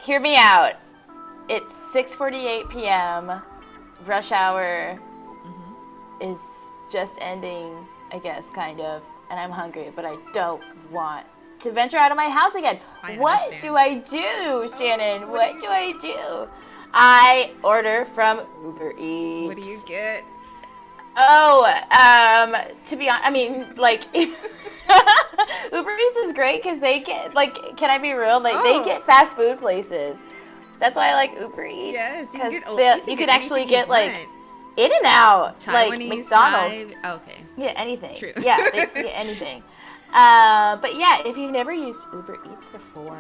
hear me out. It's 6:48 p.m. Rush hour is just ending, I guess, kind of. And I'm hungry, but I don't want to venture out of my house again. What do I do, Shannon? What do I do? I order from Uber Eats. What do you get? Oh, to be honest, I mean, like, Uber Eats is great because they get, like, can I be real? Like, they get fast food places. That's why I like Uber Eats. Yes, you could actually get, like, In-N-Out, like McDonald's. Okay. Yeah, anything. True. Yeah, anything. But yeah, if you've never used Uber Eats before,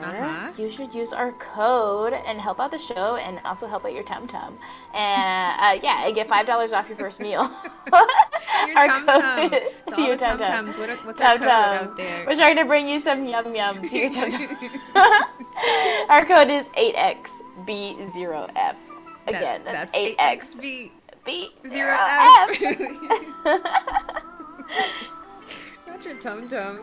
you should use our code and help out the show and also help out your tum-tum. And yeah, and get $5 off your first meal. Your tum-tum. To all the tum-tums, what's our code out there? We're trying to bring you some yum-yum to your tum-tum. Our code is 8XB0F. Again, that's 8XB0F. Not your tum-tum.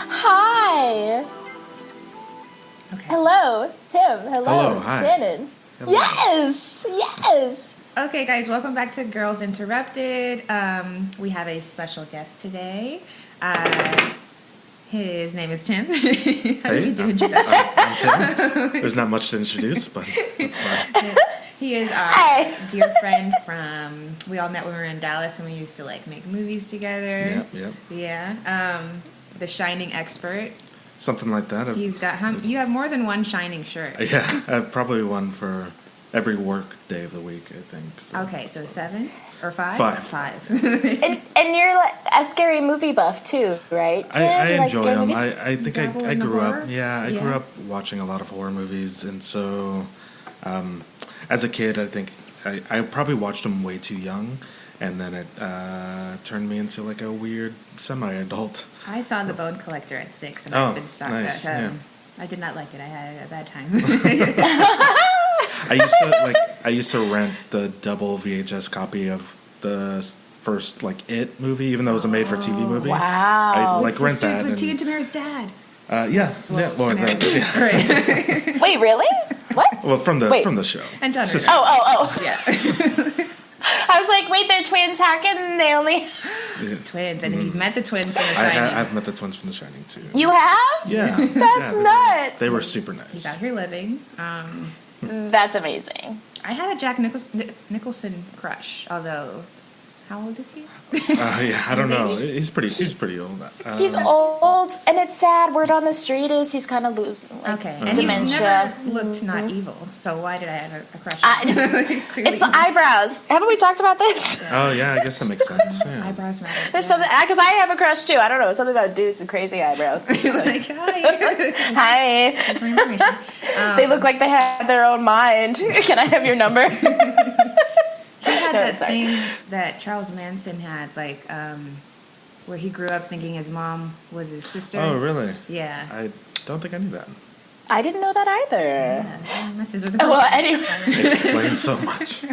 Hi. Okay. Hello, Tim. Hello, hi. Shannon. Hello. Yes. Okay, guys, welcome back to Girls Interrupted. We have a special guest today. His name is Tim. How do we do introduction? I'm Tim. There's not much to introduce, but that's fine. He is our dear friend from, we all met when we were in Dallas and we used to like make movies together. Yep. Yeah. The Shining expert. Something like that. He's got, you have more than one Shining shirt. Yeah, I have probably one for every work day of the week, I think. So. Okay, so 7 or 5? 5. And you're like a scary movie buff too, right? Tim? I You like enjoy scary them. movies? I think Dabble I in the grew horror? up. Yeah, I grew up watching a lot of horror movies, and so as a kid, I think I probably watched them way too young, and then it turned me into like a weird semi-adult. I saw The Bone Collector at 6 and I've been stuck nice, at yeah. I did not like it. I had a bad time. I used to rent the double VHS copy of the first like It movie, even though it was a made-for-TV movie. Wow. I like rent that. With Tia Tamara's dad. Wait, really? What? Well, from the show. And John Sister. Ritter. Oh. Yeah. I was like, wait, they're twins. How can they only... Twins. And you've met the twins from The Shining. I've met the twins from The Shining, too. You have? Yeah. That's nuts. They were super nice. He's out here living. That's amazing. I had a Jack Nicholson crush, although... How old is he? I don't know. He's pretty old. He's old, and it's sad. Word on the street is he's kind of losing And dementia. he's never looked not evil. So why did I have a crush? It's the eyebrows. Haven't we talked about this? Oh, yeah, I guess that makes sense. Yeah. Eyebrows matter. There's something, because I have a crush too. I don't know, something about dudes with crazy eyebrows. Like, hi. Hi. That's my information. They look like they have their own mind. Can I have your number? He had that thing that Charles Manson had, like, where he grew up thinking his mom was his sister. Oh, really? Yeah. I don't think I knew that. I didn't know that either. Yeah, messes with the Well, anyway. Explains so much.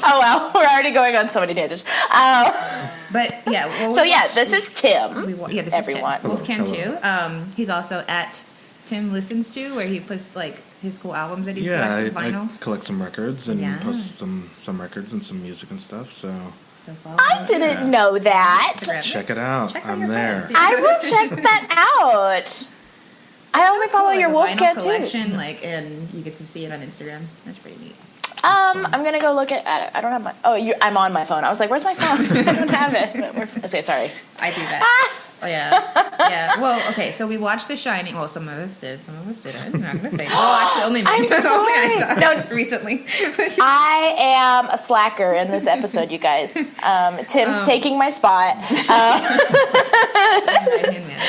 Oh, well, we're already going on so many tangents. But, yeah. Well, this is Tim. This everyone. is Tim. Wolf Cantu. He's also at Tim Listens To, where he puts, like, his cool albums that he's collected vinyl. I collect some records and post some records and some music and stuff, so I didn't know that. check it out. I'm there. I will check that out. I only follow your Wolfcat collection, and you get to see it on Instagram. That's pretty neat. I'm gonna go look at it. I don't have my. I'm on my phone. I was like, "Where's my phone?" I don't have it. Okay, sorry. I do that. Oh yeah. Well, okay. So we watched The Shining. Well, some of us did. Some of us didn't. I'm not gonna say. Well, actually, only me. I'm sorry. No, recently. I am a slacker in this episode, you guys. Tim's taking my spot. Right-hand man.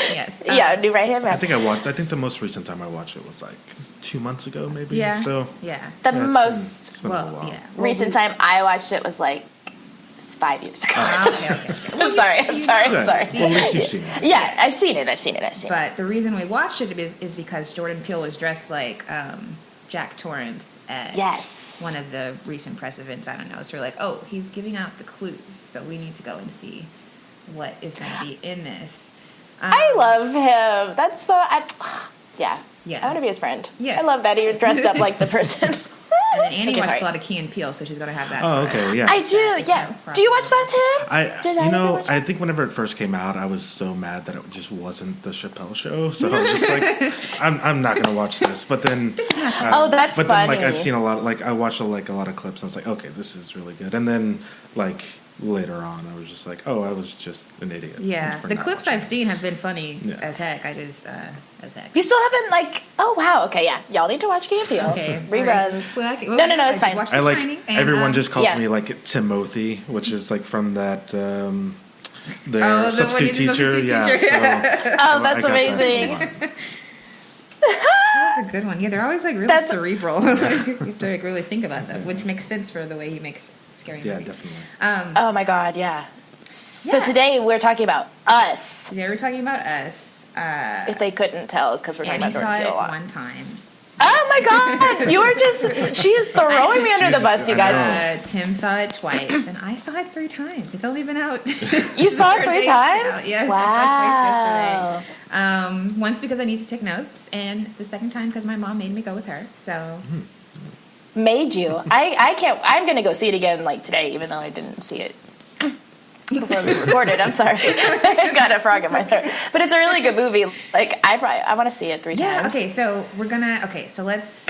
Yes. New right hand man. I think the most recent time I watched it was like 2 months ago, maybe. Yeah. So yeah. The most it's been a while. recent time I watched it was like 5 years ago. Okay. I'm sorry. Well, at least you've seen it. Yeah, I've seen it. But the reason we watched it is because Jordan Peele was dressed like Jack Torrance at one of the recent press events. I don't know. So we're like, oh, he's giving out the clues, so we need to go and see what is going to be in this. I love him. That's so. Yeah. I want to be his friend. Yeah. I love that he dressed up like the person. And then Annie watches a lot of Key and Peele, so she's going to have that. Oh, okay, yeah. I do, yeah. Do you watch that, Tim? I think whenever it first came out, I was so mad that it just wasn't the Chappelle Show. So I was just like, I'm not going to watch this. But then, that's but funny. then, like, I've seen a lot. Like, I watched a lot of clips, and I was like, okay, this is really good. And then, like, later on, I was just like, oh, I was just an idiot. Yeah, the clips I've seen have been funny as heck. As heck. You still haven't, like, oh, wow, okay, yeah. Y'all need to watch Key and Peele. Okay, reruns. Well, no, it's fine. I like, everyone just calls me, like, Timothy, which is, like, from that, their substitute teacher. Yeah, so that's amazing. That's a good one. Yeah, they're always, like, really cerebral. You have to, like, really think about that, which makes sense for the way he makes scary movies. Yeah, definitely. Oh, my God, yeah. So today we're talking about Us. Yeah, we're talking about Us. If they couldn't tell, because we're talking about Jordan Peele a lot. One time. Oh my God! You were she is throwing me under the bus, you guys. Tim saw it twice, and I saw it 3 times. It's only been out. You saw it 3 times? Yes, wow. I saw it twice yesterday. Once because I need to take notes, and the second time because my mom made me go with her. So. Made you? I can't. I'm gonna go see it again, like today, even though I didn't see it before we recorded. I'm sorry. I got a frog in my throat. But it's a really good movie. Like, I want to see it 3 times. Yeah, okay, so we're gonna, so let's,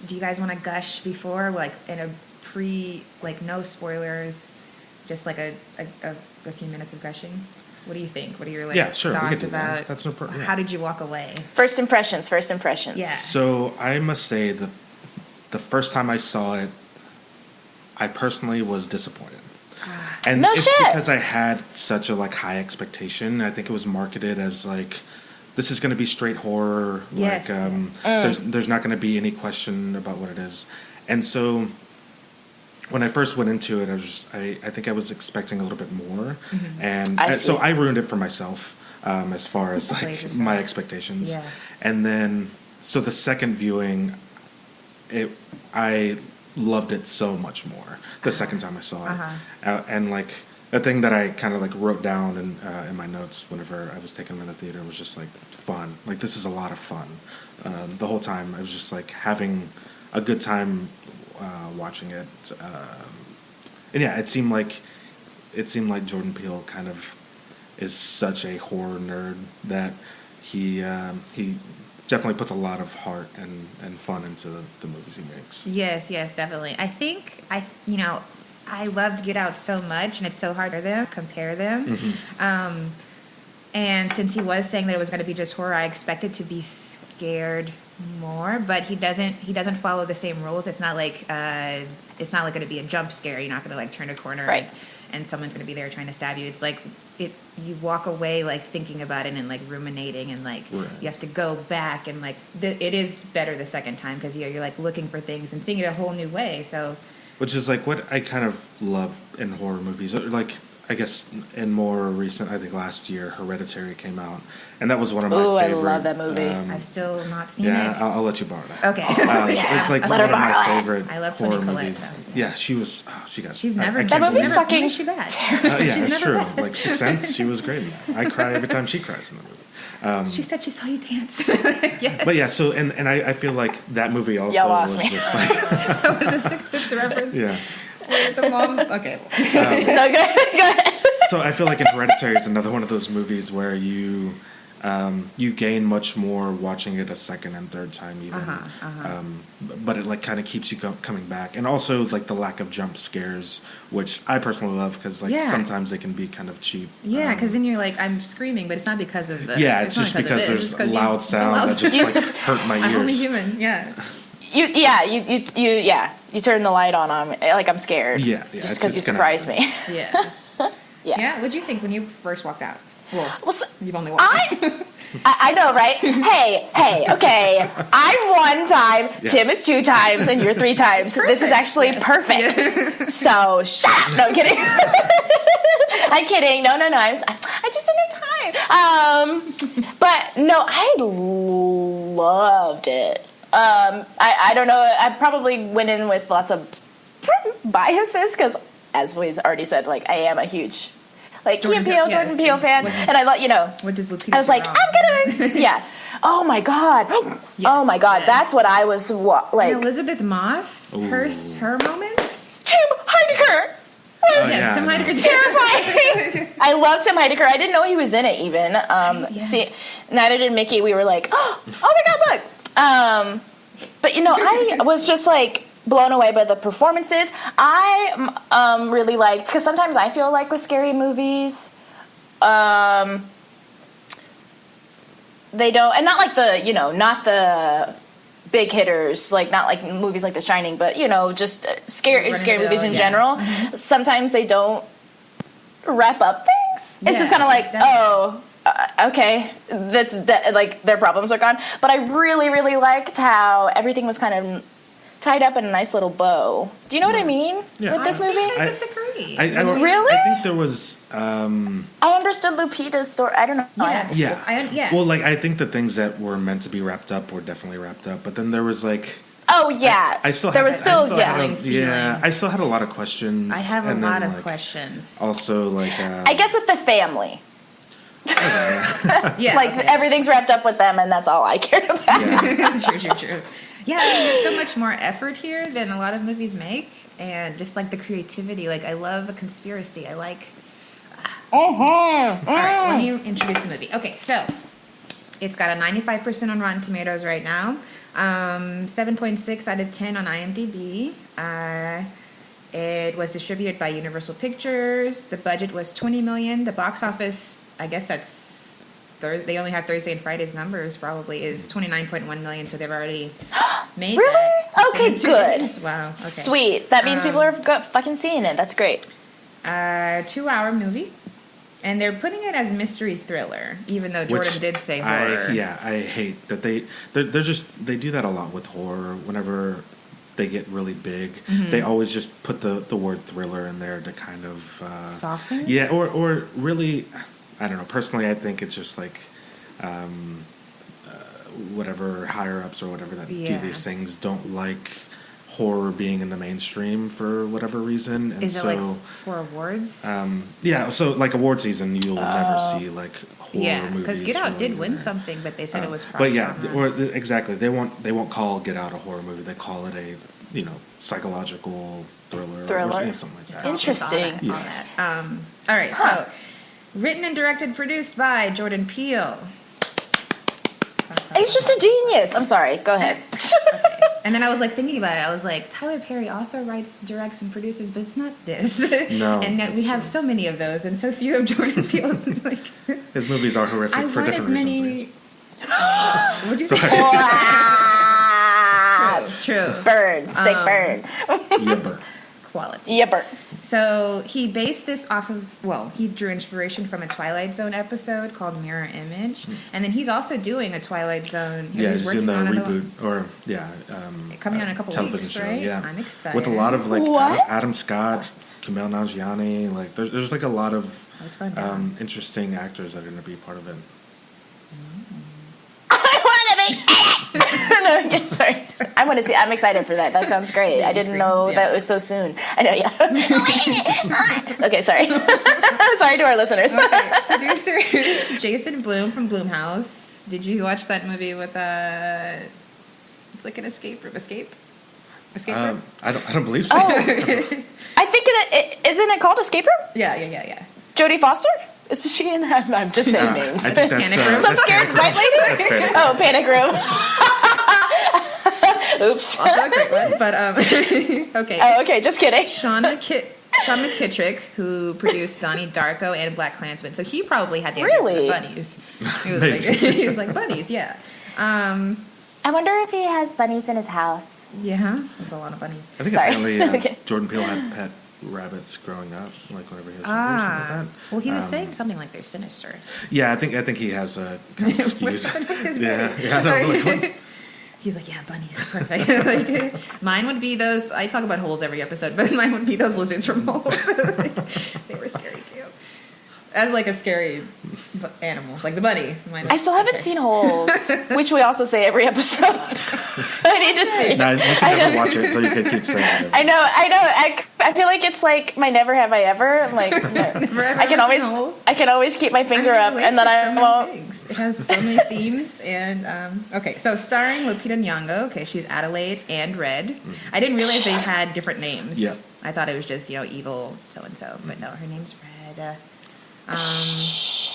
do you guys want to gush before, like, in a like, no spoilers, just, like, a few minutes of gushing? What do you think? What are your, like, thoughts about, that. That's no problem. How did you walk away? First impressions. Yeah. So, I must say, the first time I saw it, I personally was disappointed. And it's because I had such a, like, high expectation. I think it was marketed as, like, this is going to be straight horror. Yes. Like, there's not going to be any question about what it is. And so when I first went into it, I think I was expecting a little bit more. Mm-hmm. And so I ruined it for myself as far as, like, my expectations. Yeah. And then, so the second viewing, I loved it so much more the second time I saw it. And, like, the thing that I kind of, like, wrote down in my notes whenever I was taking them in the theater was just, like, fun. Like, this is a lot of fun. The whole time I was just, like, having a good time watching it. And yeah, it seemed like Jordan Peele kind of is such a horror nerd that he definitely puts a lot of heart and fun into the movies he makes. Yes, definitely. I think I loved Get Out so much, and it's so hard to compare them. Mm-hmm. And since he was saying that it was going to be just horror, I expected to be scared more, but he doesn't follow the same rules. It's not like going to be a jump scare. You're not going to, like, turn a corner and someone's going to be there trying to stab you. It's like you walk away, like, thinking about it and, like, ruminating, and, like, you have to go back, and, like, it is better the second time because you're like looking for things and seeing it a whole new way. So, which is, like, what I kind of love in horror movies. Like, I guess in more recent, I think last year, Hereditary came out, and that was one of my favorite. I love that movie. I've still not seen it. Yeah, I'll let you borrow that. Okay. It's like one of my favorite I love horror Toni Collette, movies. so. Yeah, she was. She's never. That movie's fucking. She bad. Yeah, it's true. Like Sixth Sense, she was great in that. I cry every time she cries in the movie. She said she saw you dance. Yeah. But yeah, so and I feel like that movie also was just like that was a Sixth Sense reference. Yeah. The mom. Okay. No, go ahead. So I feel like in Hereditary is another one of those movies where you gain much more watching it a second and third time even. But it, like, kind of keeps you coming back, and also, like, the lack of jump scares, which I personally love because, like, sometimes they can be kind of cheap. Yeah, because then you're like, I'm screaming, but it's not because of the. Yeah, it's just because there's loud sound that just, like, hurt my ears. I'm only human. Yeah. You turn the light on. Like, I'm scared. Yeah. Just because you surprised me. Yeah. Yeah. What'd you think when you first walked out? Well, you've only walked out. I know, right? Hey, okay. I'm 1 time, Tim is 2 times, and you're 3 times. This is actually perfect. Yeah. So, shut up. No, I'm kidding. I'm kidding. No. I just didn't have time. But, no, I loved it. I don't know. I probably went in with lots of biases because, as we've already said, like I am a huge Jordan Peele fan, and I let you know. What does Lupita? I was like, I'm gonna, yeah. Oh my god. Yes, oh my god. Yes. That's what I was like. And Elisabeth Moss, her moments. Tim Heidecker. Yes, Tim Heidecker. Terrifying. I love Tim Heidecker. I didn't know he was in it even. See, neither did Mickey. We were like, oh my god, look. But I was just like blown away by the performances. I really liked, because sometimes I feel like with scary movies, they don't, and not like the not the big hitters, like not like movies like The Shining, but just scary movies in general. Mm-hmm. Sometimes they don't wrap up things. It's just kind of like, okay, that's like their problems are gone. But I really, really liked how everything was kind of tied up in a nice little bow. Do you know what I mean with this movie? I disagree. Really? I think there was. I understood Lupita's story. I don't know. Yeah. Well, I think the things that were meant to be wrapped up were definitely wrapped up, but then there was like. Oh yeah. I still had a lot of questions. I have a lot of questions. Also, I guess with the family. Okay. Everything's wrapped up with them, and that's all I cared about. Yeah. True. Yeah, there's so much more effort here than a lot of movies make, and just like the creativity. Like, I love a conspiracy. I like. All right, let me introduce the movie. Okay, so it's got a 95% on Rotten Tomatoes right now, 7.6 out of 10 on IMDb. It was distributed by Universal Pictures. The budget was $20 million. The box office, I guess that's. They only have Thursday and Friday's numbers, probably, is $29.1 million, so they've already made really? that. Okay, good. Wow. Okay. Sweet. That means people are fucking seeing it. That's great. 2-hour movie. And they're putting it as mystery thriller, even though Jordan did say horror. I hate that they do that a lot with horror. Whenever they get really big, they always just put the word thriller in there to kind of soften. Yeah, or really. I don't know. Personally, I think it's just like whatever higher-ups or whatever that do these things don't like horror being in the mainstream for whatever reason. And Is it like for awards? Yeah, so like award season, you'll never see like horror movies. Yeah, because Get Out did win something, but they said it was But yeah, exactly. They won't call Get Out a horror movie. They call it a psychological thriller. Or something like that. Interesting. On that. All right, so. Written and directed, produced by Jordan Peele. He's just a genius. I'm sorry. Go ahead. Okay. And then I was thinking about it. I was like, Tyler Perry also writes, directs, and produces, but it's not this. No. And yet we have so many of those, and so few of Jordan Peele's. His movies are horrific for different reasons. What do you say? True. Bird. Thick bird. Yipper. Quality. Yipper. So he based this off of, he drew inspiration from a Twilight Zone episode called Mirror Image. And then he's also doing a Twilight Zone. He's doing the reboot, coming on in a couple television weeks, show, right? Yeah. I'm excited. With a lot of Adam Scott, Kumail Nanjiani, there's a lot of interesting actors that are going to be part of it. No, sorry. I want to see. I'm excited for that. That sounds great. I didn't know that was so soon. I know. Yeah. Okay. Sorry. Sorry to our listeners. Okay. Producer Jason Blum from Blumhouse. Did you watch that movie with It's like an escape room. Escape room. I don't believe so. Oh. I think isn't it called Escape Room? Yeah. Jodie Foster. Is she in that? I'm just saying names. I think that's, Panic Room. Some scared white lady? That's Panic. Oh, Panic Room. Oops. Also a great one, but okay. Oh, okay. Just kidding. Sean McKittrick, who produced Donnie Darko and Black Klansman, so he probably had the idea for the bunnies. He was like bunnies, yeah. I wonder if he has bunnies in his house. Yeah, there's a lot of bunnies. I think apparently Jordan Peele had pet rabbits growing up, whenever he was something like that. Well, he was saying something like they're sinister. Yeah, I think he has a kind of skewed. He's like, yeah, bunnies, perfect. Mine would be those. I talk about holes every episode, but mine would be those lizards from holes. They were scary too. as like a scary animal, like the bunny. I still haven't seen Holes, which we also say every episode. I need to see. No, you can never watch it, so you can keep saying it. I know. I feel like it's like my never have I ever. I'm like, Never ever I can always keep my finger up, and then I won't. It has so many themes, and okay. So starring Lupita Nyong'o. Okay, she's Adelaide and Red. I didn't realize they had different names. Yeah. I thought it was just evil so and so, but no, her name's Red.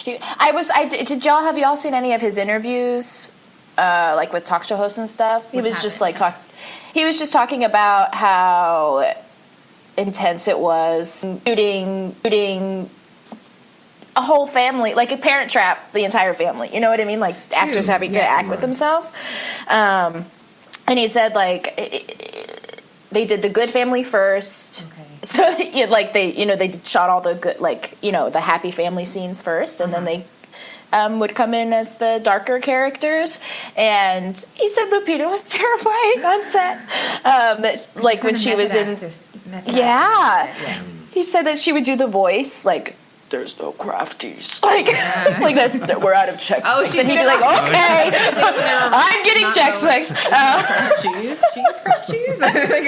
Did y'all seen any of his interviews, like with talk show hosts and stuff? He was just talking about how intense it was shooting a whole family, like a Parent Trap, the entire family. You know what I mean? Like actors having to act with themselves. And he said they did the good family first. Okay. So they shot all the good, the happy family scenes first, and then they would come in as the darker characters. And he said Lupita was terrifying on set. When she was in, he said that she would do the voice like, "There's no crafties." We're out of Chex Mix. And he'd be like, "Okay, I'm getting Chex Mix." Cheese. She gets craft cheese.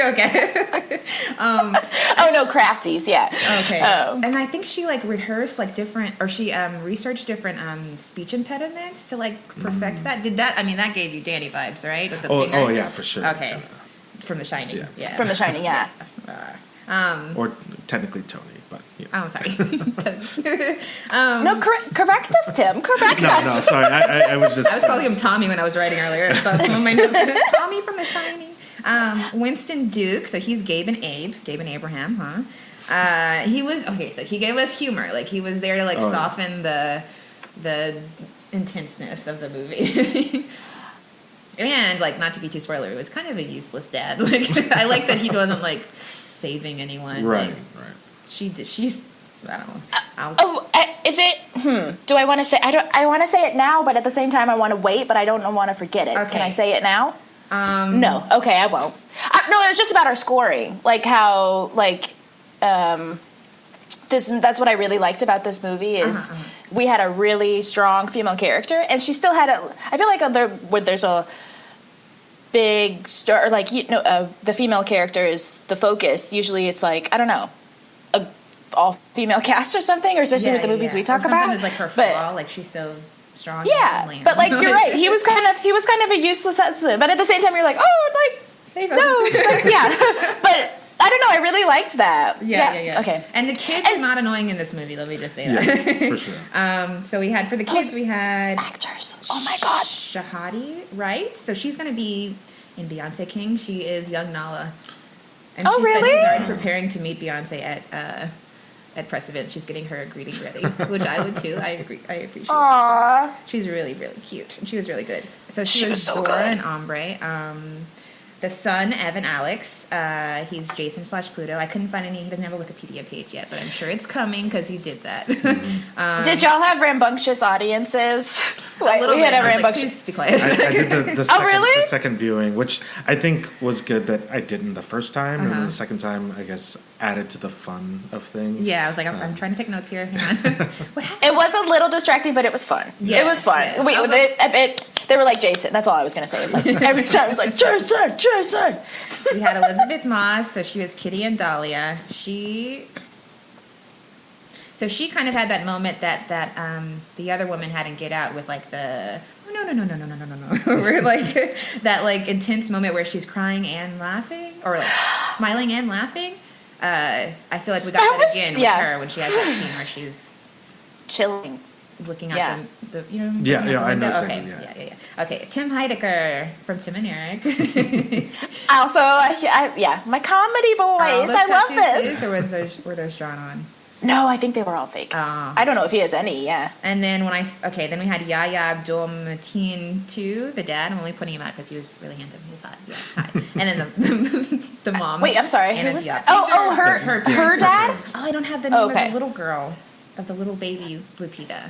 Okay. Oh no, crafties. Yeah. Okay. And I think she rehearsed different, or she researched different speech impediments to perfect that. Did that? I mean, that gave you Danny vibes, right? With the finger? Oh yeah, for sure. Okay. From The Shining. Yeah. From The Shining. Yeah. Or technically Tony. But, yeah. Oh, sorry. No, correct us, Tim. Correct us. No, sorry. I was calling him Tommy when I was writing earlier. So some of my notes Tommy from The Shining. Winston Duke. So he's Gabe and Abraham, huh? He was okay. So he gave us humor. He was there to soften the intenseness of the movie. And not to be too spoiler, it was kind of a useless dad. I like that he wasn't saving anyone. Right. She's I don't know. Is it? Do I want to say? I want to say it now, but at the same time, I want to wait, but I don't want to forget it. Okay. Can I say it now? No. Okay, I won't. No, it was just about our scoring, how this. That's what I really liked about this movie is we had a really strong female character, and she still had a. I feel like there's a big star, the female character is the focus. Usually, it's I don't know. All-female cast or something, or especially with the movies we talk about. Sometimes her flaw, she's so strong. Yeah, but you're right. He was kind of a useless husband, but at the same time, you're save him. No, yeah. But I don't know. I really liked that. Yeah. Okay. And the kids are not annoying in this movie. Let me just say that. For sure. So we had for the kids, we had actors. Oh my God. Shahadi, Wright. So she's going to be in Beyonce King. She is young Nala. And she said really? she's already preparing to meet Beyonce at press event. She's getting her greeting ready, which I would too. I agree. I appreciate Aww. it. She's really, really cute, and she was really good. So she was so Zora good. and Ombre. The son, Evan Alex, he's Jason/Pluto. I couldn't find any. He doesn't have a Wikipedia page yet, but I'm sure it's coming because he did that. Did y'all have rambunctious audiences? A little we bit. had a rambunctious. Please be quiet. I did the second, really? the second viewing, which I think was good that I didn't the first time, and then the second time, I guess, added to the fun of things. Yeah, I was I'm trying to take notes here. Hang on. What happened? It was a little distracting, but it was fun. Yeah, it was fun. yeah. They were like Jason. That's all I was going to say. It was every time it was Jason. We had Elisabeth Moss, so she was Kitty and Dahlia. She kind of had that moment that the other woman had in Get Out with the no. Where that intense moment where she's crying and laughing, or smiling and laughing. I feel like we got that again with her when she has that scene where she's chilling, looking out the I know exactly. Okay, yeah. Okay, Tim Heidecker from Tim and Eric. Also, my comedy boys. I love this. Or were those drawn on? No, I think they were all fake. I don't know if he has any. Yeah. And then then we had Yahya Abdul-Mateen too, the dad. I'm only putting him out because he was really handsome. He was hot. Yeah, hot. And then the mom. Wait, I'm sorry. Anna Who was Diop. her dad? Oh, I don't have the name of the little girl. Of the little baby Lupita.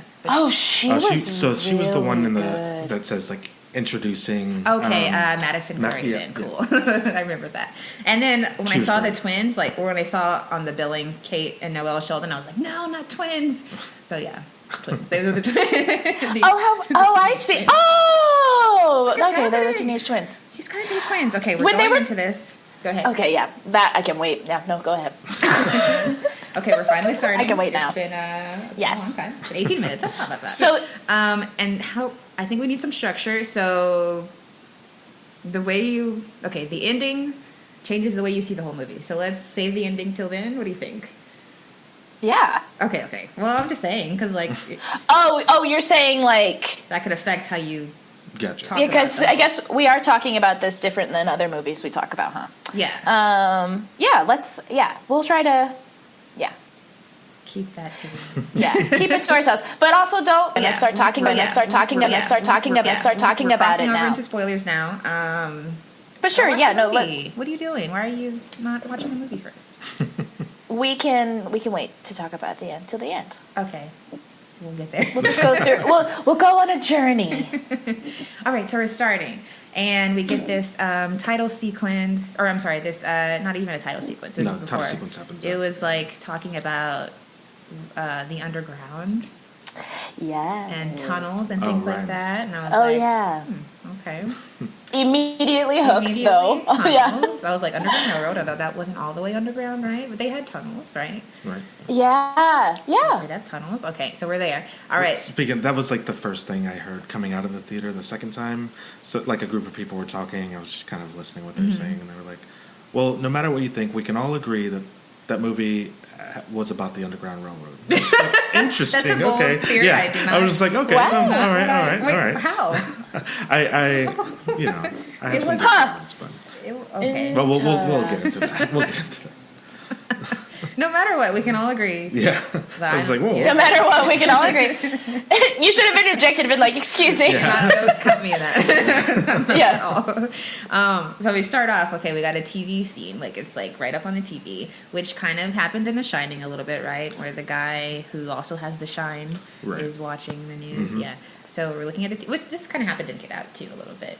She was she was the one really that says introducing. Okay, Madison Carrington, cool. I remember that. And then when I saw the twins, like when I saw on the billing Kate and Noelle Sheldon, I was like, no, not twins. So yeah, twins. Those are the twins. I see. Oh, okay, they're the teenage twins. He's gonna do twins. Okay, we're going into this. Go ahead. Okay, yeah, that I can wait. Yeah, no, go ahead. Okay, we're finally starting. I can wait now. It's been a long time. It's been 18 minutes. That's not that bad. So, and how I think we need some structure. So, the ending changes the way you see the whole movie. So let's save the ending till then. What do you think? Yeah. Okay. Well, I'm just saying because like. You're saying like that could affect how you. Gotcha. Because I guess we are talking about this different than other movies we talk about, huh? Yeah. We'll try to. Yeah. Keep that to keep it to ourselves, but also don't. Let's start talking about it now. Over into spoilers now. But sure, what are you doing? Why are you not watching the movie first? We can wait to talk about the end till the end. Okay, we'll get there. We'll just go through. We'll go on a journey. All right, so we're starting. And we get this title sequence, or I'm sorry, this not even a title sequence. It was before. Title sequence happens. It was like talking about the underground, and tunnels and things like that. And I was okay. Immediately hooked, though. Tunnels. I was like, Underground Railroad. I thought that wasn't all the way underground, right? But they had tunnels, right? Right. Yeah. They had tunnels. Okay, so we're there. All right. Speaking, that was like the first thing I heard coming out of the theater the second time. So, like a group of people were talking. I was just kind of listening what they were saying, and they were like, "Well, no matter what you think, we can all agree that that movie was about the Underground Railroad." So, interesting. That's a bold theory. I was just like, okay, wow. all right. How? I have some questions, okay. but we'll get into that. No matter what, we can all agree. Yeah. I was like, whoa. No matter what, we can all agree. You should have interjected and been like, excuse me. Don't cut me that. Yeah. So we start off, okay, we got a TV scene. Like, it's like right up on the TV, which kind of happened in The Shining a little bit, right? Where the guy who also has the shine is watching the news. Yeah. So we're looking at it. This kind of happened in Get Out, too, a little bit.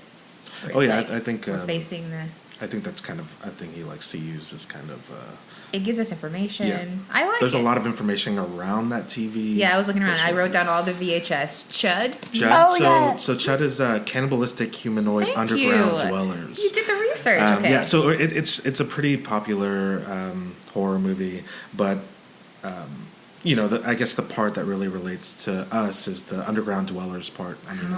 I think we're facing the... I think that's kind of a thing he likes to use as kind of... it gives us information. Yeah. I like There's a lot of information around that TV. Yeah, I was looking around. I wrote down all the VHS. Chud? So Chud is cannibalistic humanoid underground dwellers. You did the research. Okay. Yeah, so it's a pretty popular horror movie, but... I guess the part that really relates to us is the underground dwellers part. I mean,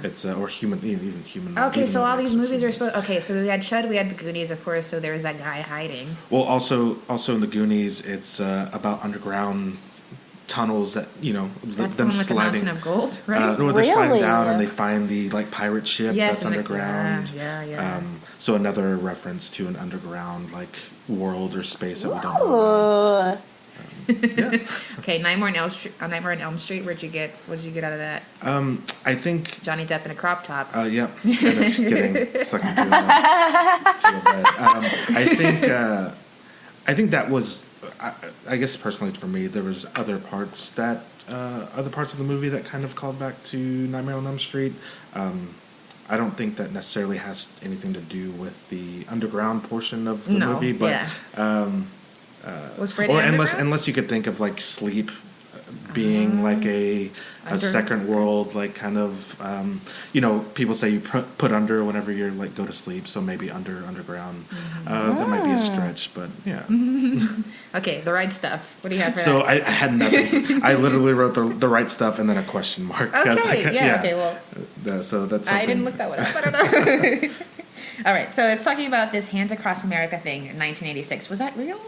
it's or human, even human. Okay, so all these movies are supposed. Okay, so we had Chud, we had the Goonies, of course. So there was that guy hiding. Well, also in the Goonies, it's about underground tunnels that that's them the one with sliding. The Mountain of Gold, right? They're sliding down and they find the pirate ship that's underground. Yeah. So another reference to an underground world or space that we don't know about. Okay, Nightmare on Elm Street. What did you get out of that? I think Johnny Depp in a crop top. Yeah, and it's getting stuck into a bed. I think that was. I guess personally for me, there was other parts of the movie that kind of called back to Nightmare on Elm Street. I don't think that necessarily has anything to do with the underground portion of the movie, but. Was Freddy unless you could think of Sleep being a second world, kind of people say you put under whenever you're go to sleep, so maybe underground. That might be a stretch, but yeah. Okay, the right stuff. What do you have for so that? I had nothing. I literally wrote the right stuff and then a question mark. Okay, okay, well. So that's something. I didn't look that one up. I don't know. All right, so it's talking about this Hands Across America thing in 1986. Was that real?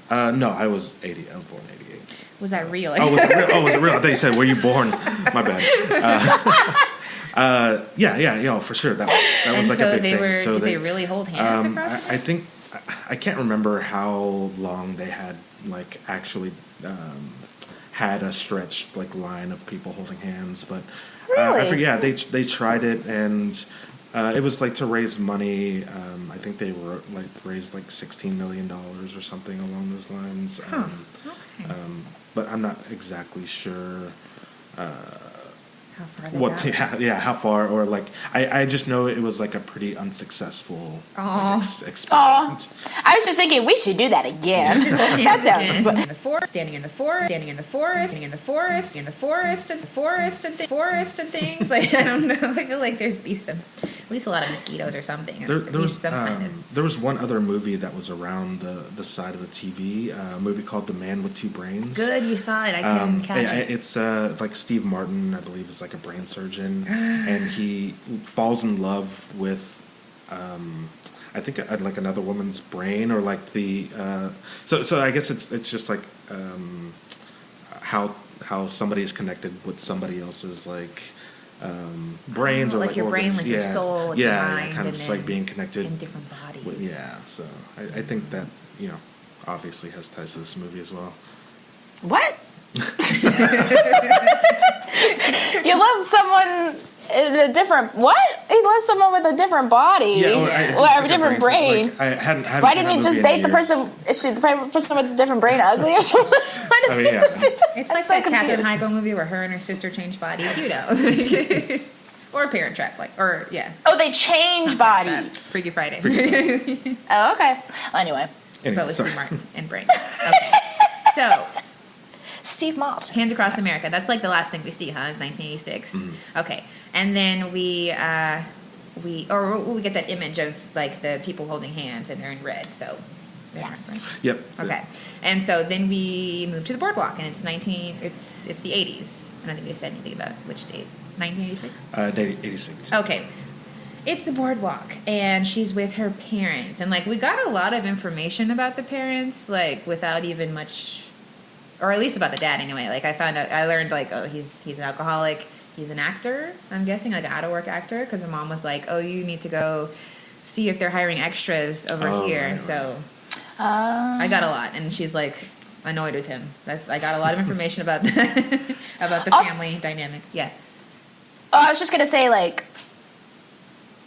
No, I was 80. I was born 88. Was that real? Was it real? Was it real? I thought you said, were you born? My bad. Yeah, for sure. That was a big thing. Did they really hold hands across? I think, I can't remember how long they had, actually had a stretched, line of people holding hands. But, really? They tried it, and... it was to raise money. I think they raised $16 million or something along those lines. Okay. But I'm not exactly sure How far they What? got. Yeah, how far? Or like, I just know it was like a pretty unsuccessful experiment. I was just thinking we should do that again. That sounds fun. In the forest, standing in the forest, standing in the forest, standing in the forest, in the forest, and the forest, and forest and things. Like, I don't know. I feel like there's be some, at least a lot of mosquitoes or something. There was one other movie that was around the side of the TV, a movie called The Man with Two Brains. Good, you saw it. I couldn't catch it. It's like Steve Martin, I believe, is like a brain surgeon, and he falls in love with, I think, like another woman's brain, or like the. So I guess it's just like how somebody is connected with somebody else's like. Brains or like your organs. brain with your soul, with your mind, kind of just like being connected in different bodies. So I think that obviously has ties to this movie as well. What? You love someone in a different what? You love someone with a different body, or a different brain. Like, I hadn't Why didn't you just date the person? Is she the person with a different brain ugly or something? Why does he just do that? It's like that Katherine Heigl movie where her and her sister change bodies, or Parent Trap, Oh, they change bodies. Freaky Friday. Oh, okay. Well, anyway, but with Steve Martin and brain. Okay, so. Steve Mott. Hands Across America. That's like the last thing we see, huh? It's 1986. Mm-hmm. Okay, and then we get that image of like the people holding hands and they're in red. So yes. Yep. Okay, and so then we move to the boardwalk, and it's the 80s. I don't think they said anything about which date. 1986. 86. Okay. It's the boardwalk, and she's with her parents, and like we got a lot of information about the parents, like without even much. Or at least about the dad, anyway. Like, I learned, like, oh, he's an alcoholic. He's an actor, I'm guessing, like an out-of-work actor. Because her mom was like, oh, you need to go see if they're hiring extras over here. Right. So I got a lot. And she's, like, annoyed with him. I got a lot of information about about the family dynamic. Yeah. Oh, I was just going to say, like,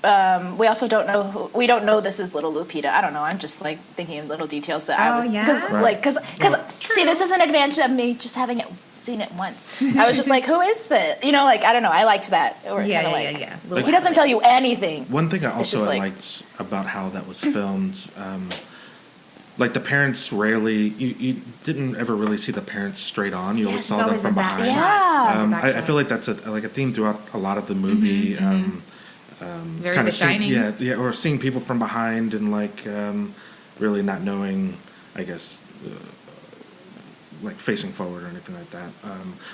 we also don't know we don't know this is little Lupita. I don't know. I'm just like thinking of little details that I was because see, this is an advantage of me just having seen it once. I was just like, who is this? Like, I don't know. I liked that. Or yeah. Like, he doesn't tell you anything. One thing I liked about how that was filmed, like the parents rarely you didn't ever really see the parents straight on. You always saw them from behind. Yeah. I feel like that's a theme throughout a lot of the movie. Very kind The of Shining. or seeing people from behind and like really not knowing, I guess, like facing forward or anything like that.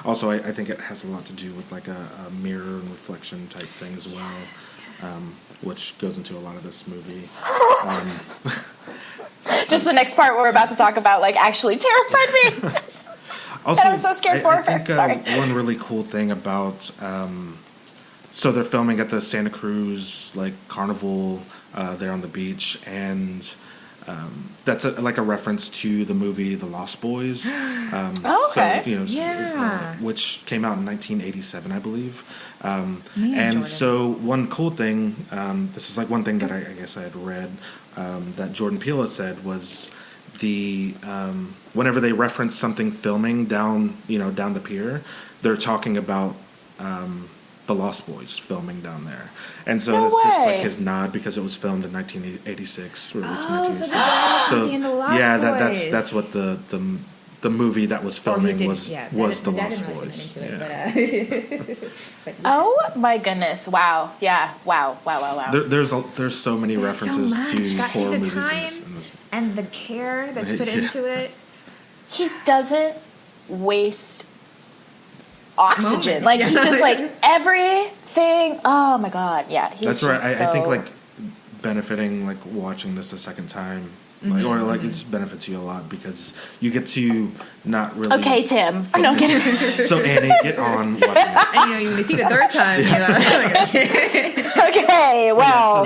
Also, I think it has a lot to do with like a mirror and reflection type thing as well, which goes into a lot of this movie. Just the next part we're about to talk about, like, actually terrified me. Also, and I was so scared for her. I think Sorry. One really cool thing about so they're filming at the Santa Cruz like carnival there on the beach, and that's like a reference to the movie The Lost Boys. Okay. So, which came out in 1987, I believe. And Jordan. so one cool thing, this is like one thing that I guess I had read that Jordan Peele had said was the whenever they reference something filming down the pier, they're talking about The Lost Boys filming down there, and so it's just like his nod because it was filmed in 1986, released in 1986. So that's what the movie that was filming was The Lost Boys. Oh my goodness! Wow! Yeah! Wow! There's so many references to horror movies in this. And the care that's put into it. He doesn't waste oxygen. Like, he just, like, everything. Oh my god, yeah. That's right. I think like benefiting like watching this a second time, like it just benefits you a lot because you get to not really. Okay, Tim. I don't get it. So Annie, get on watching this. And you see the third time. Okay, well.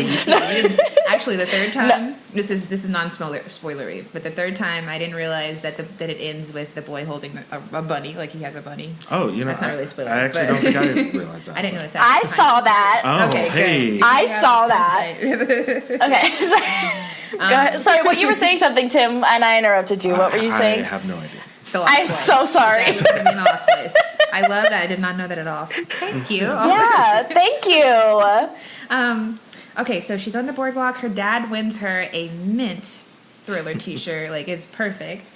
Actually, the third time. This is non-spoilery, but the third time I didn't realize that it ends with the boy holding a bunny, like he has a bunny. Oh, that's not really spoiler. I actually don't think I realized that. I didn't notice that. I saw that. Oh, okay, hey. good. I saw that. Okay, sorry. Go ahead. Sorry, what you were saying something, Tim, and I interrupted you. What were you saying? I have no idea. I'm so sorry. It's going to be in the Lost Boys. I love that. I did not know that at all. So thank you. Yeah, thank you. Okay, so she's on the boardwalk. Her dad wins her a mint Thriller t-shirt. Like, it's perfect.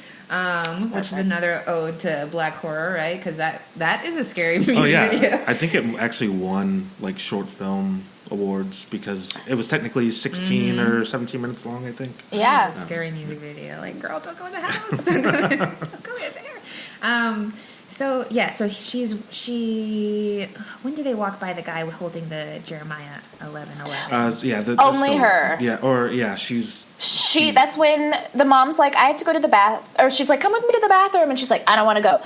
Which is another ode to black horror, right? Because that is a scary music video. I think it actually won like short film awards because it was technically 16 or 17 minutes long, I think. Yeah. Scary music video. Like, girl, don't go in the house. Don't go in there. So she. When did they walk by the guy holding the Jeremiah 11:11? Only her. She's. That's when the mom's like, I have to go to the bath, or she's like, come with me to the bathroom, and she's like, I don't want to go,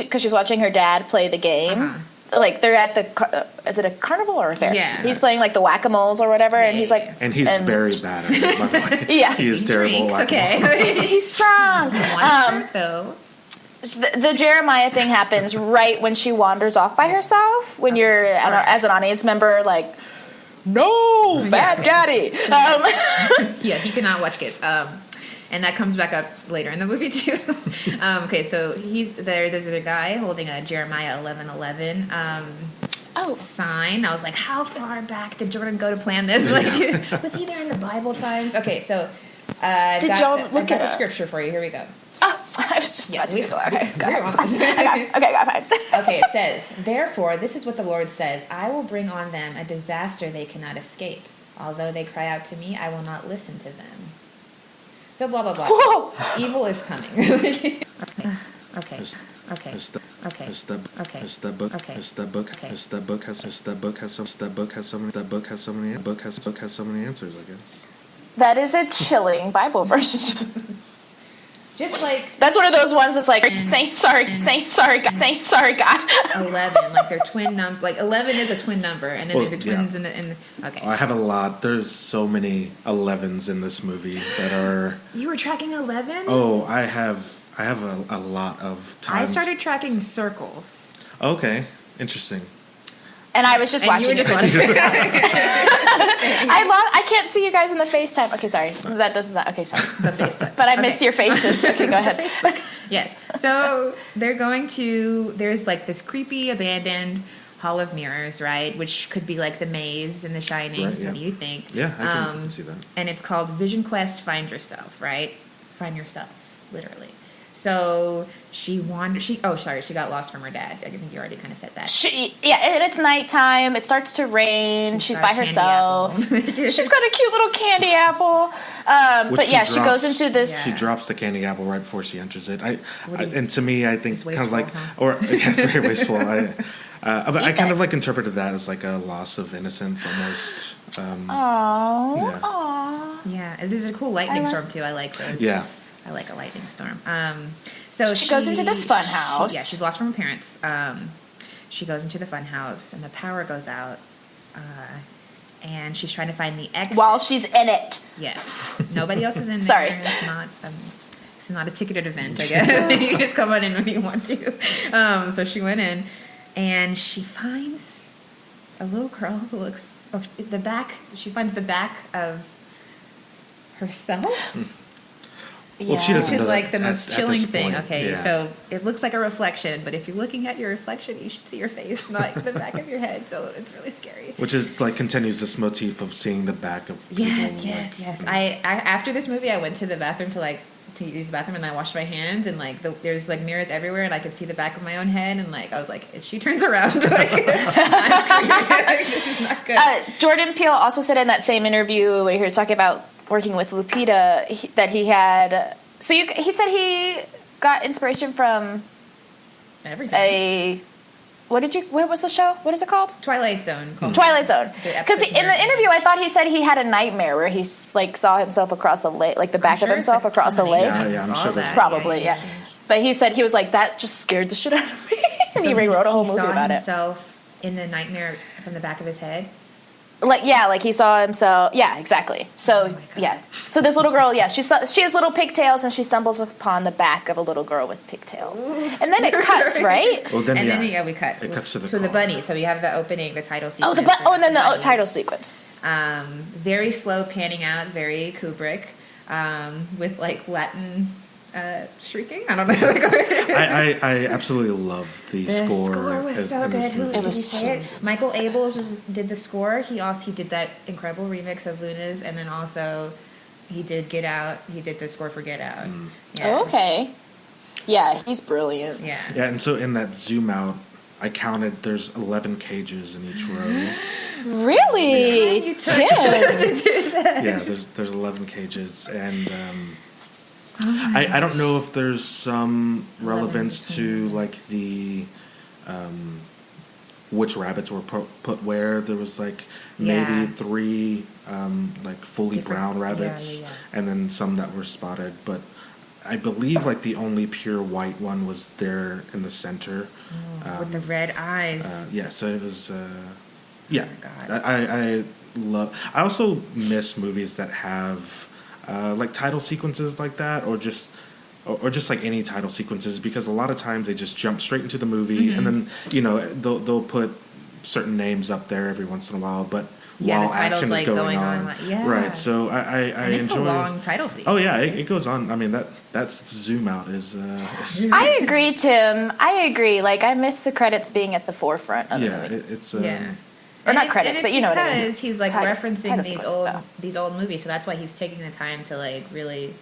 because she's watching her dad play the game. Like they're at the, is it a carnival or a fair? Yeah. He's playing like the whack-a-moles or whatever, and he's like, and he's very bad at it, by the way. Yeah, he is terrible. Drinks, okay. He's strong. Though. The Jeremiah thing happens right when she wanders off by herself. When you're as an audience member, like, no, bad daddy. Yeah, he cannot watch kids. And that comes back up later in the movie too. Okay, so he's there. There's a guy holding a Jeremiah 11:11 sign. I was like, how far back did Jordan go to plan this? Like, was he there in the Bible times? Okay, so Did Joan look at the scripture for you? Here we go. Oh, I was just about to Google it. Okay, got it. Okay, it says, therefore, this is what the Lord says, I will bring on them a disaster they cannot escape. Although they cry out to me, I will not listen to them. So blah, blah, blah. Whoa. Evil is coming. Okay. That book has so many answers, I guess. That is a chilling Bible verse. Just like that's one of those ones that's like, sorry, God. 11, like they're twin number. Like 11 is a twin number, and then they're the twins in the. Okay. I have a lot. There's so many 11s in this movie that are. You were tracking 11? Oh, I have a lot of times. I started tracking circles. Okay, interesting. And I was just watching. You were just watching. I can't see you guys in the FaceTime. Okay, sorry. That doesn't. Okay, sorry. The FaceTime. But I miss your faces. Okay, go ahead. Yes. So they're going to. There's like this creepy abandoned Hall of Mirrors, right? Which could be like the maze in The Shining. Right, yeah. What do you think? Yeah, I can see that. And it's called Vision Quest: Find Yourself, right? Find yourself, literally. So she wandered. She got lost from her dad. I think you already kind of said that. And it's nighttime. It starts to rain. She's by herself. She's got a cute little candy apple. She goes into this. She drops the candy apple right before she enters it. And to me, I think kind of like, huh? It's very wasteful. But I kind of like interpreted that as like a loss of innocence almost. Yeah, this is a cool lightning storm too. I like this. Yeah. I like a lightning storm. So she goes into this fun house. She's lost from her parents. She goes into the fun house, and the power goes out. And she's trying to find the exit. While she's in it. Yes. Nobody else is in there. Sorry. It's not a ticketed event, I guess. You just come on in when you want to. So she went in, and she finds a little girl who looks... She finds the back of herself. Well, she doesn't. Which is like the most chilling thing. Point. Okay, yeah. So it looks like a reflection, but if you're looking at your reflection, you should see your face, not the back of your head. So it's really scary. Which is like continues this motif of seeing the back of people. Yes. I after this movie, I went to the bathroom to use the bathroom, and I washed my hands, and like there's like mirrors everywhere, and I could see the back of my own head, and like I was like, if she turns around, like, I'm scared. This is not good. Jordan Peele also said in that same interview where he was talking about working with Lupita that he had. So he said he got inspiration from everything. What was the show? What is it called? Twilight Zone. Twilight Zone. Because in the interview, I thought he said he had a nightmare where he like saw himself across a lake, like the back of himself across a lake. Yeah, I'm sure that. Probably, yeah. But he said he was like, that just scared the shit out of me. And he rewrote a whole movie about it. He saw himself in the nightmare from the back of his head. Like he saw himself. Yeah, exactly. So so this little girl, she has little pigtails, and she stumbles upon the back of a little girl with pigtails, and then it cuts, right? Well, then we cut. It cuts to the bunny. So we have the opening, the title sequence. And then the title sequence. Very slow panning out, very Kubrick, with like Latin shrieking. I don't know. I absolutely love the score. The score was so good. Who did we say it? Michael Abels did the score. He did that incredible remix of Luna's, and then also he did Get Out. He did the score for Get Out. Yeah. Oh, okay. Yeah, he's brilliant. Yeah. Yeah, and so in that zoom out, I counted there's 11 cages in each row. Really? You took to do that. Yeah, there's 11 cages, and I don't know if there's some relevance to like the which rabbits were put where. There was like maybe 3 like fully brown rabbits, and then some that were spotted, but I believe like the only pure white one was there in the center with the red eyes. Yeah, so it was. Yeah, oh my God. I love. I also miss movies that have like title sequences like that, or just like any title sequences, because a lot of times they just jump straight into the movie, and then they'll put certain names up there every once in a while, but while action is like going on. Right, so I and it's enjoy a long title sequence. Oh yeah, it goes on. I mean that's zoom out is. I agree, Tim. I agree. Like I miss the credits being at the forefront of the movie. It's or and not credits, but you know what I mean. Because he's like referencing these old movies, so that's why he's taking the time to like really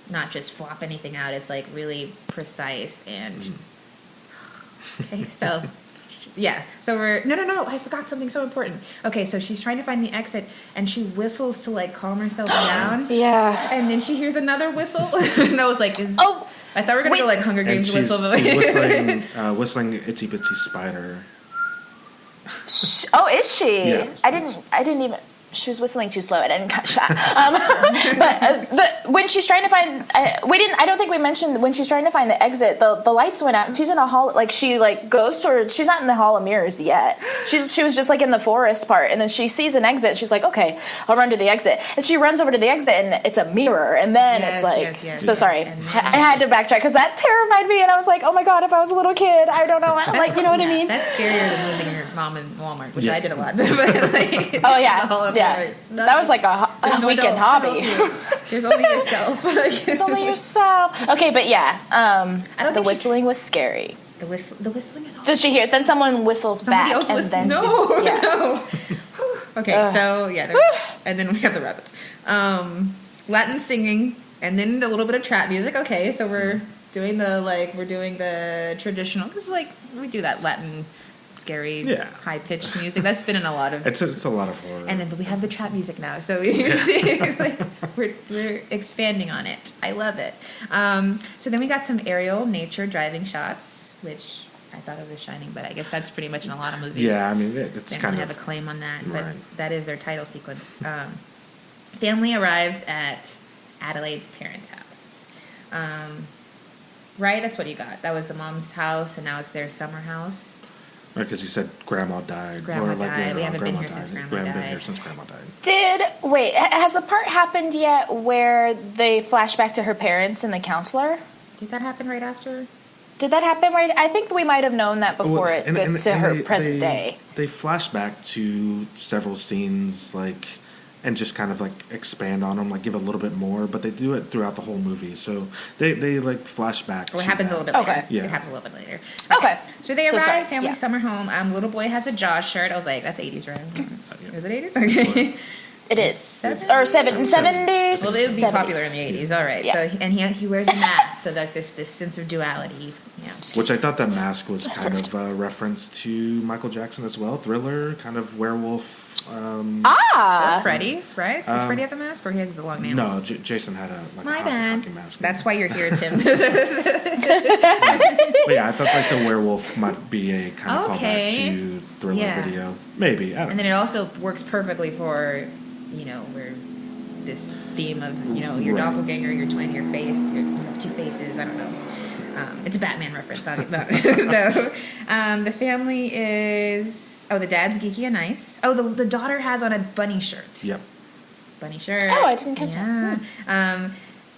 not just flop anything out. It's like really precise and okay. So yeah, so we're no. I forgot something so important. Okay, so she's trying to find the exit, and she whistles to like calm herself down. Yeah, and then she hears another whistle, and I was like, I thought we were gonna go like Hunger Games whistle, but she's whistling Itsy Bitsy Spider. Oh, is she? Yes, I didn't even. She was whistling too slow. I didn't catch that. But when she's trying to find, I don't think we mentioned when she's trying to find the exit. The lights went out, and she's in a hall. Like she like goes towards. She's not in the Hall of Mirrors yet. She was just like in the forest part, and then she sees an exit. She's like, okay, I'll run to the exit, and she runs over to the exit, and it's a mirror, and then it's like, so sorry, I had to backtrack because that terrified me, and I was like, oh my god, if I was a little kid, I don't know, like you know what I mean? That's scarier than losing your mom in Walmart, which I did a lot. But like, oh yeah. Yeah, that was like a weekend hobby. There's only yourself. There's only yourself. Okay, but yeah, the whistling was scary. The whistling is awesome. Did she hear it? Then someone whistles back, and then no. Okay, so yeah, and then we have the rabbits. Latin singing, and then a little bit of trap music. Okay, so we're doing the traditional. Because like we do that Latin. Scary, high-pitched music. That's been in a lot of... It's a lot of horror. And then, but we have the trap music now, so you see, like, we're expanding on it. I love it. So then we got some aerial nature driving shots, which I thought of as Shining, but I guess that's pretty much in a lot of movies. Yeah, I mean, it's they kind of... have a claim on that, but that is their title sequence. Family arrives at Adelaide's parents' house. Right? That's what you got. That was the mom's house, and now it's their summer house. Right, because he said Grandma died. Grandma died. We haven't been here since Grandma died. Wait, has the part happened yet where they flash back to her parents and the counselor? Did that happen right after? Did that happen right? I think we might have known that before it goes to her present day. They flash back to several scenes, like, and just kind of like expand on them, like give a little bit more, but they do it throughout the whole movie. So they like flash back. Well, it happens a little bit later. Okay. Yeah. It happens a little bit later. Okay. So they arrive, family summer home. Little boy has a Jaws shirt. I was like, that's 80s, right? Is it 80s? Okay. It is. 70s. Well, it would be popular in the 80s. All right. Yeah. So, and he wears a mask, so like this sense of duality. Which I thought that mask was kind of a reference to Michael Jackson as well. Thriller, kind of werewolf. Or Freddy, right? Does Freddy have the mask, or he has the long nails? No, Jason had a hockey mask. That's why you're here, Tim. But yeah, I thought like the werewolf might be a kind of callback to Thriller video. Maybe. I don't know. And then it also works perfectly for, where this theme of, your doppelganger, your twin, your face, you have two faces, I don't know. It's a Batman reference, obviously. So, the family is... Oh, the dad's geeky and nice. Oh, the daughter has on a bunny shirt. Yep. Bunny shirt. Oh, I didn't catch that.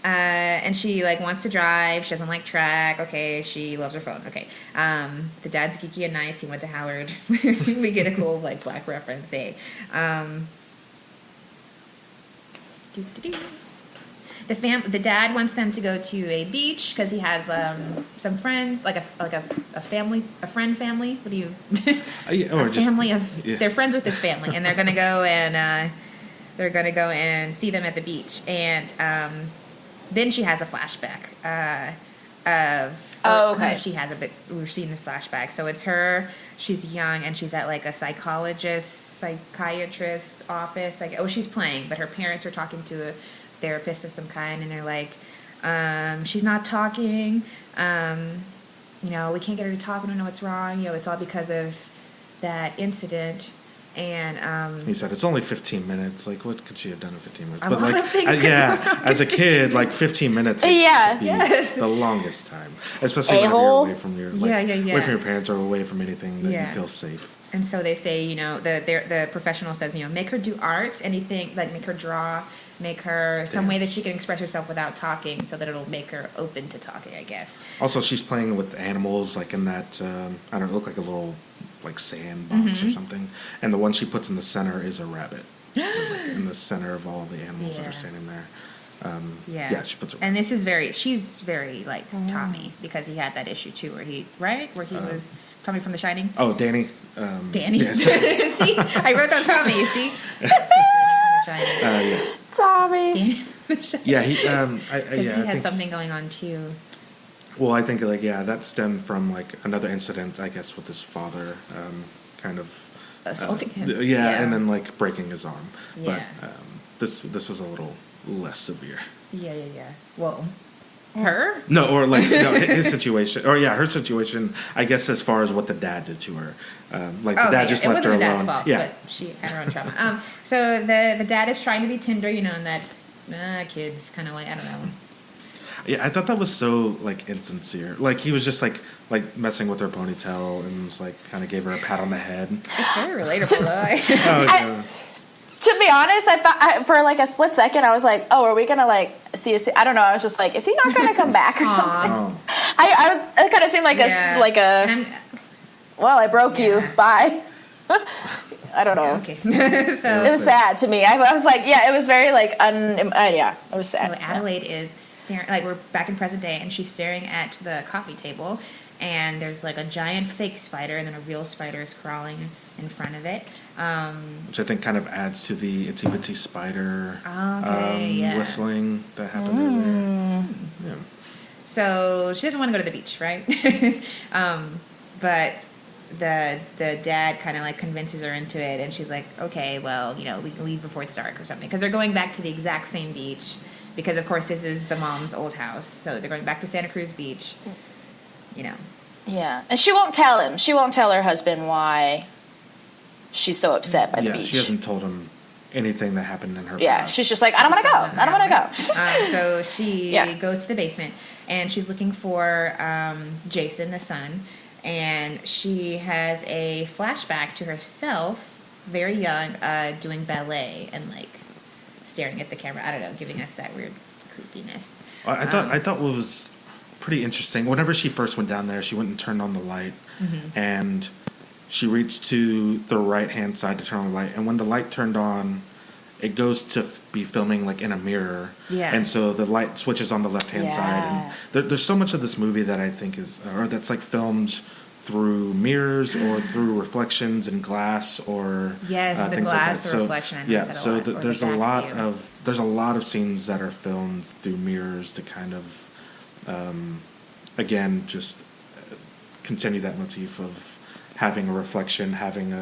And she wants to drive. She doesn't like track. Okay, she loves her phone. Okay. The dad's geeky and nice. He went to Howard. We get a cool black reference. Hey. the dad wants them to go to a beach because he has some friends, like a friend family. What do you? They're friends with his family, and they're gonna go and see them at the beach, and then she has a flashback we're seeing the flashback. So it's her. She's young and she's at like a psychiatrist office. Like, she's playing, but her parents are talking to a therapist of some kind, and they're like, she's not talking. We can't get her to talk. We don't know what's wrong. It's all because of that incident. And he said it's only 15 minutes. Like, what could she have done in 15 minutes? But like, as a kid, like 15 minutes is the longest time, especially when you're away from your away from your parents or away from anything that you feel safe. And so they say, the professional says, make her do art, anything, like make her draw, make her some way that she can express herself without talking, so that it'll make her open to talking, I guess. Also, she's playing with animals, like in that look like a little like sandbox or something, and the one she puts in the center is a rabbit in the center of all the animals that are standing there. She puts a rabbit. And this is she's very like Tommy, because he had that issue too, where he was Tommy from The Shining. Oh, Danny. Danny. Yeah, see, I wrote down Tommy. You see. Tommy. Yeah, he. He had something going on too. Well, I think that stemmed from like another incident, I guess, with his father, kind of assaulting him. And then like breaking his arm. Yeah. But this was a little less severe. Yeah. Well, her? No, or like his situation, or her situation. I guess as far as what the dad did to her, the dad just left her alone. It wasn't the dad's fault, but she had her own trauma. So the dad is trying to be tender, and that kids kind of like, I don't know. Yeah, I thought that was so like insincere. Like he was just like messing with her ponytail and was like kind of gave her a pat on the head. It's very relatable though. To be honest, I thought for like a split second I was like, oh, are we gonna like see? I don't know. I was just like, is he not gonna come back or something? Oh. It kind of seemed like well, I broke you. Bye. I don't know. Okay. So it was sad to me. I was like, it was very like it was sad. So Adelaide is staring, like we're back in present day, and she's staring at the coffee table, and there's like a giant fake spider, and then a real spider is crawling in front of it. Which I think kind of adds to the itsy bitsy spider whistling that happened earlier. Yeah. So she doesn't want to go to the beach, right? But the dad kind of like convinces her into it, and she's like, okay, well, we can leave before it's dark or something, because they're going back to the exact same beach, because of course this is the mom's old house, so they're going back to Santa Cruz Beach. Yeah, and she won't tell him. She won't tell her husband why she's so upset by the beach. She hasn't told him anything that happened in her past. She's just like, I don't want to go. I don't want to go. So she goes to the basement, and she's looking for Jason, the son, and she has a flashback to herself, very young, doing ballet and like staring at the camera. I don't know, giving us that weird creepiness. I thought what was pretty interesting, whenever she first went down there, she went and turned on the light, and she reached to the right-hand side to turn on the light, and when the light turned on, it goes to be filming like in a mirror, and so the light switches on the left-hand side, and there's so much of this movie that I think that's like filmed through mirrors or through reflections in glass or the things glass, like that. The reflection. I know So there's a lot of scenes that are filmed through mirrors to kind of again just continue that motif of having a reflection, having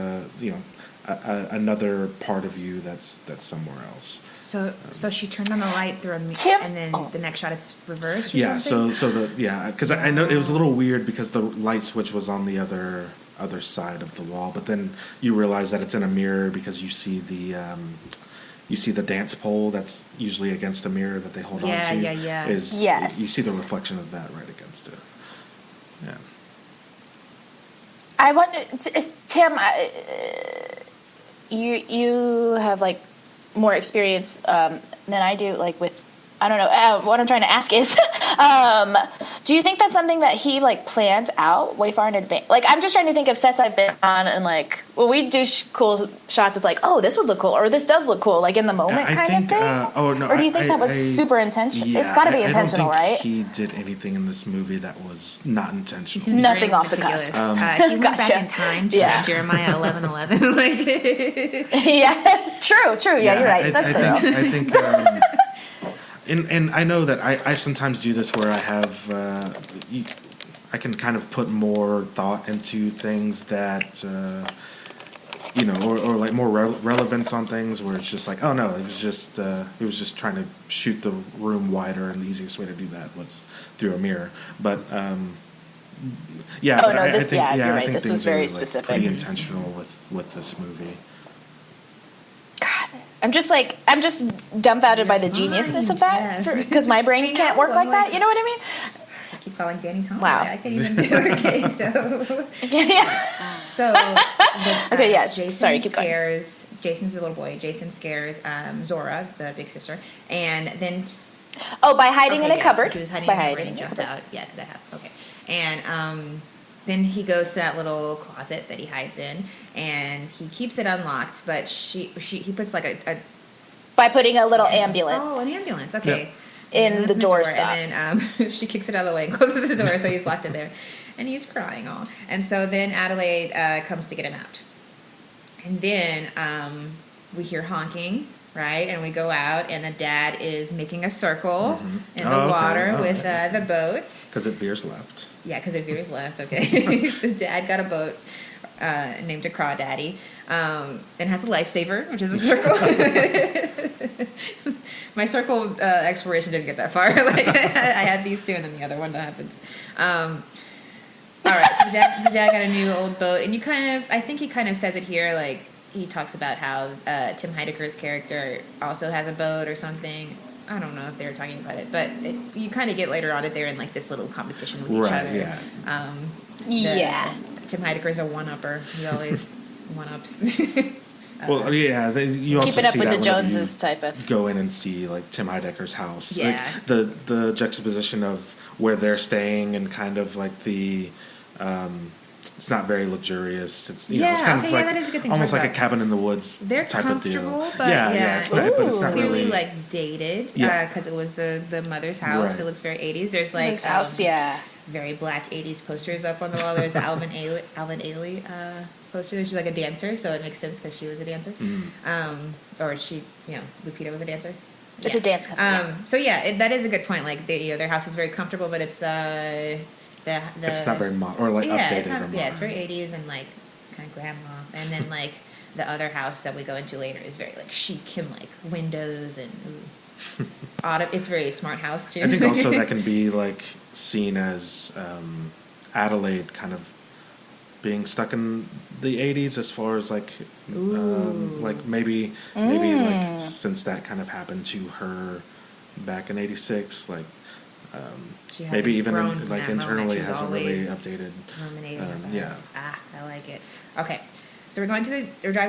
another part of you that's somewhere else. So she turned on the light through a mirror, and then the next shot it's reversed. Because I know it was a little weird because the light switch was on the other side of the wall, but then you realize that it's in a mirror because you see the dance pole that's usually against the mirror that they hold on to. You see the reflection of that right against it. Yeah. I want Tim. You have like more experience than I do. Like with, I don't know. What I'm trying to ask is, Do you think that's something that he like planned out way far in advance? Like, I'm just trying to think of sets I've been on, and like, well, we do cool shots. It's like, oh, this would look cool, or this does look cool, like in the moment kind of thing. Or do you think that was super intentional? Yeah, it's got to be intentional, I don't right? think he did anything in this movie that was not intentional. Nothing off the cusp. He went back in time to Jeremiah 11:11. Like, yeah, true. Yeah, you're right. I think. And I know that I sometimes do this where I have I can kind of put more thought into things that or like more relevance on things where it's just like, oh no, it was just trying to shoot the room wider, and the easiest way to do that was through a mirror. But I think you're right. think this things was very are, specific. pretty intentional with this movie. God, I'm just dumbfounded by the geniusness of that, because my brain can't work like that. You know what I mean? I keep calling Danny Thomas. Wow. I can't even do it. Okay, so. So. Okay, yes. Jason Sorry, keep going. Jason's the little boy. Jason scares Zora, the big sister, and then. Oh, by hiding in a cupboard. He was hiding in a cupboard and jumped out. Yeah, because I have. Okay, and then he goes to that little closet that he hides in, and he keeps it unlocked. But he puts like a by putting a little ambulance. Oh, an ambulance. Okay. Yeah. In the doorstop. And then she kicks it out of the way and closes the door, so he's locked in there, and he's crying all. And so then Adelaide comes to get him out, and then we hear honking. Right, and we go out, and the dad is making a circle in the water with the boat. Because it veers left. Yeah, because it veers left, okay. The dad got a boat named a Crawdaddy, and has a lifesaver, which is a circle. My circle exploration didn't get that far. Like I had these two, and then the other one that happens. All right, so the dad got a new old boat, and I think he kind of says it here, like, he talks about how Tim Heidecker's character also has a boat or something. I don't know if they were talking about it, but you kind of get later on that they're in like this little competition with each other. Yeah. Tim Heidecker's a one-upper. He always one-ups. Well, yeah. You also keeping up see with that the Joneses type of. Go in and see like Tim Heidecker's house. Yeah. Like, the juxtaposition of where they're staying and kind of like the. It's not very luxurious. It's it's kind of like that is a good thing almost like a cabin in the woods type of deal. But it's not, but it's not clearly really like dated because it was the mother's house. Right. It looks very 80s. There's like His house, very black 80s posters up on the wall. There's the Alvin Ailey poster. She's like a dancer, so it makes sense because she was a dancer. Or she, Lupita was a dancer. It's a dance company. So that is a good point. Like their house is very comfortable, but it's it's not very updated or modern. Yeah, it's very 80s and like kind of grandma. And then like the other house that we go into later is very like chic and like windows and it's a very smart house too. I think also that can be like seen as Adelaide kind of being stuck in the 80s as far as like maybe like since that kind of happened to her back in 86, like maybe even internally hasn't really updated. I like it. Okay, so we're driving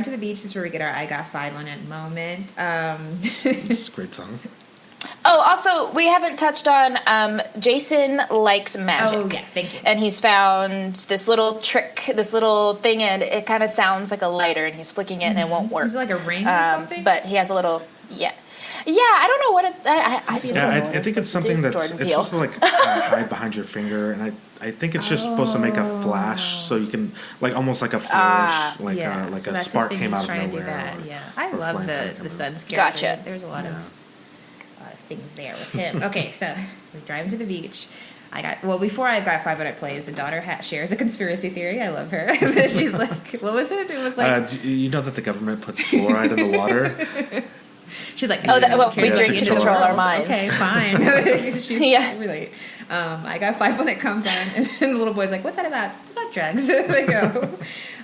to the beach. This is where we get our "I Got 5 on It" moment. It's a great song. Oh, also, we haven't touched on Jason likes magic. Oh, yeah, thank you. And he's found this little trick, this little thing, and it kind of sounds like a lighter, and he's flicking it, and it won't work. Is it like a ring or something? But he has a little, Yeah, I don't know what it. I think it's something that's it's supposed to like hide behind your finger, and I think it's just supposed to make a flash, so you can like almost like a flourish, like a spark came out of nowhere. I love the son's character. Gotcha. There's a lot of things there with him. Okay, so we're driving to the beach. Before I Got 5 on It plays, the daughter shares a conspiracy theory. I love her. She's like, what was it? It was like, you know that the government puts fluoride in the water. She's like, we drink to control our minds. Okay, fine. She's really. I Got 5 when it comes on, and the little boy's like, what's that about? It's about drugs. They go.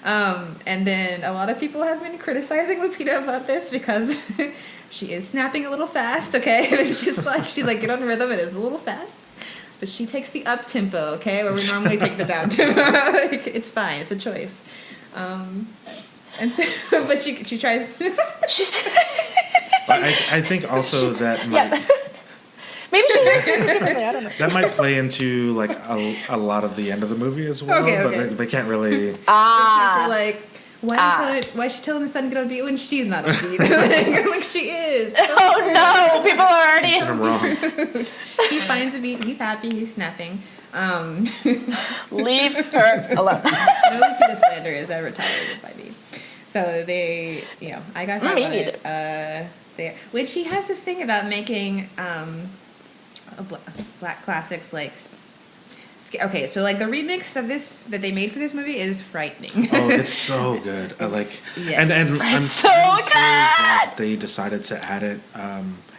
And then a lot of people have been criticizing Lupita about this because she is snapping a little fast, okay? She's like, get on rhythm, it is a little fast. But she takes the up tempo, okay, where we normally take the down tempo. It's fine, it's a choice. And so, but she tries. She's. I think also that Maybe she knows this differently. I don't know. That might play into like a lot of the end of the movie as well. Okay. But they can't really. They're like, why is she telling the son to get on beat when she's not on beat? Like she is. Oh no! People are already. I'm wrong. He finds a beat. He's happy. He's snapping. Leave her alone. No Lupita slander is ever tolerated by me. So they, I got that about it. When she has this thing about making black classics like. Okay, so like the remix of this that they made for this movie is frightening. Oh, it's so good. Yeah. And it's so sure good. That they decided to add it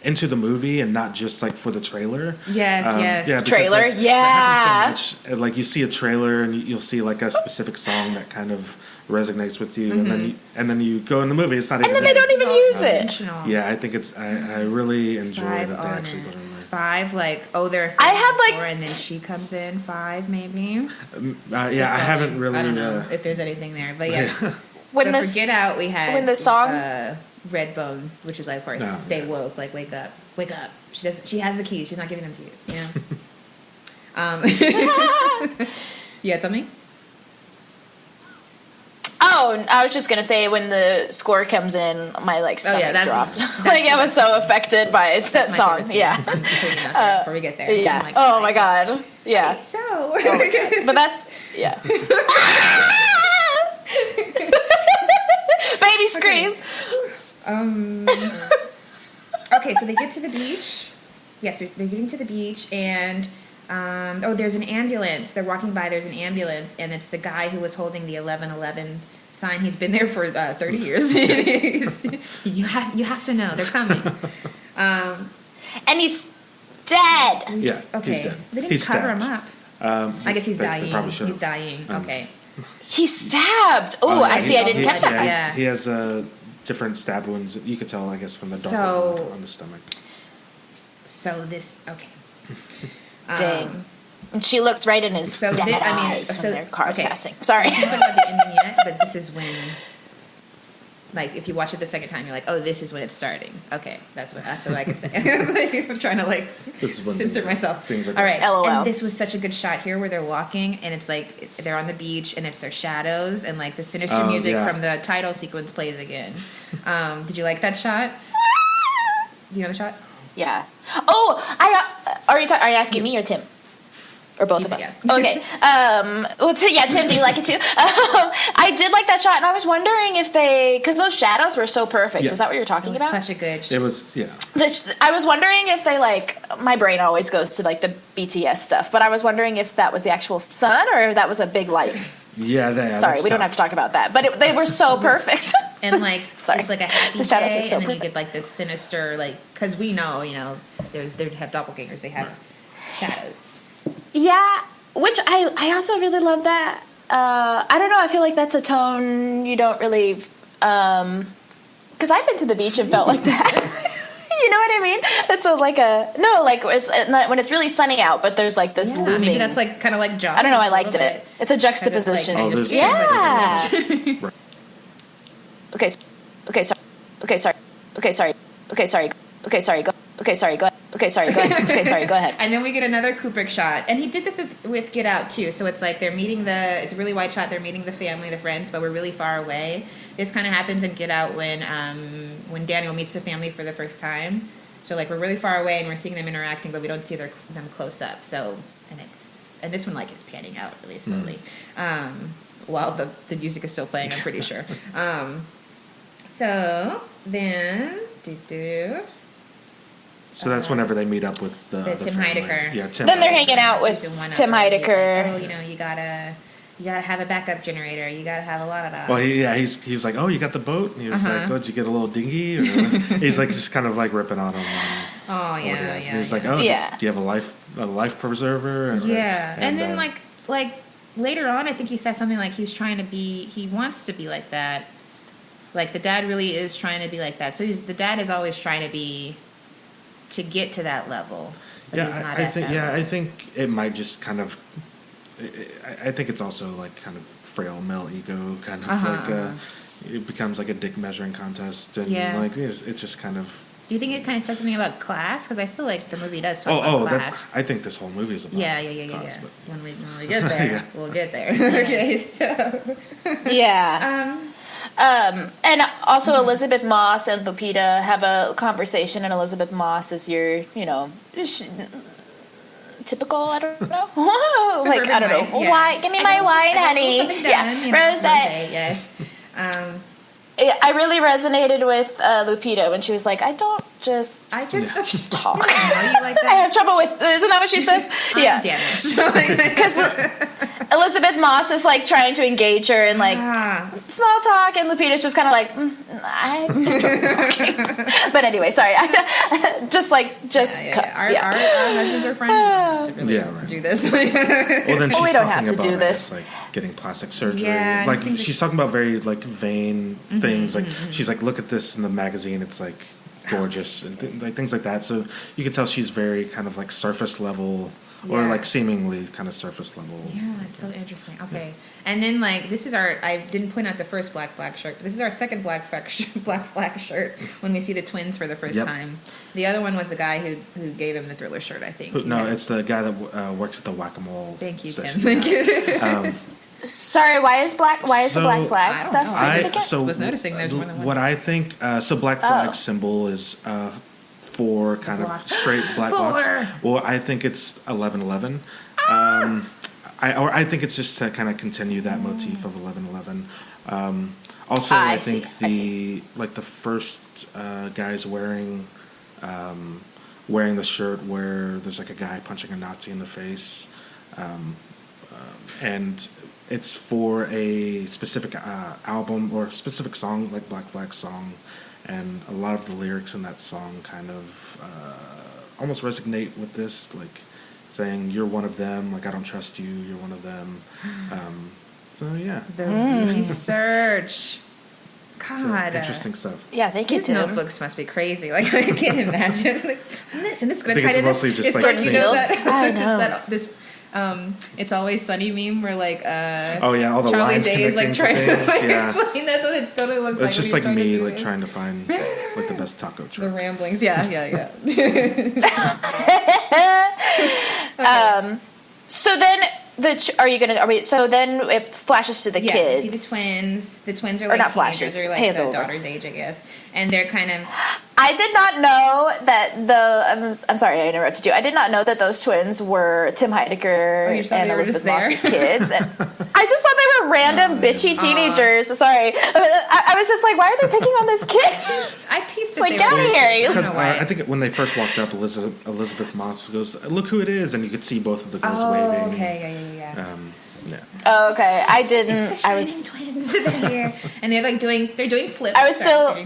into the movie and not just like for the trailer. Yes. Yeah, because, trailer. Like, yeah. That happens so much. Like you see a trailer and you'll see like a specific song that kind of resonates with you, and then you go in the movie. It's not even. And then they don't even use it. Yeah, I think it's. I really enjoy that they actually put it in there. 5, like, they're. I had like, 4, and then she comes in 5, maybe. I haven't really. I don't know if there's anything there, but yeah. When so for Get Out, we had when the song Redbone, which is like, of course, stay woke, like wake up. She has the keys. She's not giving them to you. You had something? Oh, I was just gonna say when the score comes in, my stomach dropped. I was so affected by that song. Yeah. Before we get there. Yeah. Like, oh my god. Yeah. Okay, so. Oh my god. But that's baby scream. Okay, so they get to the beach. Yes, they're getting to the beach, and there's an ambulance. They're walking by. There's an ambulance, and it's the guy who was holding the 1111 sign. He's been there for 30 years. you have to know they're coming. And he's dead. Yeah. Okay. He's dead. They didn't cover him up. I guess he's dying. They probably should. He's dying. Okay. He's stabbed. Oh, I see. I didn't catch that. Yeah. He has different stab wounds. You could tell, I guess, from the dark on the stomach. So this, okay. Dang. And she looks right in his eyes when their car's passing. Sorry. I can't talk about the ending yet, but this is when, like, if you watch it the second time, you're like, oh, this is when it's starting. Okay, that's what I can say. I'm trying to, censor myself. Things are all right, LOL. And this was such a good shot here where they're walking, and it's like they're on the beach, and it's their shadows, and, like, the sinister music from the title sequence plays again. Did you like that shot? Do you know the shot? Yeah. Oh, are you asking me or Tim? Or both of us? Yeah. Okay. Tim, do you like it too? I did like that shot, and I was wondering if because those shadows were so perfect. Yeah. Is that what you're talking about? Such a good shot. It was, yeah. I was wondering if they, my brain always goes to, the BTS stuff, but I was wondering if that was the actual sun or if that was a big light. Yeah, sorry, we don't have to talk about that, but they were so perfect. And sorry. it's like a happy the shadows day, were so and then perfect. you get this sinister, because we know, they have doppelgangers, they have shadows. Yeah, which I also really love that. I don't know, I feel like that's a tone you don't really, because I've been to the beach and felt like that. You know what I mean? It's when it's really sunny out, but there's this looming. Maybe that's kind of like Jaws. I don't know, I liked it. It's a juxtaposition. Yeah. Okay, sorry, go ahead. And then we get another Kubrick shot. And he did this with Get Out, too. So it's like they're meeting it's a really wide shot. They're meeting the family, the friends, but we're really far away. This kind of happens in Get Out when Daniel meets the family for the first time. So, we're really far away and we're seeing them interacting, but we don't see them close up. So, and this one, is panning out really slowly. While the music is still playing, I'm pretty sure. So, then... So that's whenever they meet up with the Tim family. Heidecker. Yeah, Tim. Then they're hanging out with Tim Heidecker. Like, you gotta have a backup generator. You gotta have a lot of that. Well, he's like, oh, you got the boat? And he was like, oh, did you get a little dinghy? Or, he's just kind of ripping on him. Oh yeah, and he's like, oh, do you have a life preserver? And then later on, I think he says something like he wants to be like that. Like the dad really is trying to be like that. So the dad is always trying to get to that level. But he's not I think it might just kind of. I think it's also kind of frail male ego, kind of it becomes like a dick measuring contest, and it's just kind of Do you think it kind of says something about class? Because I feel like the movie does talk about class. I think this whole movie is about class. But... When we get there, we'll get there. Okay, so... Yeah. And also Elisabeth Moss and Lupita have a conversation, and Elisabeth Moss is your, typical, I don't know. Like, I don't know. Yeah. Why? Give me my wine, honey. Rosé. Yes. I really resonated with Lupita when she was like, I just talk. I know you like that. I have trouble with, isn't that what she says? I'm damaged. Because Elisabeth Moss is like trying to engage her in like small talk, and Lupita's just kind of like, I have trouble talking. But anyway, sorry. Just cuts. Our husbands are friends. We don't have to really do this. Well, then she's we don't have to about, do this. Like getting plastic surgery. Yeah, like she's talking about very like vain things. Like she's like, look at this in the magazine. It's like gorgeous and things like that. So you can tell she's very kind of like surface level. Or like seemingly kind of surface level. Yeah, it's so interesting. Okay, and then like this is I didn't point out the first black flag shirt. This is our second black flag shirt when we see the twins for the first time. The other one was the guy who gave him the Thriller shirt, I think. It's the guy that works at the Whack-A-Mole. Thank you, station. Tim. Thank you. Sorry, why is the black flag stuff significant? I was noticing there's more than one. What I think, black flag symbol is for kind of straight black box. Well, I think it's 11/11. I think it's just to kind of continue that motif of 11/11. Also, I think the first guy's wearing the shirt where there's like a guy punching a Nazi in the face, and it's for a specific album or a specific song, like Black Flag song. And a lot of the lyrics in that song kind of almost resonate with this, like saying, you're one of them, like I don't trust you, you're one of them. So, yeah. The research. God. So, interesting stuff. Yeah, thank you, His Tim. notebooks must be crazy. Like, I can't imagine. Like, this going to tie to this. I think it's mostly just like you know that, I know. This It's Always Sunny meme where like all the Charlie lines Day is like trying to explain. That's what it totally looks like. It's just like me like trying to find like the best taco truck. The ramblings, yeah. So then so then it flashes to the kids. You see the twins. The twins are like not flashes. They're like the daughter's age, I guess. And they're kind of. I did not know that I'm sorry I interrupted you. I did not know that those twins were Tim Heidecker and Elisabeth Moss's kids. And I just thought they were random bitchy teenagers. Sorry, I was just like, why are they picking on this kid? I pieced it. Like, get out of here! Because I think when they first walked up, Elisabeth Moss goes, "Look who it is," and you could see both of the girls waving. Okay, yeah. Yeah. Oh, okay. I didn't. I was twins. They're here, and they're doing flips. They're doing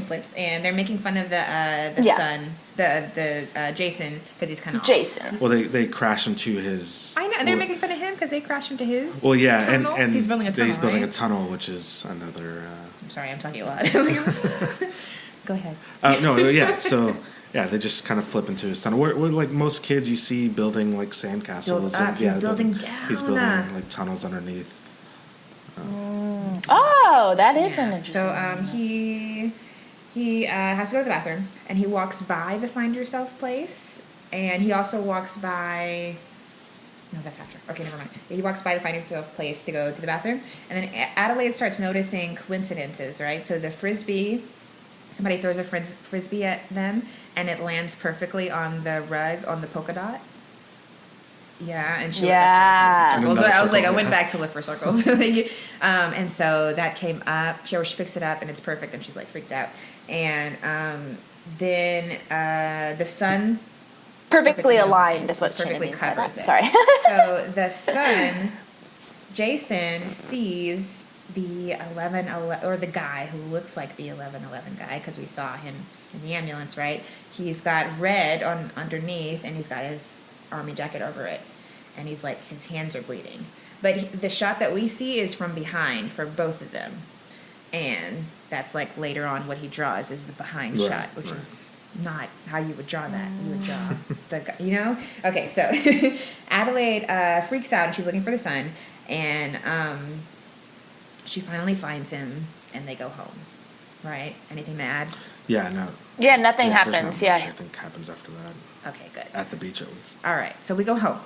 flips, and they're making fun of the son, the Jason, because he's kind of Jason. Well, they crash into his. I know, and they're making fun of him because they crash into his. Well, yeah, tunnel. and he's building a tunnel. He's building a tunnel, which is another. I'm sorry, I'm talking a lot. Go ahead. No, yeah. So. Yeah, they just kind of flip into his tunnel. Where like most kids, you see building like sandcastles. He's building down. He's building like tunnels underneath. Oh, that is an interesting. So he has to go to the bathroom, and he walks by the Find Yourself place, and he also walks by. No, that's after. Okay, never mind. He walks by the Find Yourself place to go to the bathroom, and then Adelaide starts noticing coincidences. Right, so the frisbee. Somebody throws a frisbee at them, and it lands perfectly on the rug on the polka dot. Yeah, and she circles. So I was like, I went back to look for circles. And so that came up. She picks it up, and it's perfect, and she's like freaked out. And then the sun perfectly aligned is what perfectly means by that. it. Sorry. So the son, Jason, sees the 11 or the guy who looks like the 11/11 guy, because we saw him in the ambulance, right? He's got red on underneath, and he's got his army jacket over it, and he's like, his hands are bleeding. But the shot that we see is from behind for both of them, and that's like later on what he draws is the behind shot, which is not how you would draw that. You would draw the guy, Okay, so Adelaide freaks out, and she's looking for the son, and she finally finds him, and they go home. Right? Anything to add? Yeah, no. Yeah, nothing There's not happens. much, Yeah. I think happens after that. Okay, good. At the beach, at least. All right, so we go home.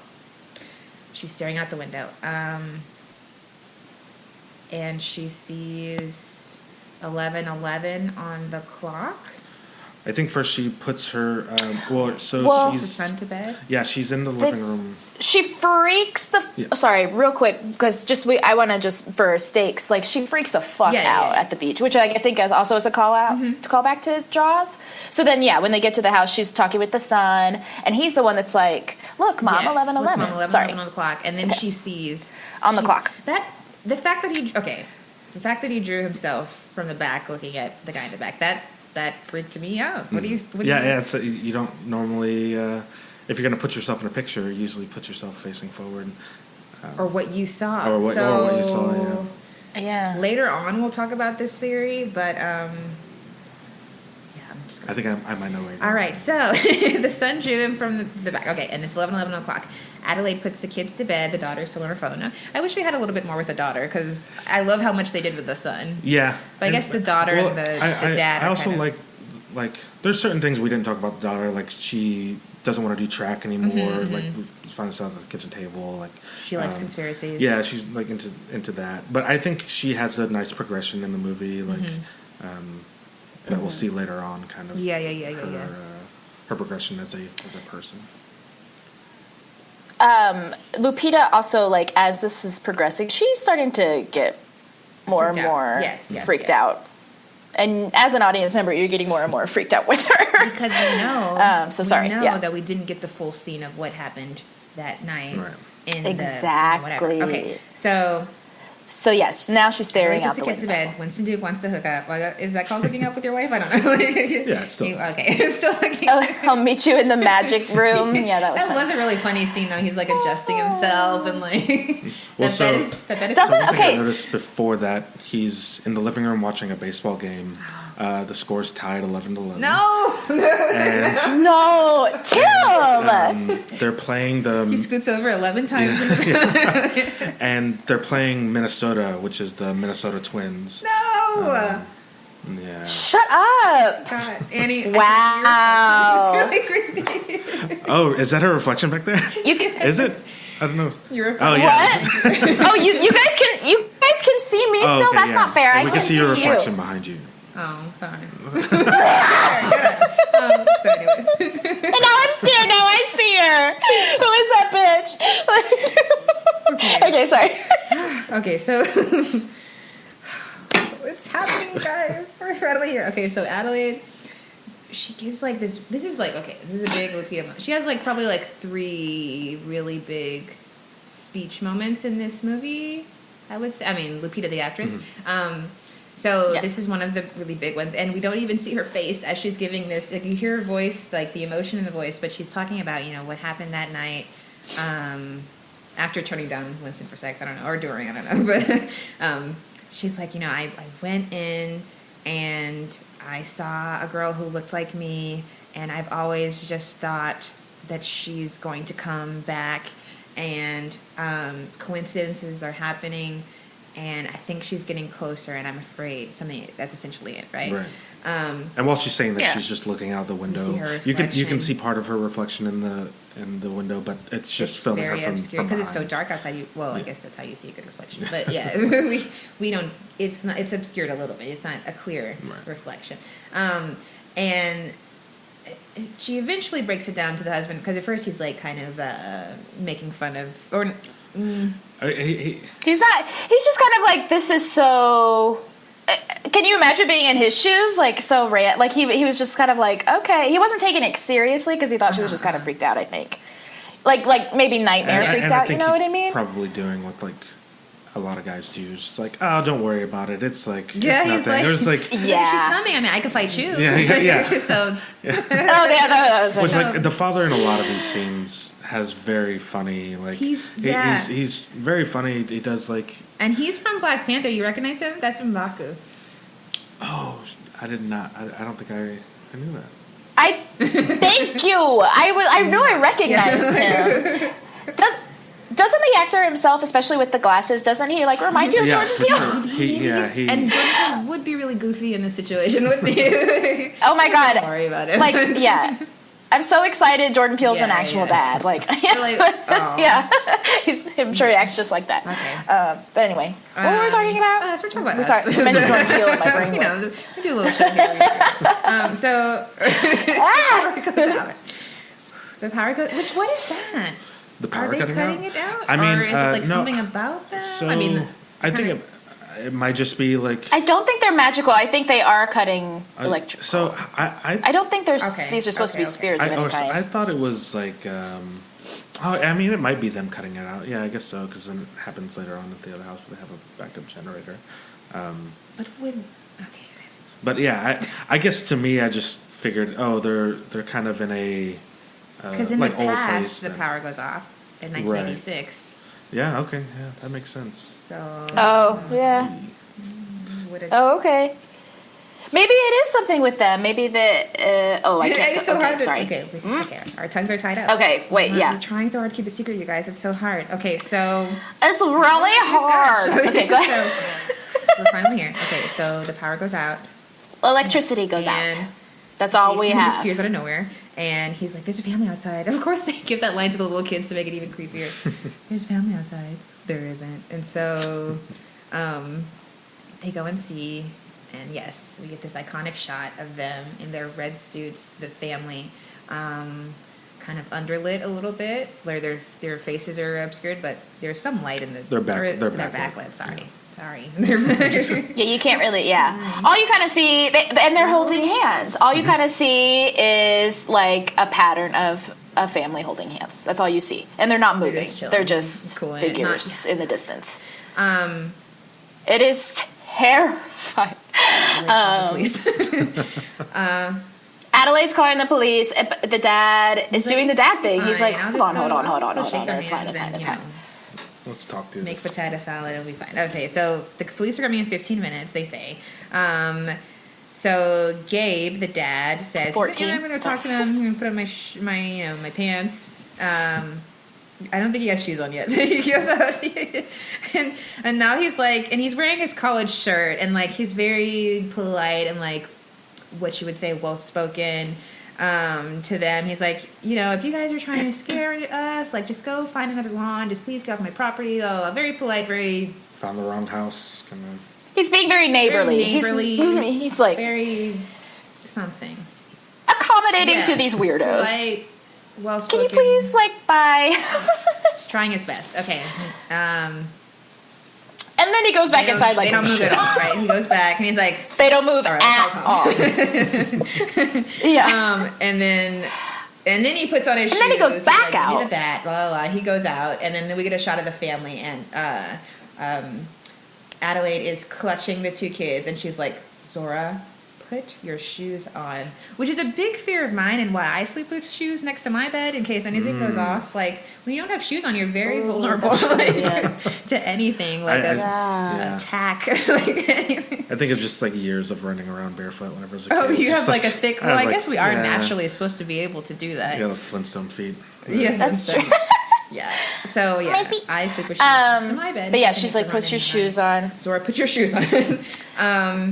She's staring out the window. And she sees 11:11 on the clock. I think first she puts her. Well, Puts the son to bed. Yeah, she's in the living room. She freaks the. Sorry, real quick, because I want to just for stakes. Like she freaks the fuck out at the beach, which I think is also as a call out to call back to Jaws. So then, when they get to the house, she's talking with the son, and he's the one that's like, "Look, Mom, 11:11. Sorry, 11 on the clock." And then she sees on the clock. The fact that he drew himself from the back, looking at the guy in the back, that freaked me out. What do you? It's you don't normally if you're going to put yourself in a picture, you usually put yourself facing forward. Or what you saw. Or what you saw. Yeah. Later on, we'll talk about this theory, but I'm just. I think I might know where. All right, so the son drew him from the back. Okay, and it's 11:11 o'clock. Adelaide puts the kids to bed. The daughter's still on her phone. I wish we had a little bit more with the daughter because I love how much they did with the son. Yeah, but I guess the daughter and the dad. I also like there's certain things we didn't talk about the daughter. Like she doesn't want to do track anymore. Like we find this out at the kitchen table. Like she likes conspiracies. Yeah, she's like into that. But I think she has a nice progression in the movie. Like that we'll see later on. Kind of. Her progression as a person. Lupita also, like, as this is progressing, she's starting to get more and more freaked out. And as an audience member, you're getting more and more freaked out with her. Because we know, we know that we didn't get the full scene of what happened that night. Right. Exactly. Okay, So yes, now she's staring out the window. Gets to bed. Winston Duke wants to hook up. Is that called hooking up with your wife? I don't know. Yeah, it's still. It's still hooking up. up. I'll meet you in the magic room. Yeah, that was a really funny scene though. He's like adjusting himself and like. Well, that bed is I noticed before that he's in the living room watching a baseball game. The score's tied 11-11. No. No, Tim. They're playing the. He scoots over 11 times. And they're playing Minnesota, which is the Minnesota Twins. No. Yeah. Shut up. God, Annie. Wow. It's really creepy. Oh, is that her reflection back there? Is it? I don't know. Your reflection. Oh yeah. Oh, you guys can see me still. Okay, That's not fair. And we can see your reflection behind you. Oh, sorry. So anyways. And now I'm scared. Now I see her. Who is that bitch? Okay, sorry. Okay, so what's happening, guys? We're Adelaide here. Okay, so Adelaide, she gives like this. This is a big Lupita moment. She has like probably like 3 really big speech moments in this movie. I would say. I mean, Lupita the actress. So this is one of the really big ones, and we don't even see her face as she's giving this. Like you hear her voice, like the emotion in the voice, but she's talking about what happened that night after turning down Winston for sex. I don't know, or during. I don't know, but she's like, I went in and I saw a girl who looked like me, and I've always just thought that she's going to come back, and coincidences are happening. And I think she's getting closer, and I'm afraid something. That's essentially it, right? Right. And while she's saying that, she's just looking out the window. You can see part of her reflection in the window, but it's just filming her from because it's so dark outside. I guess that's how you see a good reflection. But yeah, we don't. It's not. It's obscured a little bit. It's not a clear reflection. And she eventually breaks it down to the husband because at first he's like kind of making fun of or. He's not. He's just kind of like, this is so. Can you imagine being in his shoes? Like so rant. Like he was just kind of like, okay. He wasn't taking it seriously because he thought she was just kind of freaked out. I think, like maybe nightmare freaked out. You know what I mean? Probably doing what like a lot of guys do. Just like, oh, don't worry about it. It's like he's nothing. like, there's like she's coming. I mean, I could fight you. Yeah. So. Yeah. Oh yeah, that was. Was like the father in a lot of these scenes has very funny he's very funny. He does like. And he's from Black Panther. You recognize him? That's from Baku. Oh, I did not. I don't think I knew that. Thank you. I know I recognized him. Doesn't the actor himself, especially with the glasses, doesn't he? Like remind you of Jordan Peele. Sure. And Jordan Peele would be really goofy in this situation, wouldn't he? Oh my God! Don't worry about it. Like, yeah. I'm so excited Jordan Peele's an actual dad. Like, oh. yeah. I'm sure he acts just like that. Okay. But anyway, what were we talking about? So we're talking about us. Sorry, I mentioned Jordan Peele in my brain. You know, we do a little show here. So the power goes. What is that? The power Are they cutting cutting out? it out? I mean, or is it like no, something about that? So, I mean, I think it might just be like. I don't think they're magical. I think they are cutting electric. So I don't think there's these are supposed to be spirits of any kind. I thought it was like. I mean, it might be them cutting it out. Yeah, I guess so, because then it happens later on at the other house where they have a backup generator. but when okay. But yeah, I guess to me, I just figured, they're kind of in a Because in like the old past, place. the power goes off in 1996. Yeah. Okay. Yeah, that makes sense. So. Oh yeah. Oh okay. Maybe it is something with them. Maybe the. I can't. It's so hard. Sorry. Okay. Our tongues are tied up. Okay. Wait. Yeah. We're trying so hard to keep it secret, you guys. It's so hard. Okay, so. It's really hard. Okay. Go ahead. So, we're finally here. Okay, so the power goes out. Electricity goes out. That's all we Jason have. disappears out of nowhere, and he's like, "There's a family outside." Of course, they give that line to the little kids to make it even creepier. There's a family outside. There isn't, and so they go and see, and yes, we get this iconic shot of them in their red suits, the family, kind of underlit a little bit, where their faces are obscured, but there's some light in the They're backlit. backlit. Sorry. Yeah, you can't really. Yeah, all you kind of see, and they're holding hands. All you kind of see is like a pattern of a family holding hands. That's all you see, and they're not moving. They're just cool. figures in the distance. It is terrifying. Please. Adelaide's calling the police. The dad is doing the dad thing. He's like, hold on. It's fine. It's fine. Let's talk to Make potato salad, it'll be fine. Okay, so the police are coming in 15 minutes, they say. So Gabe, the dad, says, 14. I'm going to talk to them. I'm going to put on my pants. I don't think he has shoes on yet. He goes out, and now he's like, and he's wearing his college shirt, and like he's very polite and like what you would say well-spoken. To them, he's like, if you guys are trying to scare us, like, just go find another lawn. Just please get off my property. Oh, very polite, very. Found the wrong house. Kind of. He's being very neighborly. He's like very something accommodating to these weirdos. Polite, well Can you spoken. please bye? Trying his best. Okay. And then he goes back inside like they don't move shit. at all, right? He goes back and he's like, They don't move all right, at all. Yeah. And then he puts on his shoes. And then he goes he's back like, Give out. me the bat, blah, blah, blah. He goes out, and then we get a shot of the family, and Adelaide is clutching the two kids, and she's like, Zora, put your shoes on. Which is a big fear of mine, and why I sleep with shoes next to my bed in case anything goes off. Like, when you don't have shoes on, you're very vulnerable to anything, like attack. Like anything. I think of just like years of running around barefoot whenever I was a kid. Oh, you Just have like a thick. Well, I guess we are yeah. naturally supposed to be able to do that. Yeah, the Flintstone feet. Yeah, That's true. Yeah. So yeah, My feet. I sleep with shoes next to my bed. But yeah, I she's think like, it's put your running shoes on. Zora, put your shoes on.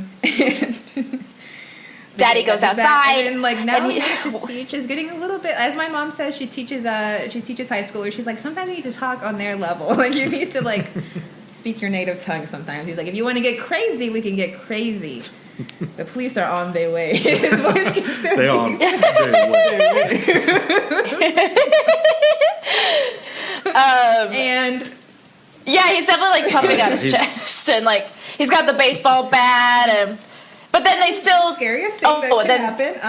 Daddy goes outside. And then, like, now and his speech is getting a little bit, as my mom says, she teaches high schoolers. She's like, sometimes you need to talk on their level. Like, you need to like speak your native tongue sometimes. He's like, if you want to get crazy, we can get crazy. The police are on their way. His voice gets so They are. deep. And yeah, he's definitely like puffing out his chest and like he's got the baseball bat and but then they still scariest thing that can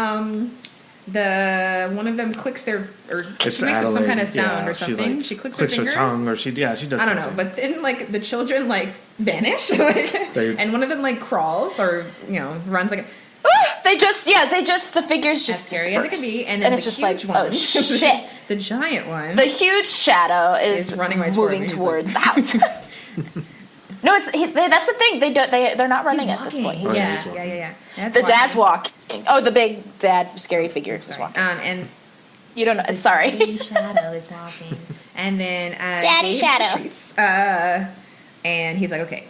happen. One of them clicks their or she makes Adelaide, some kind of sound or she, something. like, She clicks her fingers. tongue or she does. I don't know, something. but then like the children like vanish, and one of them like crawls or runs like. the figures just As scary as it can be, and then it's the just like, huge one, oh shit. The giant one. The huge shadow is running right moving toward me. towards the house. No, that's the thing. They're not running at this point. He's just, Yeah. dad's walking. Oh, the big dad, scary figure is walking. And you don't know. Sorry. the shadow is walking, and then Daddy Gabe Shadow. retreats. And he's like, okay.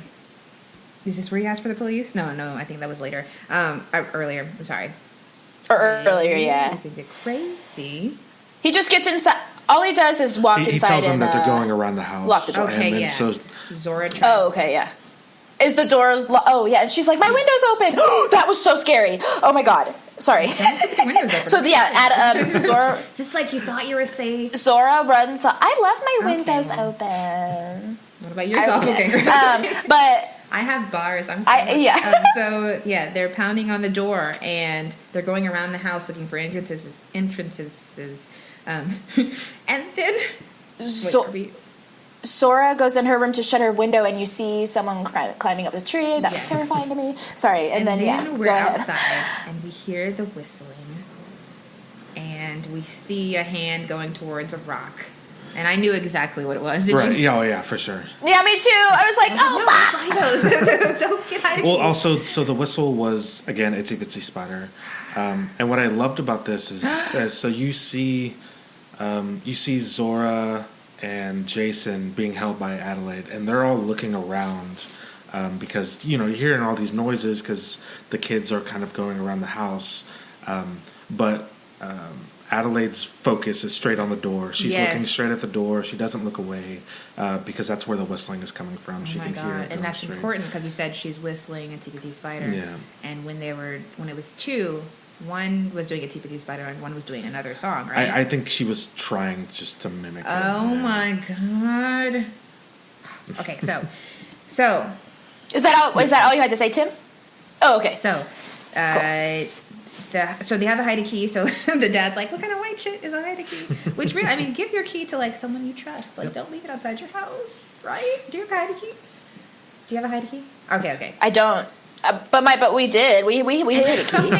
Is this where he asked for the police? No, I think that was later. Earlier. Sorry. Or earlier, yeah. I think they're crazy. He just gets inside. All he does is walk inside. He tells them that they're going around the house. Lock the door. Okay, and yeah. So Zora tries. Oh, okay, yeah. Is the door... Oh, yeah. And she's like, my window's open. That was so scary. Oh, my God. Sorry. The window's open. So, yeah, Zora... Is this like you thought you were safe? Zora runs... I left my windows open. What about your doppelganger? But... I have bars. I'm sorry. Yeah. So, yeah, they're pounding on the door, and they're going around the house looking for entrances. And then... Zora goes in her room to shut her window, and you see someone climbing up the tree. That was terrifying to me. Sorry. And then we're outside, and we hear the whistling, and we see a hand going towards a rock. And I knew exactly what it was. Did you? Yeah, oh, yeah, for sure. Yeah, me too. I was like, no, don't get out of Well, here. also, so the whistle was, again, Itsy Bitsy Spider. And what I loved about this is, so you see Zora and Jason being held by Adelaide, and they're all looking around because, you're hearing all these noises because the kids are kind of going around the house. But Adelaide's focus is straight on the door. She's looking straight at the door. She doesn't look away because that's where the whistling is coming from. She can hear it. And that's important because you said she's whistling a TPT Spider. Yeah. And when it was two, one was doing a TPT Spider and one was doing another song, right? I think she was trying just to mimic it. Oh my God. Okay, so is that all you had to say, Tim? Oh, okay. So, Cool. So they have a Heidecker. So the dad's like, "What kind of white shit is a Heidecker?" Which really, I mean, give your key to like someone you trust. Like, don't leave it outside your house, right? Do you have a Heidecker? Do you have a Heidecker? Okay. I don't. But we did. We had a key.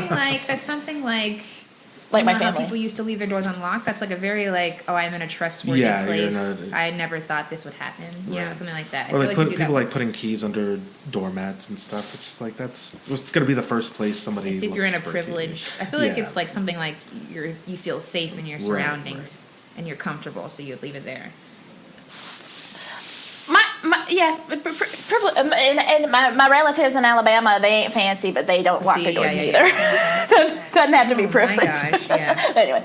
Something like Like my how family. people used to leave their doors unlocked. That's like a very I'm in a trustworthy place. I never thought this would happen. Right. Yeah, something like that. Or I feel people like putting keys under doormats and stuff. It's just like it's going to be the first place somebody. It's if you're in a privilege. I feel like it's like something like you feel safe in your surroundings and you're comfortable, so you leave it there. My relatives in Alabama, they ain't fancy, but they don't lock their doors either. Doesn't have to be privileged. Oh my gosh, yeah. Anyway,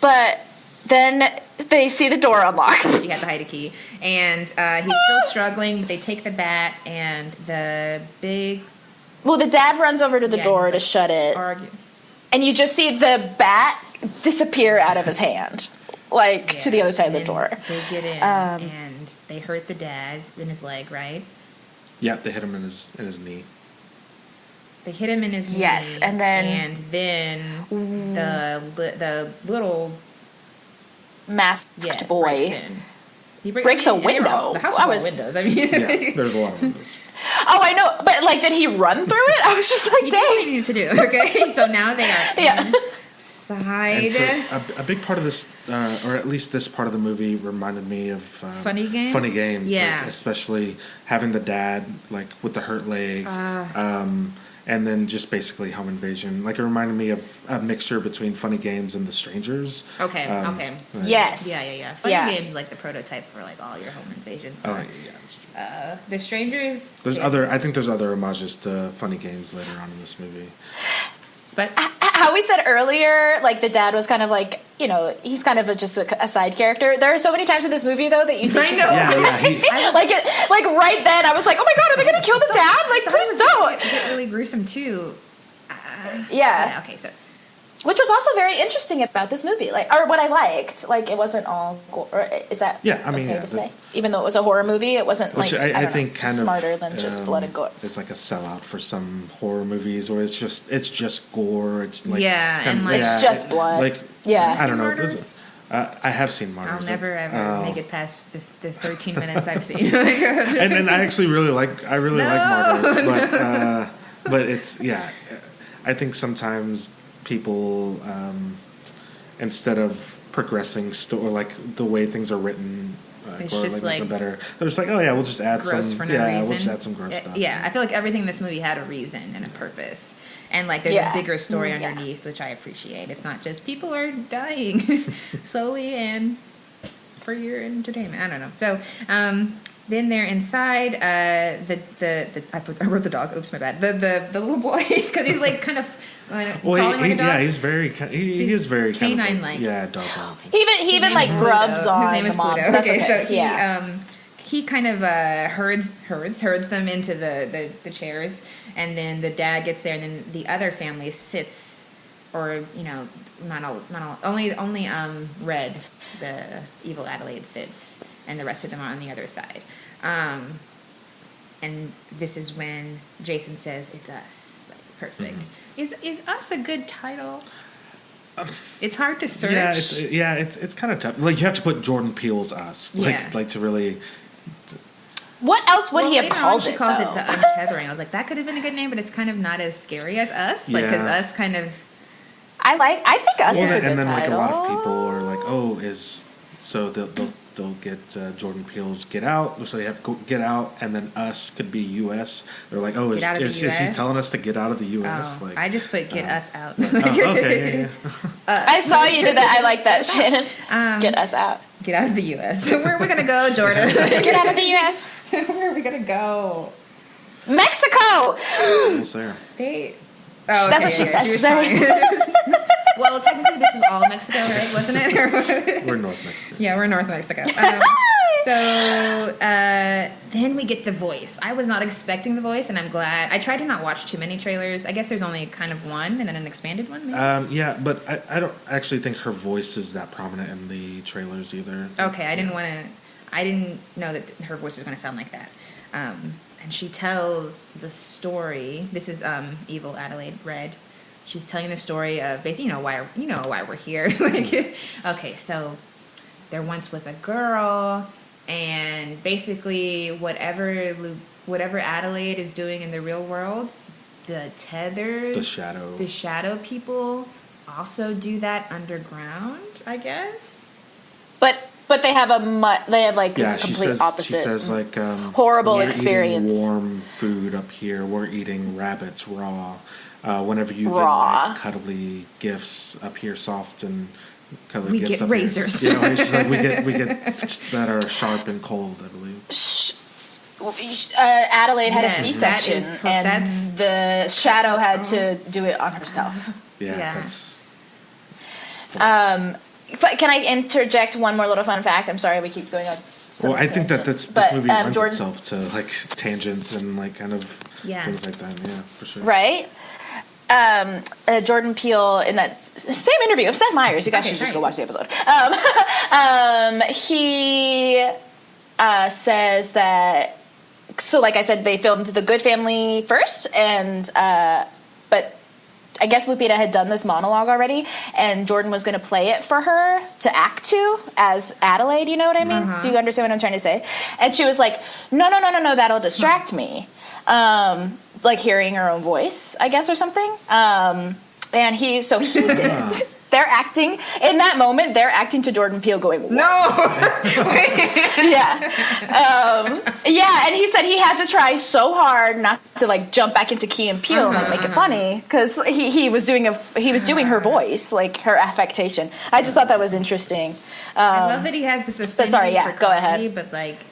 but then they see the door unlocked. She had the Heidecker, and he's still struggling. They take the bat and the big. Well, the dad runs over to the door to shut it, and you just see the bat disappear out of his hand. To the other side of the door. They get in and they hurt the dad in his leg, right? Yeah, they hit him in his knee. They hit him in his knee. Yes, and then the little masked boy breaks a window. The house has windows. I mean, yeah, there's a lot of windows. Oh, I know, but did he run through it? I was just like, dang. What he needed to do. Okay, so now they are. And so a big part of this, or at least this part of the movie, reminded me of Funny Games. Funny Games, yeah. Especially having the dad with the hurt leg, and then just basically home invasion. It reminded me of a mixture between Funny Games and The Strangers. Okay. Right. Yes. Yeah. Funny Games is the prototype for all your home invasions. Oh yeah. The Strangers. I think there's other homages to Funny Games later on in this movie. But how we said earlier, the dad was kind of he's kind of just a side character. There are so many times in this movie though that you think I know. Yeah. Right then I was like, oh my God, are they gonna kill the dad? Please don't. It get really gruesome too. Yeah. Okay, so. Which was also very interesting about this movie, or what I liked. It wasn't all gore. Or is that to say? Even though it was a horror movie, it wasn't I think kind smarter of than just blood and gore. It's like a sellout for some horror movies, or it's just gore. It's it's just blood. I don't know. I have seen Martyrs. I'll never ever make it past the 13 minutes I've seen. and I actually really like Martyrs, but it's I think sometimes people instead of progressing the way things are written it's or just better, they're just we'll just add gross some for no reason. We'll just add some gross stuff. I feel like everything in this movie had a reason and a purpose, and there's a bigger story underneath, which I appreciate. It's not just people are dying slowly and for your entertainment. I don't know. So then they're inside. I wrote the dog. Oops, my bad. The little boy, because he's like kind of crawling like a dog. Yeah, he's very. He is very canine-like. Yeah, dog. He even like rubs on His name is the mom. Pluto. So that's okay, okay. so he kind of herds them into the chairs, and then the dad gets there, and then the other family sits, or not all, only Red, the evil Adelaide, sits, and the rest of them are on the other side. And this is when Jason says, "It's us." Like, perfect. Mm-hmm. Is us a good title? It's hard to search. It's kind of tough. Like, you have to put Jordan Peele's Us. Like to really. What else would he have called it? She calls it the Untethering. I was like, that could have been a good name, but it's kind of not as scary as Us. Like, because Us kind of. I think Us is a good title. And then like a lot of people are like, so they'll get Jordan Peele's Get Out, so they have Get Out, and then Us could be U.S. They're like, is he telling us to get out of the U.S.? Like, I just put Get Us Out. Okay, I saw you did that. I like that, Shannon. Get us out. Get out of the U.S. Where are we gonna go, Jordan? Get out of the U.S. Where are we gonna go? Mexico. Almost there. That's what she says. Sorry. Well, technically, this was all Mexico, right? Wasn't it? We're North Mexico. Yeah, we're North Mexico. Then we get the voice. I was not expecting the voice, and I'm glad. I tried to not watch too many trailers. I guess there's only kind of one, and then an expanded one, maybe? Yeah, but I don't actually think her voice is that prominent in the trailers either. Okay, I didn't know that her voice was going to sound like that. And she tells the story. This is Evil Adelaide Red. She's telling the story of basically, why we're here. Okay, so there once was a girl, and basically whatever Adelaide is doing in the real world, the tethers, the shadow people also do that underground, I guess. But they have like a complete opposite. She says like horrible experience. Eating warm food up here. We're eating rabbits raw. Whenever you get nice cuddly gifts up here, soft and cuddly gifts, we get razors. She's like, we get that are sharp and cold, I believe. Adelaide had a C-section, and the shadow had to do it on herself. Yeah. Can I interject one more little fun fact? I'm sorry, we keep going on. I think that this movie lends itself to like tangents and like kind of things like that. Yeah, for sure. Right. Jordan Peele in that same interview of Seth Meyers. You guys should just go watch the episode. He says that. So, like I said, they filmed The Good Family first, and but I guess Lupita had done this monologue already, and Jordan was going to play it for her to act to as Adelaide. You know what I mean? Do you understand what I'm trying to say? And she was like, "No, that'll distract me." Like hearing her own voice, I guess, or something. And he did it. They're acting in that moment. They're acting to Jordan Peele, going, "What?" No. Yeah. And he said he had to try so hard not to like jump back into Key and Peele and make it funny, because he was doing her voice, like her affectation. I just thought that was interesting. I love that he has this affinity for comedy, go ahead. But like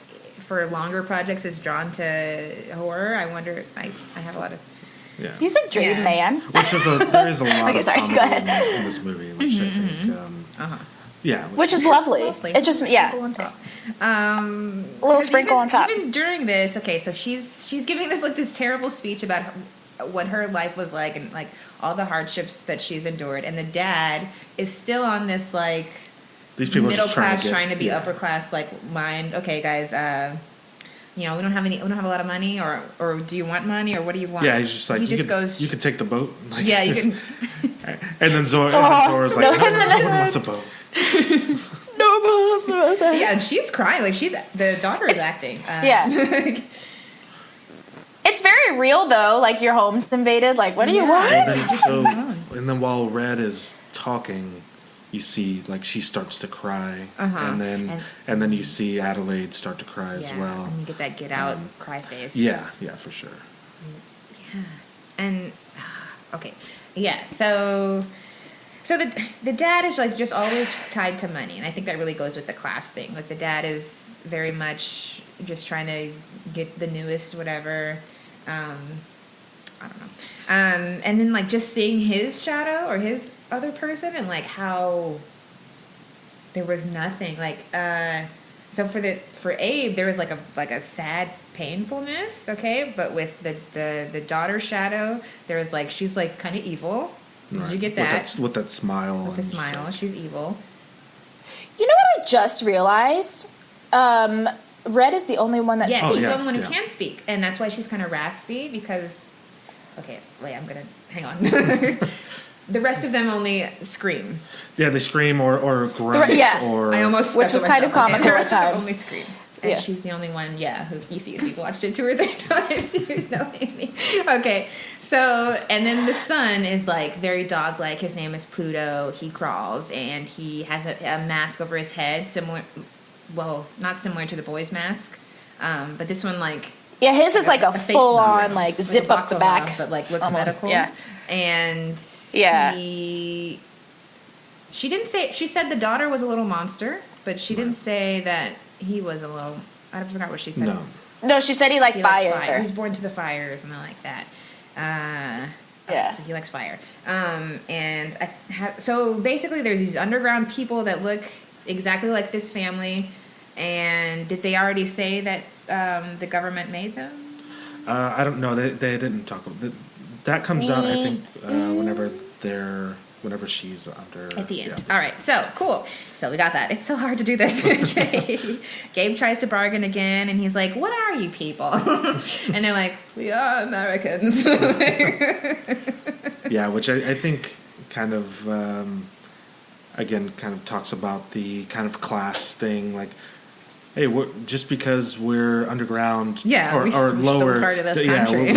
for longer projects is drawn to horror. I wonder. I have a lot of. Yeah. He's a dream man. Which there is a lot of comedy go ahead. in this movie, which I think, which is lovely. It just on top. A little sprinkle on top. Even during this, so she's giving this terrible speech about what her life was like and like all the hardships that she's endured, and the dad is still on this like these people middle class trying to be upper class like mind. Okay, guys. We don't have a lot of money, or do you want money, or what do you want? Yeah, he's just like, you could take the boat. Like, yeah, you can. And then Zora's like, no one wants a boat. No one wants a boat. Yeah, and she's crying. Like the daughter is acting. It's very real though. Like your home's invaded. Like what do you want? And then while Red is talking, you see like she starts to cry, and then you see Adelaide start to cry as well. And you get that Get Out cry face. Yeah, for sure. Yeah, and okay, yeah. So So the dad is like just always tied to money, and I think that really goes with the class thing. Like the dad is very much just trying to get the newest whatever. I don't know. And then like just seeing his shadow or his other person, and like how there was nothing. Like so for Abe there was like a sad painfulness, okay, but with the daughter shadow there was like she's like kind of evil. Did you get that? With that smile. With the smile, she's evil. You know what I just realized? Red is the only one that yes, speaks. she's the only one who can speak, and that's why she's kind of raspy because. Okay, wait, I'm gonna hang on. The rest of them only scream. Yeah, they scream or grunt. Or I almost which was kind of comical at times. Only scream. And she's the only one, who you see if you've watched it 2 or 3 times. You know Amy. Okay, so, and then the son is like very dog-like. His name is Pluto. He crawls, and he has a mask over his head, not similar to the boy's mask, but this one like. Yeah, his is like a full-on like zip up the back, off, but like looks almost medical. Yeah, and she didn't say. She said the daughter was a little monster, but she didn't say that he was a little. I forgot what she said. No, she said he liked fire. He was born to the fire or something like that. So he likes fire. And so basically, there's these underground people that look exactly like this family. And did they already say that the government made them? I don't know. They didn't talk about that. That comes out, I think, whenever she's under. At the end. Yeah. All right. So, cool. So, we got that. It's so hard to do this. Gabe tries to bargain again, and he's like, what are you people? And they're like, we are Americans. Yeah, which I think kind of, again, kind of talks about the kind of class thing, like, hey, just because we're underground or we're lower, still part of this country.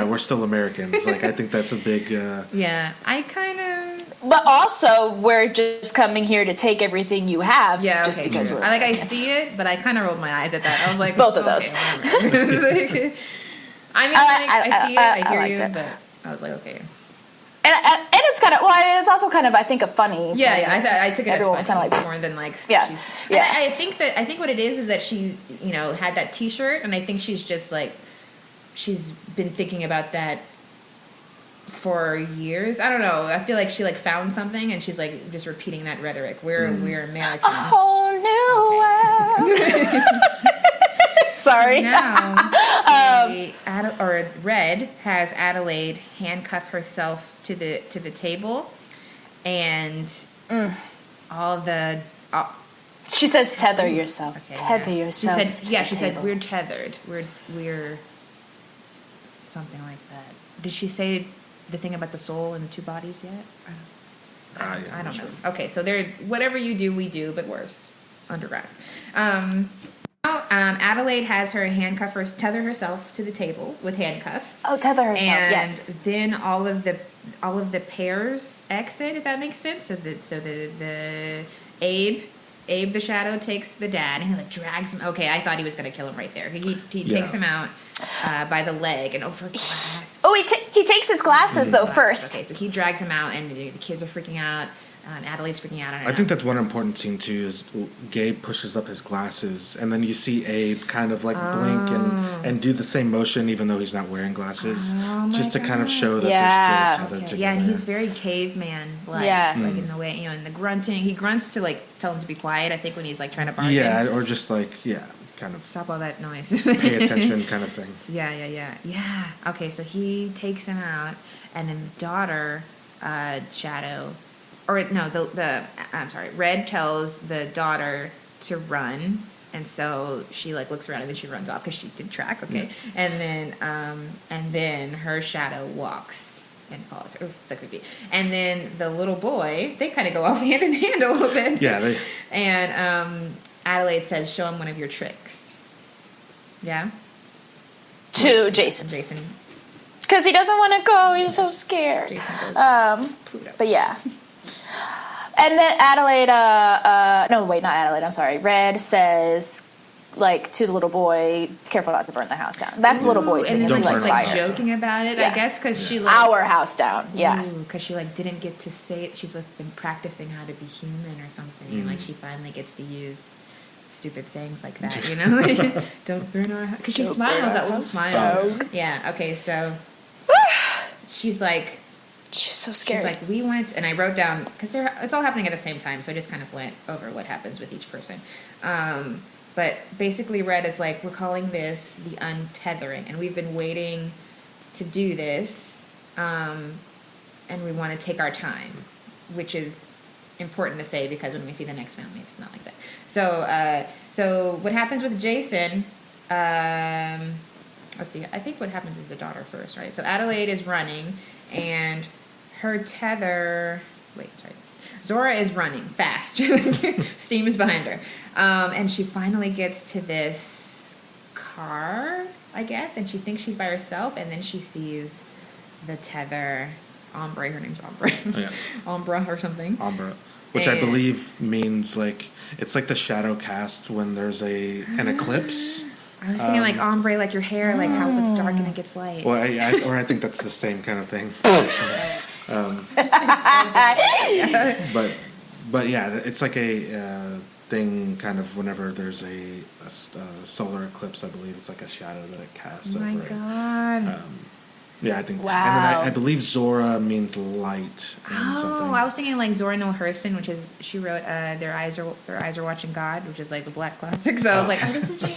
We're still Americans. Like, I think that's a big. I kind of. But also, we're just coming here to take everything you have. Yeah, just because we're. I see it, but I kind of rolled my eyes at that. I was like, both of those. I mean, I see it, I hear you, but I was like, okay. And it's kind of it's also kind of I think a funny. I took it everyone as funny was kind of like more than like I think what it is that she had that T-shirt, and I think she's just like she's been thinking about that for years. I don't know. I feel like she like found something, and she's like just repeating that rhetoric. We're American. A whole new world. Sorry. So now, Red has Adelaide handcuff herself to the table, and all the. She says, "Tether yourself. Okay, tether yourself." She said, "We're tethered. We're something like that." Did she say the thing about the soul and the 2 bodies yet? I don't know. Okay, so they're whatever you do, we do, but worse, underground. Adelaide has her tether herself to the table with handcuffs. Oh, tether herself. And yes. Then all of the pairs exit, if that makes sense. So the Abe the shadow takes the dad, and he like drags him. Okay, I thought he was going to kill him right there. He takes him out by the leg and over glass. Oh, he takes his glasses though first. Okay, so he drags him out, and the kids are freaking out. Adelaide's freaking out. I think that's one important scene too. Is Gabe pushes up his glasses, and then you see Abe kind of like blink and do the same motion, even though he's not wearing glasses, just to kind of show that they're still tethered together. Yeah, and he's very caveman like in the way in the grunting. He grunts to like tell him to be quiet. I think when he's like trying to bargain. Yeah, or just like kind of stop all that noise. Pay attention, kind of thing. Yeah. Okay, so he takes him out, and then the daughter, Shadow. Or no, I'm sorry. Red tells the daughter to run, and so she like looks around and then she runs off because she did track. Okay, and then her shadow walks and follows her. It's so creepy. And then the little boy, they kind of go off hand in hand a little bit. Yeah. And Adelaide says, "Show him one of your tricks." Yeah. To Jason. Because he doesn't want to go. He's so scared. Jason goes Pluto. But yeah. And then Adelaide, not Adelaide, I'm sorry. Red says, like to the little boy, careful not to burn the house down. That's the little boy's thing. And Is then he she likes was like fire. joking about it, Yeah. I guess, because she like Our house down. Yeah. because she like didn't get to say it. She's like been practicing how to be human or something, and like she finally gets to use stupid sayings like that, you know, like don't burn our house. Because she smiles, that little smile. down. Yeah. Okay. So she's like. She's so She's scary. like, we went, and I wrote down, because it's all happening at the same time, so I just kind of went over what happens with each person. But basically, Red is like, we're calling this the untethering, and we've been waiting to do this, and we want to take our time, which is important to say because when we see the next family, it's not like that. So what happens with Jason? Let's see. I think what happens is the daughter first, right? So Adelaide is running, and her tether. Wait, sorry. Zora is running fast. Steam is behind her, and she finally gets to this car, I guess, and she thinks she's by herself, and then she sees the tether. Ombre. Her name's Ombre. Oh, yeah. Ombra or something. Ombra, which I believe means like it's like the shadow cast when there's an eclipse. I was thinking like ombre, like your hair, like how it's dark and it gets light. Well, I think that's the same kind of thing. But yeah, it's like a thing kind of whenever there's a solar eclipse, I believe it's like a shadow that it casts Oh my over it. God. Yeah, I think. Wow. And then I believe Zora means light. And something. I was thinking like Zora Neale Hurston, which is she wrote Their Eyes Are Watching God, which is like a black classic. So I was like, oh, this is really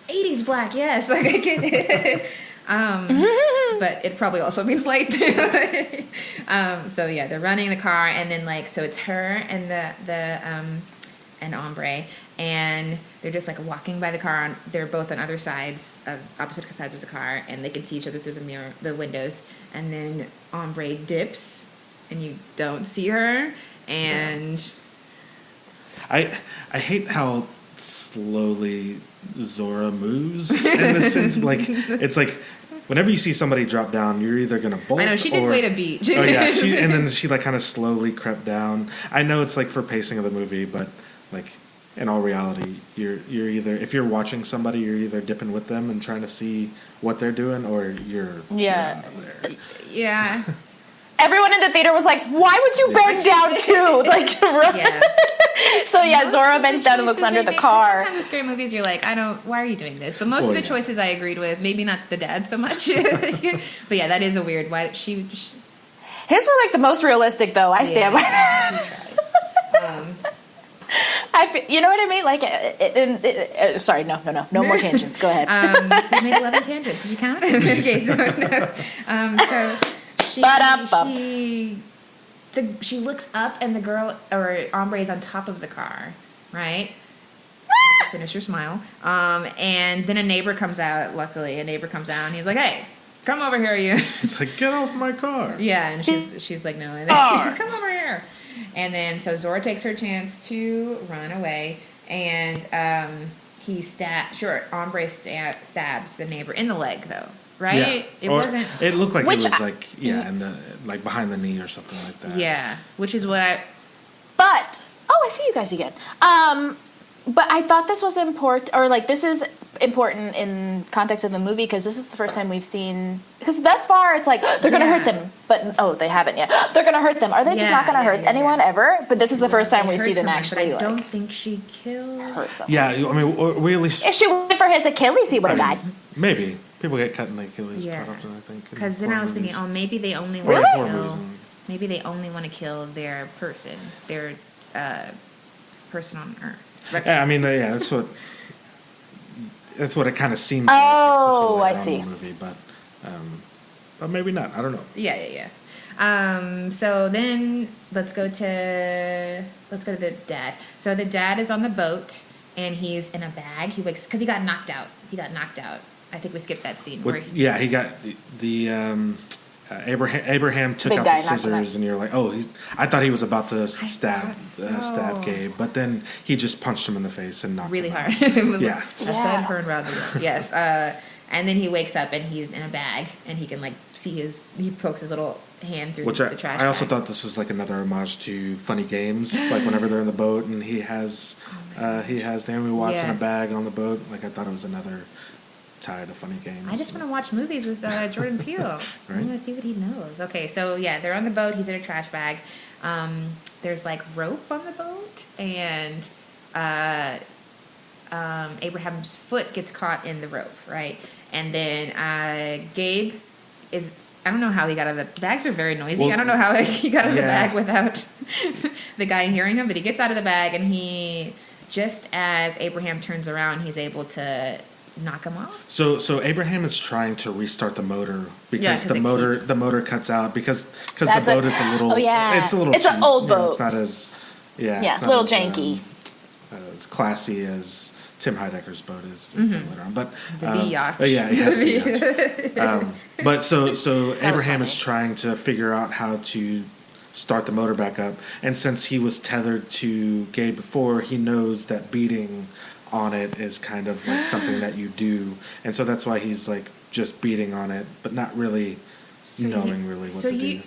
80s black. Yes, like I get it. But it probably also means light too. So yeah, they're running the car, and then like so it's her and the and Ombre, and they're just like walking by the car. They're both on opposite sides of the car, and they can see each other through the windows. And then Ombre dips, and you don't see her. And I hate how slowly Zora moves in the sense like it's like whenever you see somebody drop down, you're either gonna bolt. I know she did wait a beat. Oh yeah, and then she like kind of slowly crept down. I know it's like for pacing of the movie, but like in all reality, you're either if you're watching somebody, you're either dipping with them and trying to see what they're doing, or you're Yeah. there. Yeah. Everyone in the theater was like, "Why would you bend down too?" Like, Yeah. so yeah, Most Zora of the bends down and looks choices under they the make- car. Sometimes with scary movies, you're like, why are you doing this? But most Well, of the yeah. choices I agreed with. Maybe not the dad so much. But yeah, that is a weird. Why she His were like the most realistic, though. I stand by that. You know what I mean? Like, sorry, no more tangents. Go ahead. we made 11 tangents. Did you count? Okay, so no. She looks up and the girl or Ombre is on top of the car, right? Finish your smile. And then a neighbor comes out. Luckily, a neighbor comes out and he's like, "Hey, come over here, you." It's like get off my car. Yeah, and she's like, "No," and then come over here. And then so Zora takes her chance to run away, and Ombre stabs the neighbor in the leg though, right? Yeah. It wasn't. It looked like Which it was like in the like behind the knee or something like that. Yeah, which is what. But I see you guys again. But I thought this was important, or like this is important in context of the movie because this is the first time we've seen. Because thus far it's like they're gonna hurt them, but they haven't yet. They're gonna hurt them. Are they just not gonna hurt anyone ever? But this is the first time we see them actually. But I don't like, think she killed. hurt someone. Yeah, I mean, we at least If she went for his Achilles, he would have died. maybe people get cut in the Achilles Yeah. quite often. I think in Because then horror I was thinking, movies. maybe they only Or want in to horror kill. movies and- Maybe they only want to kill their person, their person on Earth. Yeah, I mean, yeah, that's what it kind of seems Oh, like. I especially see. later on in the movie, but maybe not. I don't know. Yeah. So then let's go to the dad. So the dad is on the boat and he's in a bag. He wakes because he got knocked out. I think we skipped that scene. Where Yeah, he got the Abraham took Big out guy the knocked him out. scissors, and you're like, I thought he was about to stab thought so. Gabe, but then he just punched him in the face and knocked really him hard. out. It was Yeah. a thud, her and Rodney. Yes. And then he wakes up and he's in a bag, and he can like see he pokes his little hand through the trash bag. I also thought this was like another homage to Funny Games, like whenever they're in the boat and he has Naomi Watts in a bag on the boat. Like I thought it was another tie to Funny Games. I just want to watch movies with Jordan Peele. Right? I want to see what he knows. Okay, so yeah, they're on the boat. He's in a trash bag. There's like rope on the boat, and Abraham's foot gets caught in the rope, right? And then Gabe is, I don't know how he got out of the bags are very noisy. Well, I don't know how he got out of the bag without the guy hearing him, but he gets out of the bag, and he, just as Abraham turns around, he's able to knock him off. So Abraham is trying to restart the motor because the motor cuts out because the boat is a little it's an old boat. It's not as it's a little janky. As classy as Tim Heidecker's boat is later on, but the yacht. But so Abraham is trying to figure out how to start the motor back up, and since he was tethered to Gabe before, he knows that beating on it is kind of like something that you do, and so that's why he's like just beating on it, but not really knowing what to do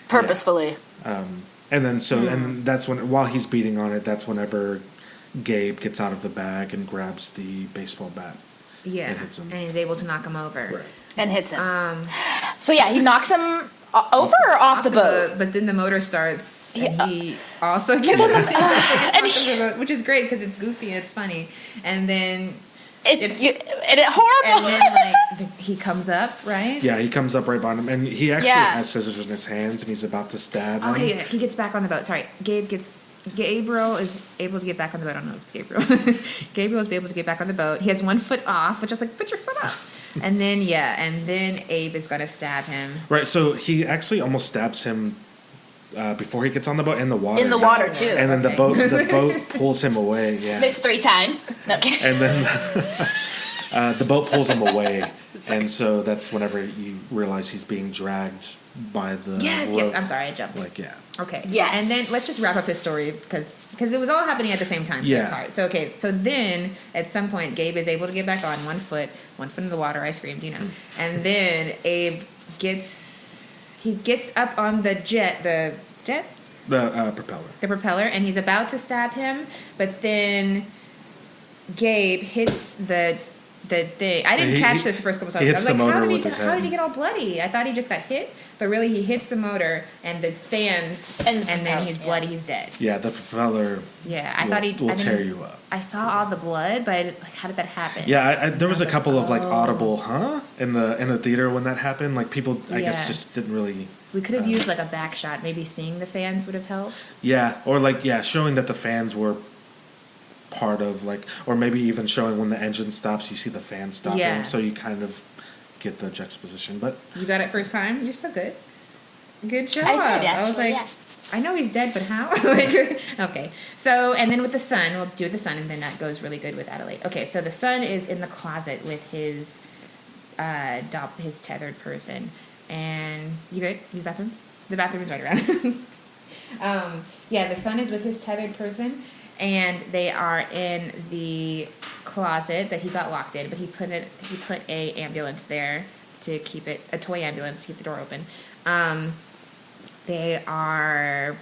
purposefully. And then and that's when, while he's beating on it, that's whenever Gabe gets out of the bag and grabs the baseball bat. Yeah, and hits him, and he's able to knock him over. Right. And hits him. So yeah, he knocks him over or off the boat. But then the motor starts, and he also gets on the boat, which is great because it's goofy and it's funny. And then it's horrible. And then he comes up, right? Yeah, he comes up right behind him, and he actually has scissors in his hands, and he's about to stab him. Okay, he gets back on the boat. Sorry, Gabriel is able to get back on the boat. I don't know if it's Gabriel. Gabriel is able to get back on the boat. He has one foot off, which I was like, put your foot off. And then Abe is going to stab him. Right, so he actually almost stabs him before he gets on the boat in the water. In the water too. And then the boat pulls him away. Yeah. Missed 3 times. No, okay. And then the boat pulls him away, and so that's whenever you realize he's being dragged by the rope. Yes. I'm sorry, I jumped. Okay. Yes. And then let's just wrap up his story because it was all happening at the same time. So it's hard. So so then at some point Gabe is able to get back on one foot in the water. I screamed, and then Abe gets up on the propeller, and he's about to stab him, but then Gabe hits the thing. I didn't catch this the first couple times. I was like, how did he get all bloody? I thought he just got hit. But really, he hits the motor and the fans, and then he's bloody. He's dead. Yeah, the propeller. Yeah, I thought will tear you up. I saw all the blood, but how did that happen? Yeah, there was a couple of audible in the theater when that happened. Like people, I guess, just didn't really. We could have used like a back shot. Maybe seeing the fans would have helped. Yeah, or showing that the fans were part of or maybe even showing when the engine stops, you see the fan stopping, so you kind of get the juxtaposition. But you got it first time. You're so good. Good job. I did, actually. I was like, I know he's dead, but how? Okay. So, and then with the son, we'll do the son, and then that goes really good with Adelaide. Okay, so the son is in the closet with his his tethered person. And you good? Use the bathroom? The bathroom is right around. The son is with his tethered person, and they are in the closet that he got locked in, but he put a ambulance there to keep it, a toy ambulance to keep the door open. They are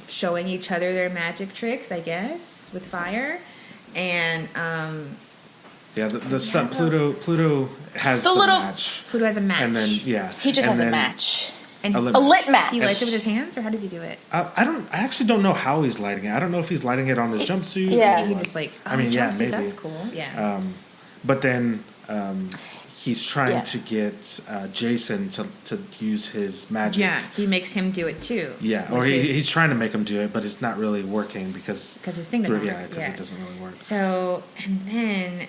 showing each other their magic tricks, I guess, with fire, and the son, Pluto has the match. Pluto has a match, and then he just has a match. And a lit match. He lights it with his hands, or how does he do it? I actually don't know how he's lighting it. I don't know if he's lighting it on his jumpsuit. Yeah, he just maybe. That's cool. Yeah. But then he's trying to get Jason to use his magic. Yeah, he makes him do it too. Yeah, or he's trying to make him do it, but it's not really working because his thing doesn't work. Yeah, because it doesn't really work. So, and then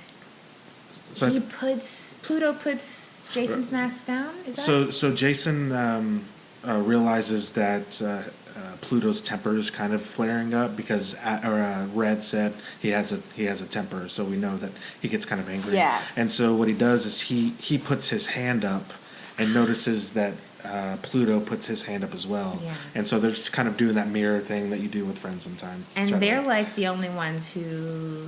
Pluto puts Jason's mask down. Is that so? Jason realizes that Pluto's temper is kind of flaring up because Red said he has a temper, so we know that he gets kind of angry. Yeah. And so what he does is he puts his hand up and notices that Pluto puts his hand up as well. Yeah. And so they're just kind of doing that mirror thing that you do with friends sometimes. And they're like the only ones who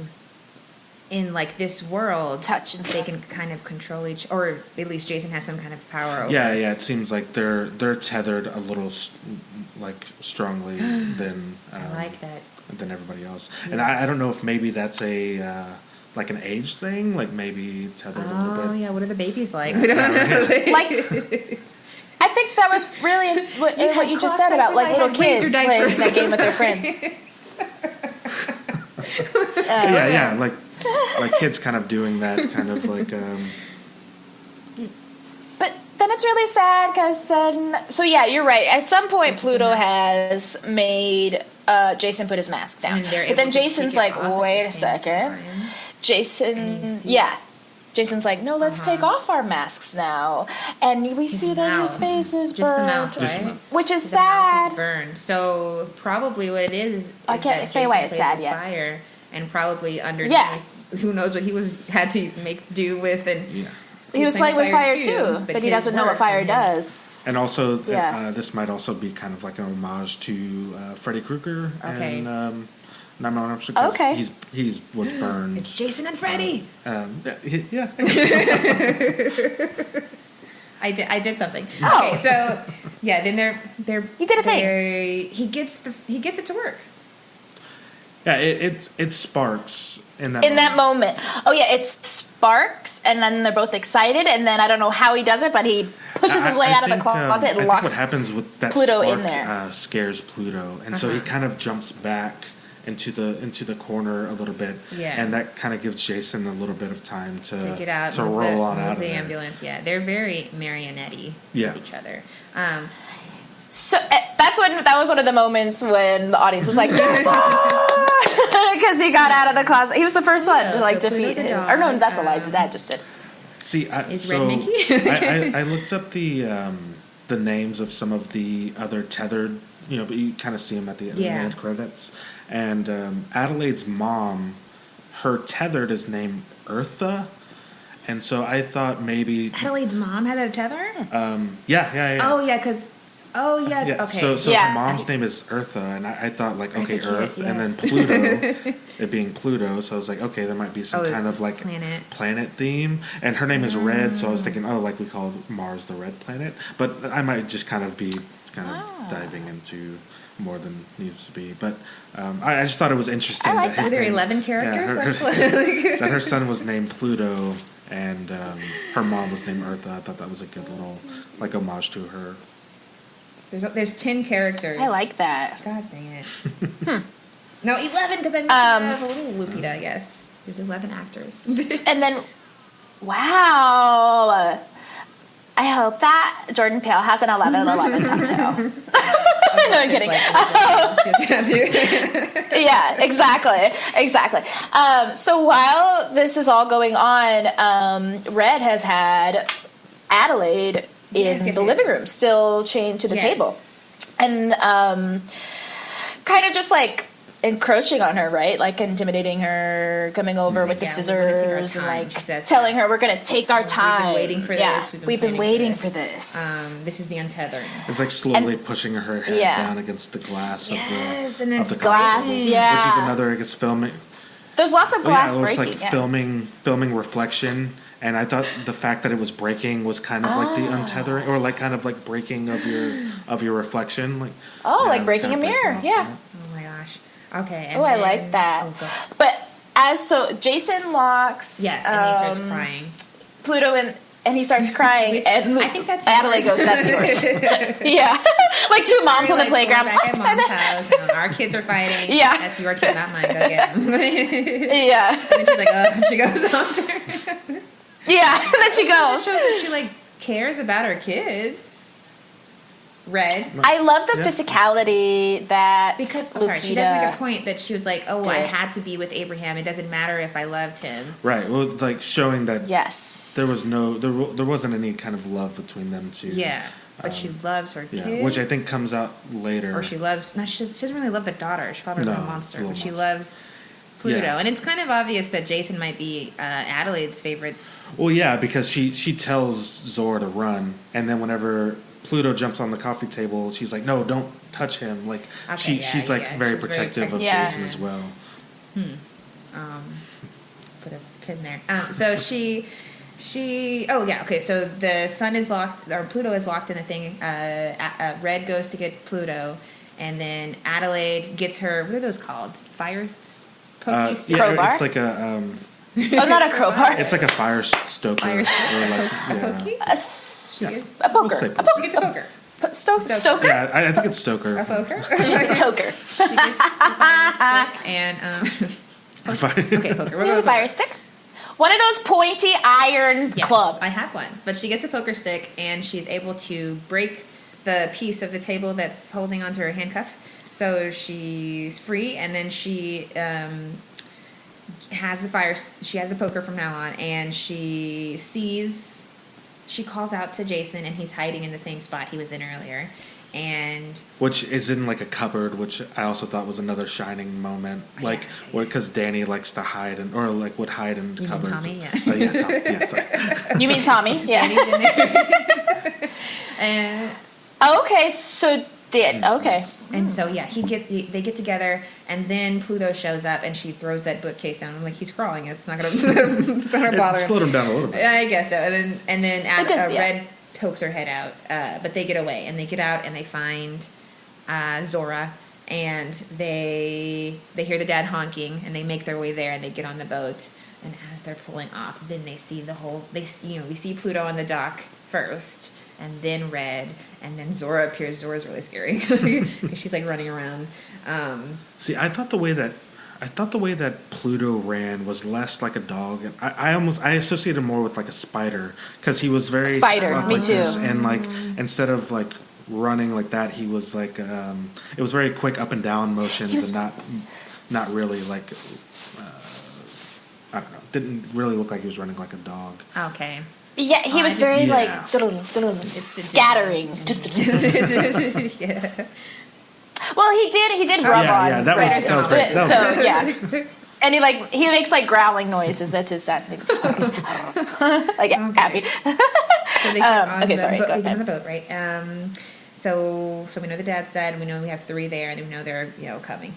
in like this world, touch and they stuff. can kind of control or at least Jason has some kind of power over. Yeah. It seems like they're tethered a little like strongly than I like that. than everybody else. Yeah. And I don't know if maybe that's a like an age thing, like maybe tethered a little bit. Oh yeah, what are the babies like? Yeah. We don't know. Like, I think that was really what you just said about like little kids playing that game with their friends. Yeah, like kids kind of doing that kind of like. But then it's really sad because then, so yeah, you're right. At some point, Pluto has made Jason put his mask down, but then Jason's like, wait a second. Jason's like, no, let's take off our masks now, and we see that his face is burned, just the mouth, right? Which is The mouth is sad. burned. So probably what it is I can't that say why Jason it's sad played with yet. fire, and probably underneath, who knows what he had to make do with, and He was playing with fire too, but he doesn't know what fire does. And also, this might also be kind of like an homage to Freddy Krueger and Nightmare on Elm Street. Okay. He was burned. It's Jason and Freddy. Yeah. I guess so. I did something. Oh. Okay, so then they're You did a thing. He gets it to work. Yeah, it sparks in that moment. Oh yeah, it sparks, and then they're both excited, and then I don't know how he does it, but he pushes his way out of the closet and I locks think what happens with that Pluto spark, in there. Scares Pluto, and so he kind of jumps back into the corner a little bit, and that kind of gives Jason a little bit of time to get out, to roll on out of the there. ambulance. Yeah, they're very marionette-y with each other. So that was one of the moments when the audience was like, because he got out of the closet. He was the first one to defeat him. Or no, that's a lie. Dad just did. See, is Red Mickey? I looked up the names of some of the other tethered, but you kind of see them at the end credits. And Adelaide's mom, her tethered is named Eartha. And so I thought maybe Adelaide's mom had a tether? Yeah. Oh, yeah, because... Oh, yeah. Okay. So her mom's name is Eartha, and I thought, like, okay, Earth, and then Pluto, it being Pluto, so I was like, okay, there might be some kind of, like, planet theme. And her name is Red, so I was thinking, like we call Mars the red planet. But I might just kind of be diving into more than needs to be. But I just thought it was interesting. I like that. Are there 11 characters? That her son was named Pluto, and her mom was named Eartha. I thought that was a good little, like, homage to her. There's 10 characters. I like that. God dang it. No, 11 because I'm a little Lupita, I guess. There's 11 actors. And then, wow. I hope that Jordan Peele has an 11/11 tattoo. No, I'm kidding. Yeah, exactly. So while this is all going on, Red has had Adelaide in the living room, still chained to the table, and kind of just like encroaching on her, right? Like intimidating her, coming over with the scissors, and like telling her we're gonna take our time. We've been waiting for this. We've been waiting for this. This is the untethering. It's like slowly pushing her head down against the glass of the glass, which is another, I guess, filming. There's lots of glass breaking. It was like filming reflection. And I thought the fact that it was breaking was kind of like the untethering, or like kind of like breaking of your reflection, like like breaking a mirror, Oh my gosh. Okay. I like that. But Jason locks. Yeah, and he starts crying. Pluto and he starts crying, and I think that's Adelaide goes, "That's yours." Yeah, like two moms on the playground. Back at mom's house, and our kids are fighting. Yeah, that's your kid, not mine. Go get him. Yeah. And then she's like, "Oh," she goes after. Yeah, and then she goes. It shows that she like cares about her kids. Red. I love the physicality that she does make a point that she was like, "Oh, I had to be with Abraham. It doesn't matter if I loved him." Right. Well, like showing that there wasn't any kind of love between them two. Yeah, but she loves her kids. Which I think comes out later. Or she loves. No, she doesn't really love the daughter. She called her a little monster, but she loves Pluto, and it's kind of obvious that Jason might be Adelaide's favorite. Well, yeah, because she tells Zora to run, and then whenever Pluto jumps on the coffee table, she's like, "No, don't touch him." Like she's very protective of Jason as well. put a pin there. So she. Oh yeah. Okay. So the sun is locked, or Pluto is locked in a thing. Red goes to get Pluto, and then Adelaide gets her. What are those called? Fire pokey stick? Crowbar? It's like a. Oh, not a crowbar. It's like a fire stoker. Fire stoker. Or like, A pokey? A poker. say A poker. She gets a poker. Stoker? Yeah, I think it's stoker. A poker. She's a toker. She gets a fire stick and okay, poker. We'll go with Fire poker. stick? One of those pointy iron Yeah, clubs. I have one, but she gets a poker stick and she's able to break the piece of the table that's holding onto her handcuff. So she's free, and then she has the fire. She has the poker from now on, and she calls out to Jason, and he's hiding in the same spot he was in earlier, and Which is in like a cupboard, which I also thought was another shining moment. Like, because Danny likes to hide, or like would hide in You mean cupboards. Tommy? Yeah. Yeah, Tommy. Yeah, sorry. You mean Tommy? Yeah. he's in there. and Oh, okay, so okay. And so yeah, they get together, and then Pluto shows up, and she throws that bookcase down. I'm like, he's crawling. It's not gonna, it's not gonna bother It him. slowed him down a little bit. I guess so. And then It does, yeah. Red pokes her head out, but they get away, and they get out, and they find Zora, and they hear the dad honking, and they make their way there, and they get on the boat. And as they're pulling off, then they see we see Pluto on the dock first, and then Red, and then Zora appears. Zora's really scary because she's like running around. See, I thought the way that Pluto ran was less like a dog, and I associated more with like a spider, because he was very Spider, up me like too. this, and like instead of like running like that, he was like it was very quick up and down motions, and not really like I don't know, didn't really look like he was running like a dog. Okay. Yeah, he was very Yeah. like scattering. Yeah. Well, he did rub on. Yeah, that Writer's was great. That was So great. yeah, and he makes like growling noises. That's his sound. Like happy. So they get on okay, the sorry. boat, Go they get on the ahead. boat, right? So we know the dad's dead, and we know we have 3 there, and we know they're coming.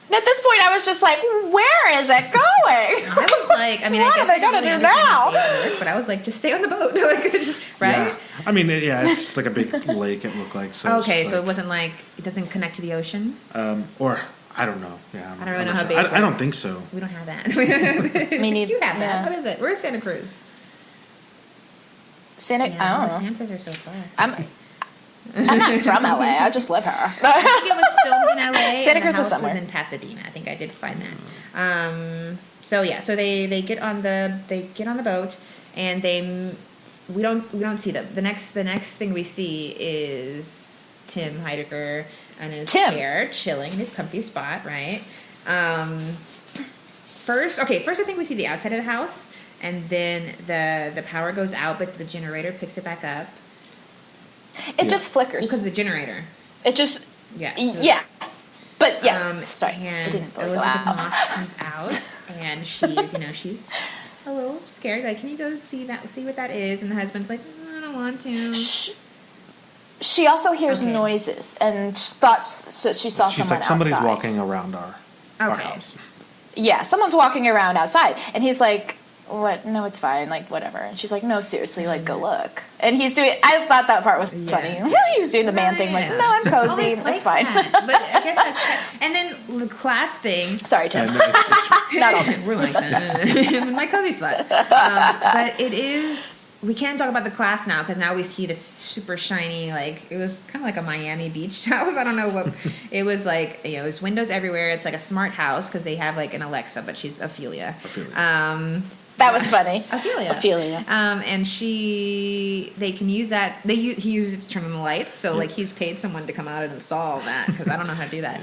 At this point, I was just like, "Where is it going?" I was like, I mean, What I are guess they gonna really do now? understand the days work, but I was like, just stay on the boat, like, right? Yeah. I mean, it's just like a big lake. It looked like. So it's Okay, just so like, it wasn't like it doesn't connect to the ocean. or I don't know. Yeah, I don't really know I'm how not big sure. it I don't is. think so. We don't have that. Me neither. You have that. Yeah. What is it? Where's Santa Cruz? Santa, I don't know. Santas are so far. I'm not from LA. I just live here. I think it was filmed in LA. Santa and Cruz the is house somewhere. was in Pasadena. I think I did find that. So yeah, so they get on the boat, and we don't see them. The next thing we see is Tim Heidecker in his chair, chilling in his comfy spot, right? First I think we see the outside of the house, and then the power goes out, but the generator picks it back up. It just flickers. Because of the generator. It just Yeah. But yeah, sorry, and it didn't fully go Elisabeth out. Moss comes out, and she's a little scared. Like, can you go see what that is? And the husband's like, I don't want to. She also hears noises and thought she saw She's someone like, somebody's outside. walking around our house. Yeah, someone's walking around outside, and he's like, "What? No, it's fine. Like, whatever." And she's like, "No, seriously, like, go look." And he's doing. I thought that part was funny. He was doing the man thing, like, "No, I'm cozy. It's fine." That. But I guess and then the class thing. Sorry, Tim. And it's Not all. We're like that. In my cozy spot. But it is. We can't talk about the class now because now we see this super shiny, like, it was kind of like a Miami Beach house. I don't know what it was like. It was windows everywhere. It's like a smart house because they have like an Alexa, but she's Ophelia. That was funny. Ophelia. And they can use that. He uses it to turn on the lights. So like he's paid someone to come out and install that because I don't know how to do that.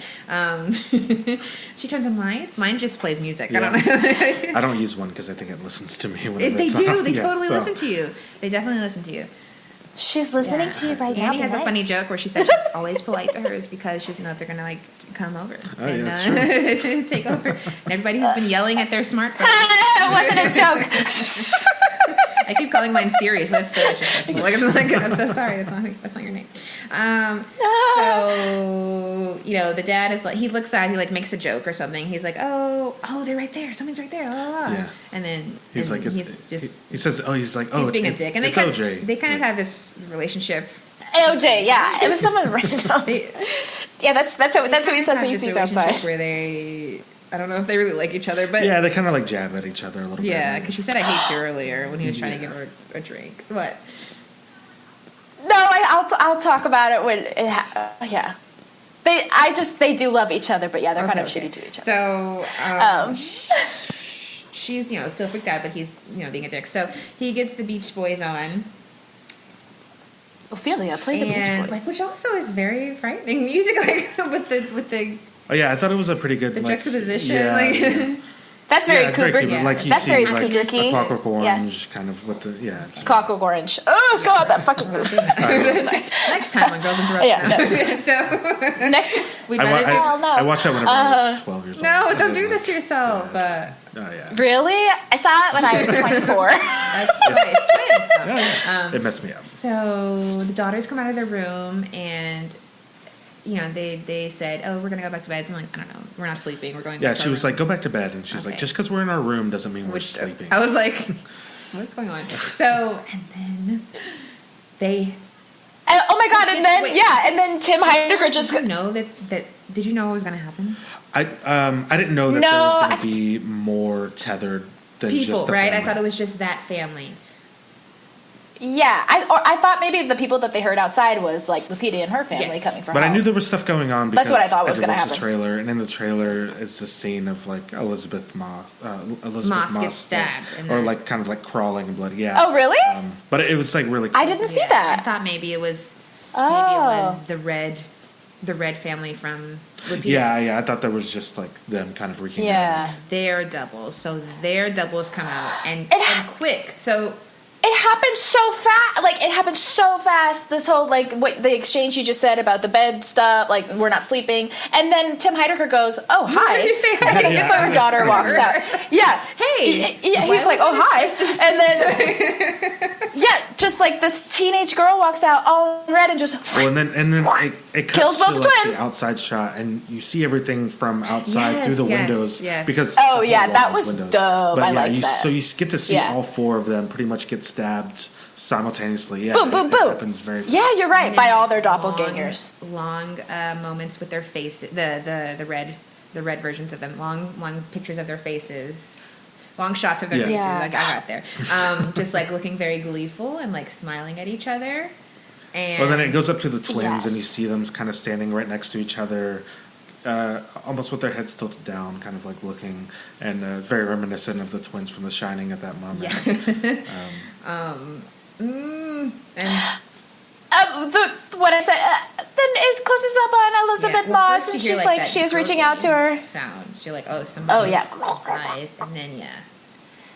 She turns on lights. Mine just plays music. Yeah. I don't know. I don't use one because I think it listens to me. They do. on. They Yeah, totally so. listen to you. They definitely listen to you. She's listening to you right now. Annie has a funny joke where she says she's always polite to hers because she doesn't know if they're gonna like come over and that's take over. And everybody who's been yelling at their smartphone. It wasn't a joke. I keep calling mine Siri, so that's so disrespectful. I'm so sorry. That's not your name. So the dad is like, he looks out, he like makes a joke or something. He's like, oh, they're right there. Something's right there. Yeah. And then he says, he's being a dick, and it's OJ. They kind of have this relationship. OJ, yeah, it was someone random. Yeah, that's who he says he sees outside. Where I don't know if they really like each other, but yeah, they kind of like jab at each other a little bit. Yeah, because she said "I hate you" earlier when he was trying to give her a drink. What? No, I'll talk about it when yeah. They do love each other, but yeah, they're kind of shitty to each other. So she's still freaked out, but he's being a dick. So he gets the Beach Boys on. Ophelia played the Beach Boys, which also is very frightening music, with the. Oh yeah, I thought it was a pretty good juxtaposition. Yeah. That's very Kubrick. Yeah. Like you that's see, very like Kubricky. A Clockwork Orange kind of with the Clockwork Orange. Oh god, that fucking movie. Next time on Girls Interrupt. So next, I watched that when I was 12 years old. No, don't do this to yourself. Really? I saw it when I was 24. That's twice. It messed me up. So the daughters come out of their room and. They said, "Oh, we're gonna go back to bed." So I'm like, I don't know, we're not sleeping. We're going. Yeah, she was like, "Go back to bed," and she's like, "Just because we're in our room doesn't mean we're sleeping." I was like, "What's going on?" So and then they. Oh my god! And then and then Tim Heidecker just. Did you know that? Did you know what was gonna happen? I didn't know that there was gonna be more tethered than people, just the right? family. I thought it was just that family. Yeah, I thought maybe the people that they heard outside was like Lupita and her family coming from. But home. I knew there was stuff going on. Because that's what I thought was going to happen. The trailer, and in the trailer is the scene of like Elisabeth Moss gets stabbed, or like kind of like crawling in blood. Yeah. Oh really? But it was like really. Cool. I didn't see that. I thought maybe it was. The red family from Lupita. Yeah. I thought there was just like them kind of wreaking. Yeah. Their doubles. So their doubles come out and quick. So. It happened so fast. This whole what the exchange you just said about the bed stuff, like we're not sleeping, and then Tim Heidecker goes, "Oh hi," you say hi? And his other daughter walks out. Yeah, hey, he's like, "Oh hi," and then just like this teenage girl walks out all red and just. Well, and then it kills both to, twins. The outside shot, and you see everything from outside through the windows. Yes. Because that was windows. dope. But I liked that. So you get to see all four of them pretty much get stabbed simultaneously. Yeah, boom, boom, boom. Happens very fast. Yeah, you're right. By all their doppelgangers. Long moments with their faces. The red versions of them. Long pictures of their faces. Long shots of their faces. Yeah. Like I got there. Just like looking very gleeful and like smiling at each other. And well, then it goes up to the twins, and you see them kind of standing right next to each other. Almost with their heads tilted down, kind of like looking, and very reminiscent of the twins from The Shining at that moment. Yeah. What I said, then it closes up on Elisabeth Moss, and she's like she's reaching out to her. Sounds. You're like, oh, somebody. Alive. And then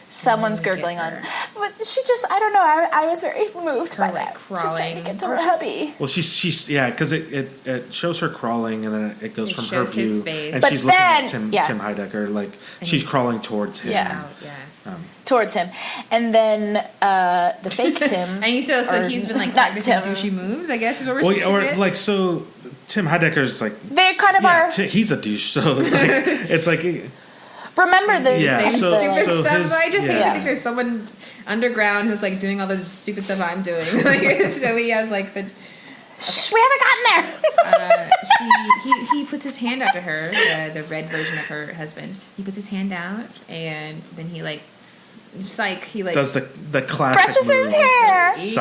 someone's gurgling on. But she just, I don't know. I was very moved by that. She's trying to get to her hubby. Well, she's because it shows her crawling, and then it goes from her view, and but she's looking at Tim Heidecker, like she's crawling towards him. Yeah. Towards him, and then the fake Tim. And so he's been like practicing douchey moves, I guess is what we're thinking. Or like so, Tim Heidecker's like they kind of are. He's a douche, so it's like. Remember the stupid stuff. I just hate to think there's someone underground who's like doing all the stupid stuff I'm doing. So he has like the. Shh, we haven't gotten there. He puts his hand out to her, the red version of her husband. He puts his hand out, and then he does the classic brushes his hair. It's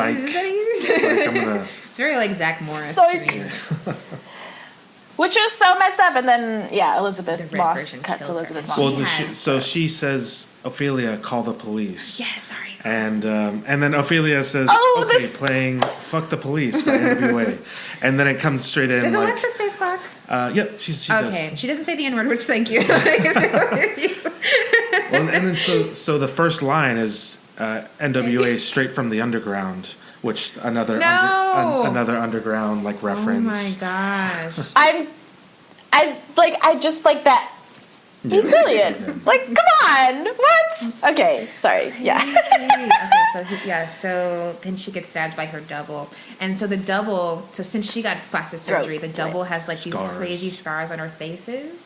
very like Zach Morris to me. Which was so messed up, and then Elisabeth Moss cuts Elisabeth Moss. Well, so she says, "Ophelia, call the police." Yeah, sorry. And then Ophelia says, playing "Fuck the Police" by NWA, and then it comes straight in. Does Alexa say "fuck"? Yep, she does. Okay, she doesn't say the N-word, which thank you. Well, and then so the first line is NWA straight from the underground. Which another underground like reference. Oh my gosh! I just like that. He's brilliant. Like, come on. What? Okay, sorry. Yeah. So then she gets stabbed by her double. And so the double, since she got plastic surgery, the double has like these crazy scars on her faces.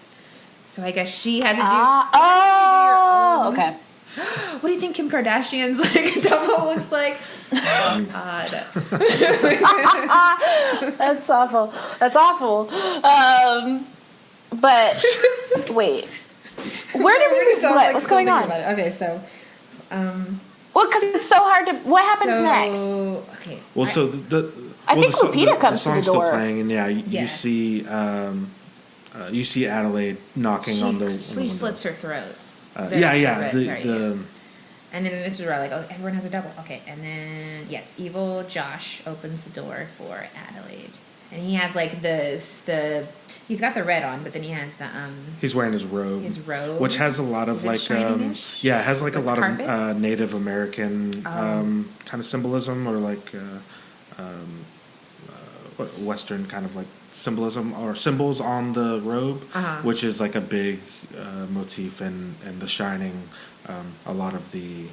So I guess she had to do... okay. What do you think Kim Kardashian's like double looks like? God. That's awful. That's awful. But wait, where did we split? What's going on? Okay, so well, because it's so hard to. What happens next? Okay. Well, I think Lupita comes to the door. Still playing, and you see Adelaide knocking on the. She slits her throat. And then this is where like, oh, everyone has a double. Okay, and then yes, evil Josh opens the door for Adelaide, and he has like he's got the red on, but then he has the he's wearing his robe. Which has a lot of like it has like a lot of Native American kind of symbolism, or like Western kind of like symbolism or symbols on the robe, which is like a big motif in The Shining. A lot of the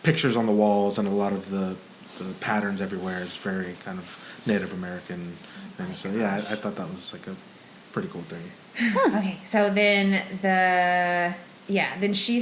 pictures on the walls and a lot of the patterns everywhere is very kind of Native American thing. So yeah, I thought that was like a pretty cool thing. Okay, so then she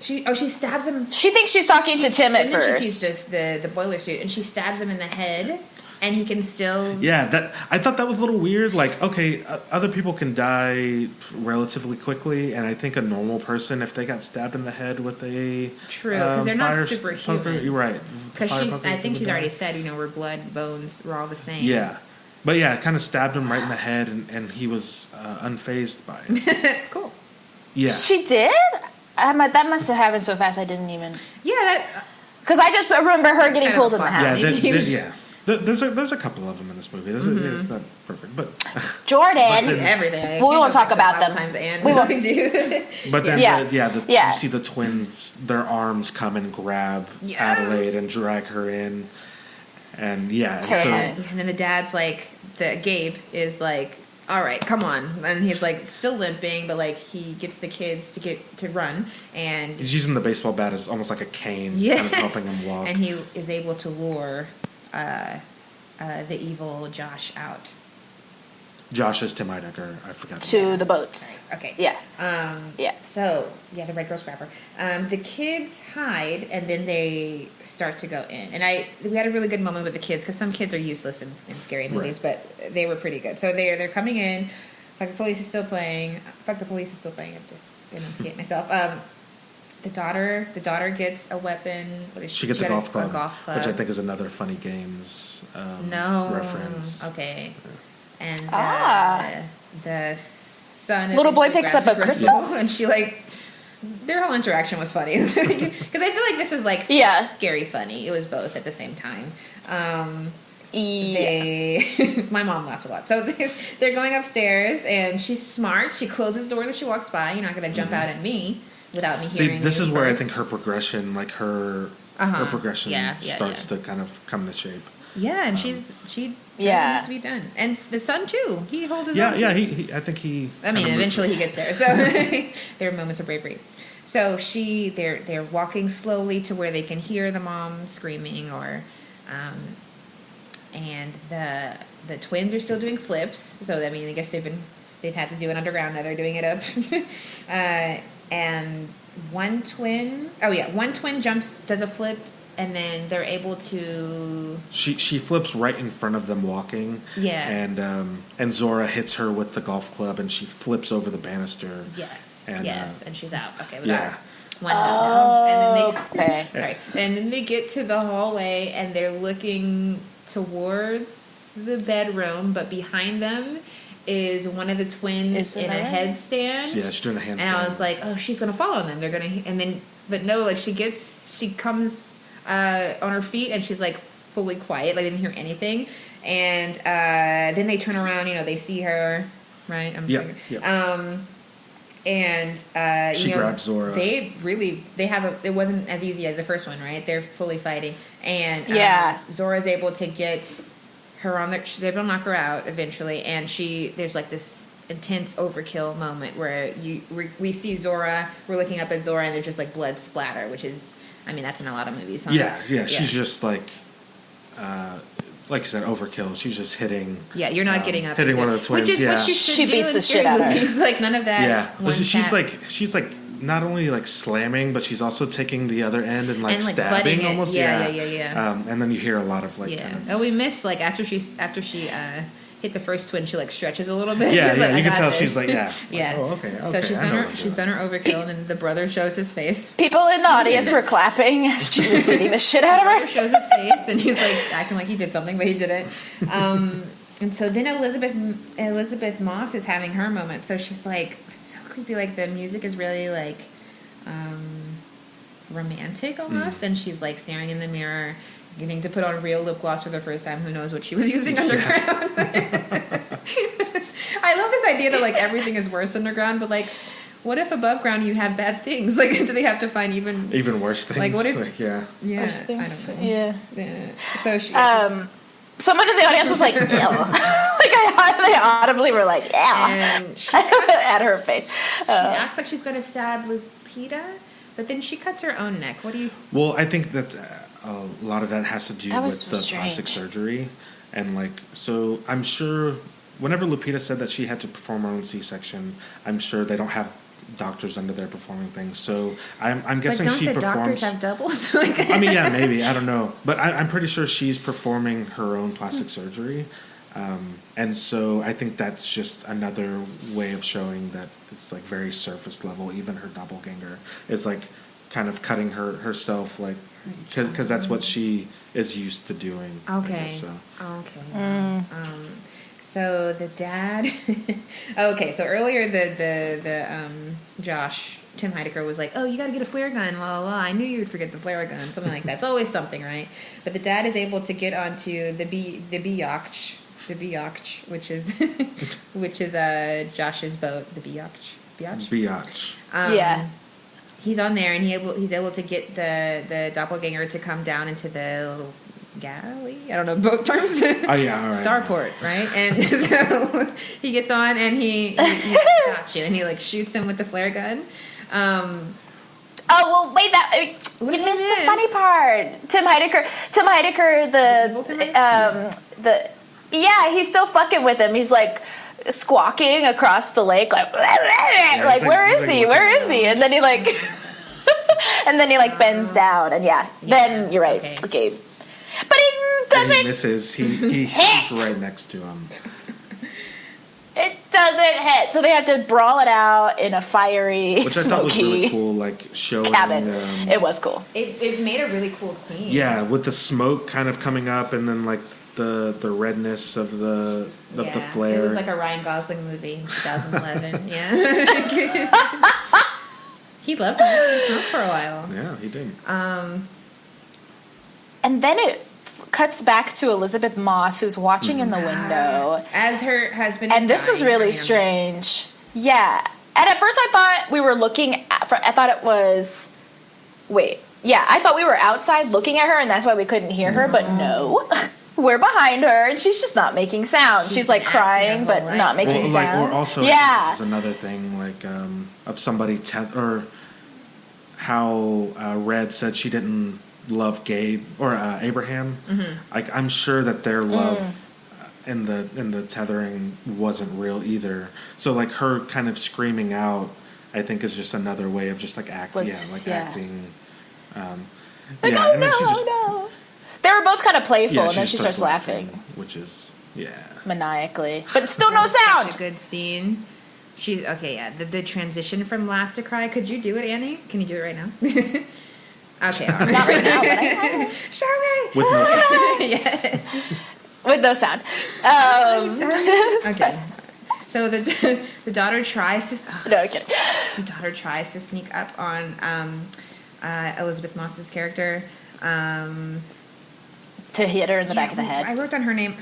stabs him. She thinks she's talking to Tim at first. She sees the boiler suit, and she stabs him in the head, and he can still. Yeah, I thought that was a little weird. Like, okay, other people can die relatively quickly, and I think a normal person, if they got stabbed in the head with a because they're not superhuman. You're right. Because I think she's already said, we're blood, bones, we're all the same. Yeah. But yeah, it kind of stabbed him right in the head, and he was unfazed by it. Cool. Yeah. She did? That must have happened so fast I didn't even... Yeah. Because I just remember her getting pulled in the house. Yeah, there's a couple of them in this movie. It's not perfect, but... Jordan! Everything. We won't talk about them. We won't do. But then, you see the twins, their arms come and grab Adelaide and drag her in. And and then the dad's like, Gabe is like, all right, come on. And he's like still limping, but like he gets the kids to run, and he's using the baseball bat as almost like a cane, kind of helping him walk. And he is able to lure the evil Josh out. Josh is Tim Heidecker. I forgot. To the boats. Right. Okay. Yeah. So, the red girl scrapper. The kids hide, and then they start to go in. And we had a really good moment with the kids, because some kids are useless in scary movies, but they were pretty good. So they're coming in. The police is still playing. I have to enunciate myself. The daughter gets a weapon. What is she? She gets a golf club, which I think is another Funny Games reference. Okay. Yeah. And the son... Little boy picks up a crystal? And she, their whole interaction was funny. Because I feel like this is, scary funny. It was both at the same time. My mom laughed a lot. So they're going upstairs, and she's smart. She closes the door as she walks by. You're not going to jump out at me without me hearing. See, this is where I think her progression, her progression starts to kind of come into shape. Yeah, and she needs to be done, and the son too. He holds his own. Yeah. I think he. I mean, eventually he gets there. So there are moments of bravery. So they're walking slowly to where they can hear the mom screaming, and the twins are still doing flips. So I mean, I guess they've had to do it underground. Now they're doing it up, and one twin does a flip. And then they're able to... She flips right in front of them walking. Yeah. And Zora hits her with the golf club, and she flips over the banister. Yes. And she's out. Okay, we got one down. And then and then they get to the hallway, and they're looking towards the bedroom, but behind them is one of the twins in a headstand. Yeah, she's doing a handstand. And I was like, oh, she's going to fall on them. They're going to... And then... But no, she comes... on her feet, and she's fully quiet, didn't hear anything, and then they turn around, they see her, right? She grabs Zora. It wasn't as easy as the first one, right? They're fully fighting, and Zora's able to get her on there. She's able to knock her out eventually, and there's this intense overkill moment where we see Zora, we're looking up at Zora, and there's just like blood splatter, which is, I mean, that's in a lot of movies. Huh? Yeah, she's just like I said, overkill. She's just hitting. Yeah, you're not getting up. Hitting one of the twins. Which is what you should she do beats in the shit out of her. Like none of that. Yeah, she's like not only like slamming, but she's also taking the other end and like stabbing almost. Yeah. And then you hear a lot of like. Yeah. And we missed like after she hit the first twin, she like stretches a little bit. Yeah, she's like, you can tell this. she's like yeah. Like, oh, okay. So she's done her overkill, and then the brother shows his face. People in the audience were clapping. She was beating the shit out of her. The brother shows his face, and he's like acting like he did something, but he didn't. And so then Elisabeth Moss is having her moment. So she's like, it's so creepy. Like the music is really like romantic almost, and she's like staring in the mirror, getting to put on real lip gloss for the first time. Who knows what she was using underground? I love this idea that like everything is worse underground, but like, what if above ground you have bad things? Like, do they have to find even worse things? Like, what if? Like, worse things. I don't know. Yeah. So she. Someone in the audience was like, "Ew!" They audibly were like, "Yeah," and she at her face. She acts like she's going to stab Lupita, but then she cuts her own neck. What do you? Well, I think that a lot of that has to do with the strange. plastic surgery, and like, so I'm sure whenever Lupita said that she had to perform her own C-section, I'm sure they don't have doctors under there performing things. So I'm guessing but don't she the performs. Doctors have doubles? Like, I mean, yeah, maybe, I don't know, but I'm pretty sure she's performing her own plastic surgery, and so I think that's just another way of showing that it's like very surface level. Even her doppelganger is like kind of cutting herself, like because that's what she is used to doing. Okay. Okay. So the dad. Okay. So earlier the Josh, Tim Heidecker was like, "Oh, you got to get a flare gun." La la la. I knew you would forget the flare gun. Something like that. It's always something, right? But the dad is able to get onto the biatch, which is Josh's boat. The biatch. Biatch. He's on there, and he's able to get the doppelganger to come down into the little galley. I don't know boat terms. Oh yeah, all right. Starport, right? And so he gets on, and he got you, and he like shoots him with the flare gun. Oh well, wait! You missed the funny part. Tim Heidecker, he's still fucking with him. He's like squawking across the lake, like where is he? Where is he? And then he like, bends down, and then you're right, Gabe. But he doesn't. He misses. He shoots right next to him. It doesn't hit, so they have to brawl it out in a fiery, which I thought was really cool, like showing cabin. It was cool. It made a really cool scene. Yeah, with the smoke kind of coming up, and then like the redness of the flare. It was like a Ryan Gosling movie in 2011. Yeah. He loved it. He smoked for a while. Yeah, he did. And then it cuts back to Elisabeth Moss, who's watching in the window as her husband. And this was really strange. Yeah. And at first I thought we were looking at. I thought it was. Wait. Yeah, I thought we were outside looking at her, and that's why we couldn't hear her. But no. We're behind her, and she's just not making sound. She's like crying, but not making sound. Like, or also, this is another thing, like of somebody or how Red said she didn't love Gabe or Abraham. Mm-hmm. Like I'm sure that their love in the tethering wasn't real either. So like her kind of screaming out, I think is just another way of just like acting. Acting. Like oh no. They were both kind of playful, and then she starts laughing. Which is, maniacally. But still no sound! Such a good scene. She's, okay, yeah. The transition from laugh to cry. Could you do it, Annie? Can you do it right now? Okay, all right. Not right now, but I can. Show me! With no sound. Yes. With no sound. Okay. So the daughter tries to... No, I'm kidding. The daughter tries to sneak up on Elisabeth Moss's character. To hit her in the back of the head. I wrote down her name.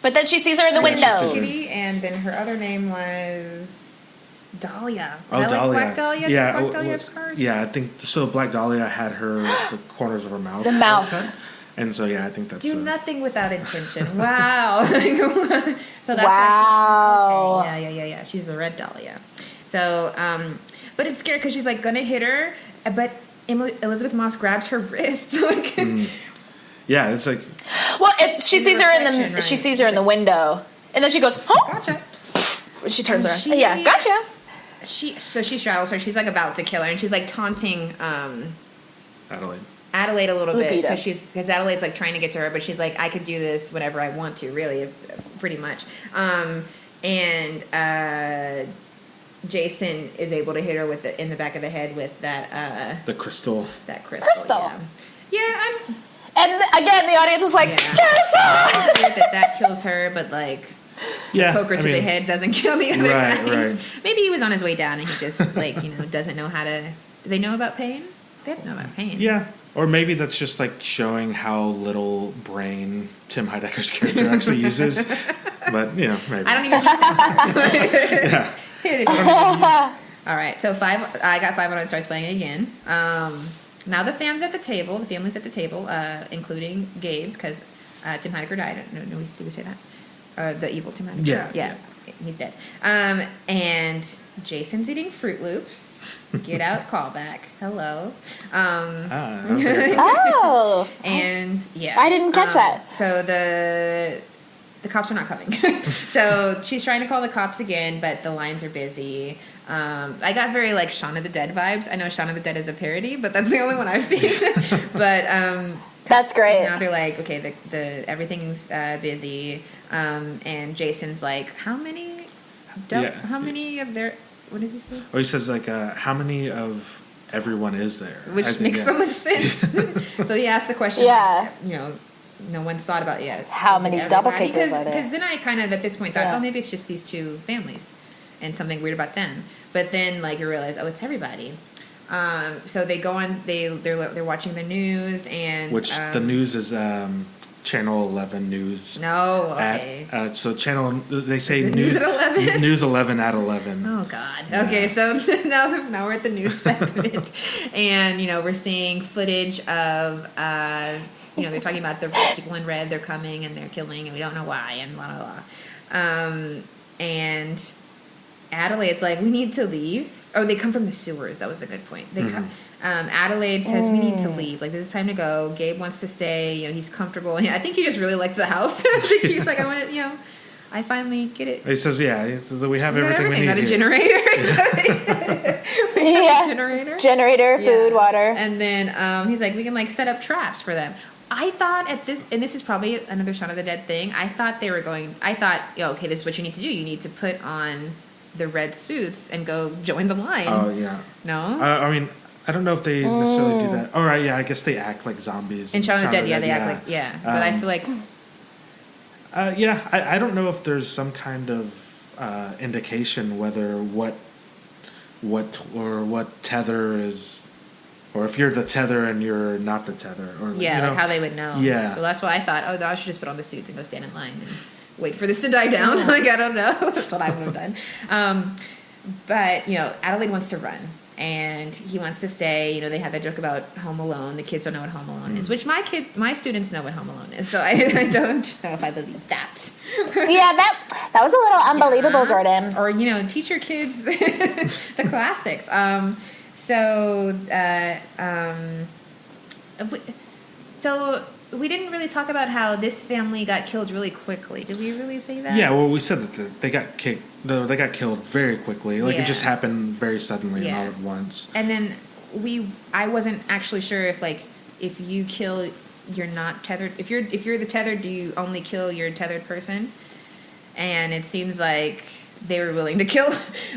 But then she sees her in the window. Kitty, and then her other name was Dahlia. Is that Dahlia. Like Black Dahlia? Yeah. Black Dahlia have scars? Yeah, I think so. Black Dahlia had the corners of her mouth. The mouth. Cut. And so, yeah, I think that's... Do nothing without intention. Wow. So that's wow. Okay. Yeah. She's the red doll, yeah. So, but it's scary because she's like gonna hit her, but Elisabeth Moss grabs her wrist. Like, yeah, it's like... Well, she sees her in the window, and then she goes, "Oh, gotcha." She turns around. Yeah, gotcha. She straddles her. She's like about to kill her, and she's like taunting Adelaide a little bit because Adelaide's like trying to get to her, but she's like, I could do this whenever I want to, really, pretty much. And Jason is able to hit her in the back of the head with that the crystal. That crystal. Yeah. And again, the audience was like, Jason! that kills her, but like. Yeah, poker to the head doesn't kill the other guy. Right. Maybe he was on his way down and he just like doesn't know how to. Do they know about pain? They don't know about pain. Yeah, or maybe that's just like showing how little brain Tim Heidecker's character actually uses. But maybe I don't even. Yeah. All right, so 5. I got 5 when I started playing it again. Now the family's at the table, including Gabe, because Tim Heidecker died. No, did we say that? The evil Tim Cantu. Yeah, he's dead. And Jason's eating Fruit Loops. Get out, callback. Hello. Okay. Oh. And yeah, I didn't catch that. So the cops are not coming. So she's trying to call the cops again, but the lines are busy. I got very like Shaun of the Dead vibes. I know Shaun of the Dead is a parody, but that's the only one I've seen. But that's great. Now they're like, okay, the everything's busy. And Jason's like, how many of their, what does he say? Or he says like, how many of everyone is there? Which makes so much sense. So he asked the question. Yeah. No one's thought about it yet. How many double kickers are there? Because then I kind of at this point thought, maybe it's just these 2 families, and something weird about them. But then like you realize, it's everybody. So they go on. They're watching the news, and which the news is Channel 11 News. No, okay. So they say news at 11. News 11 at 11. Oh God. Yeah. Okay, so now we're at the news segment, and we're seeing footage of they're talking about the people in red. They're coming and they're killing, and we don't know why, and blah blah blah. And Adelaide's like, we need to leave. Oh, they come from the sewers. That was a good point. They come. Adelaide says we need to leave. Like, this is time to go. Gabe wants to stay. He's comfortable. I think he just really liked the house. I think he's like, I want to. I finally get it. He says, we have everything we need. We got a generator. Generator. Generator, food, water. And then he's like, we can set up traps for them. I thought and this is probably another Shaun of the Dead thing. I thought okay, this is what you need to do. You need to put on the red suits and go join the line. Oh yeah. No. I mean, I don't know if they necessarily do that. All right, yeah, I guess they act like zombies. In Shaun of the Dead, they act like but I feel like. I don't know if there's some kind of indication whether what tether is, or if you're the tether and you're not the tether, or like how they would know. Yeah. So that's why I thought, I should just put on the suits and go stand in line and wait for this to die down. Like, I don't know. That's what I would have done. But Adelaide wants to run. And he wants to stay. They have that joke about Home Alone. The kids don't know what Home Alone is, which my students know what Home Alone is. So I don't know if I believe that. Yeah, that was a little unbelievable, Jordan. Or teach your kids the classics. So we didn't really talk about how this family got killed really quickly. Did we really say that? Yeah, well, we said that they got kicked. No, they got killed very quickly. Like, it just happened very suddenly and all at once. And then I wasn't actually sure if you kill, you're not tethered. If you're the tethered, do you only kill your tethered person? And it seems like they were willing to kill.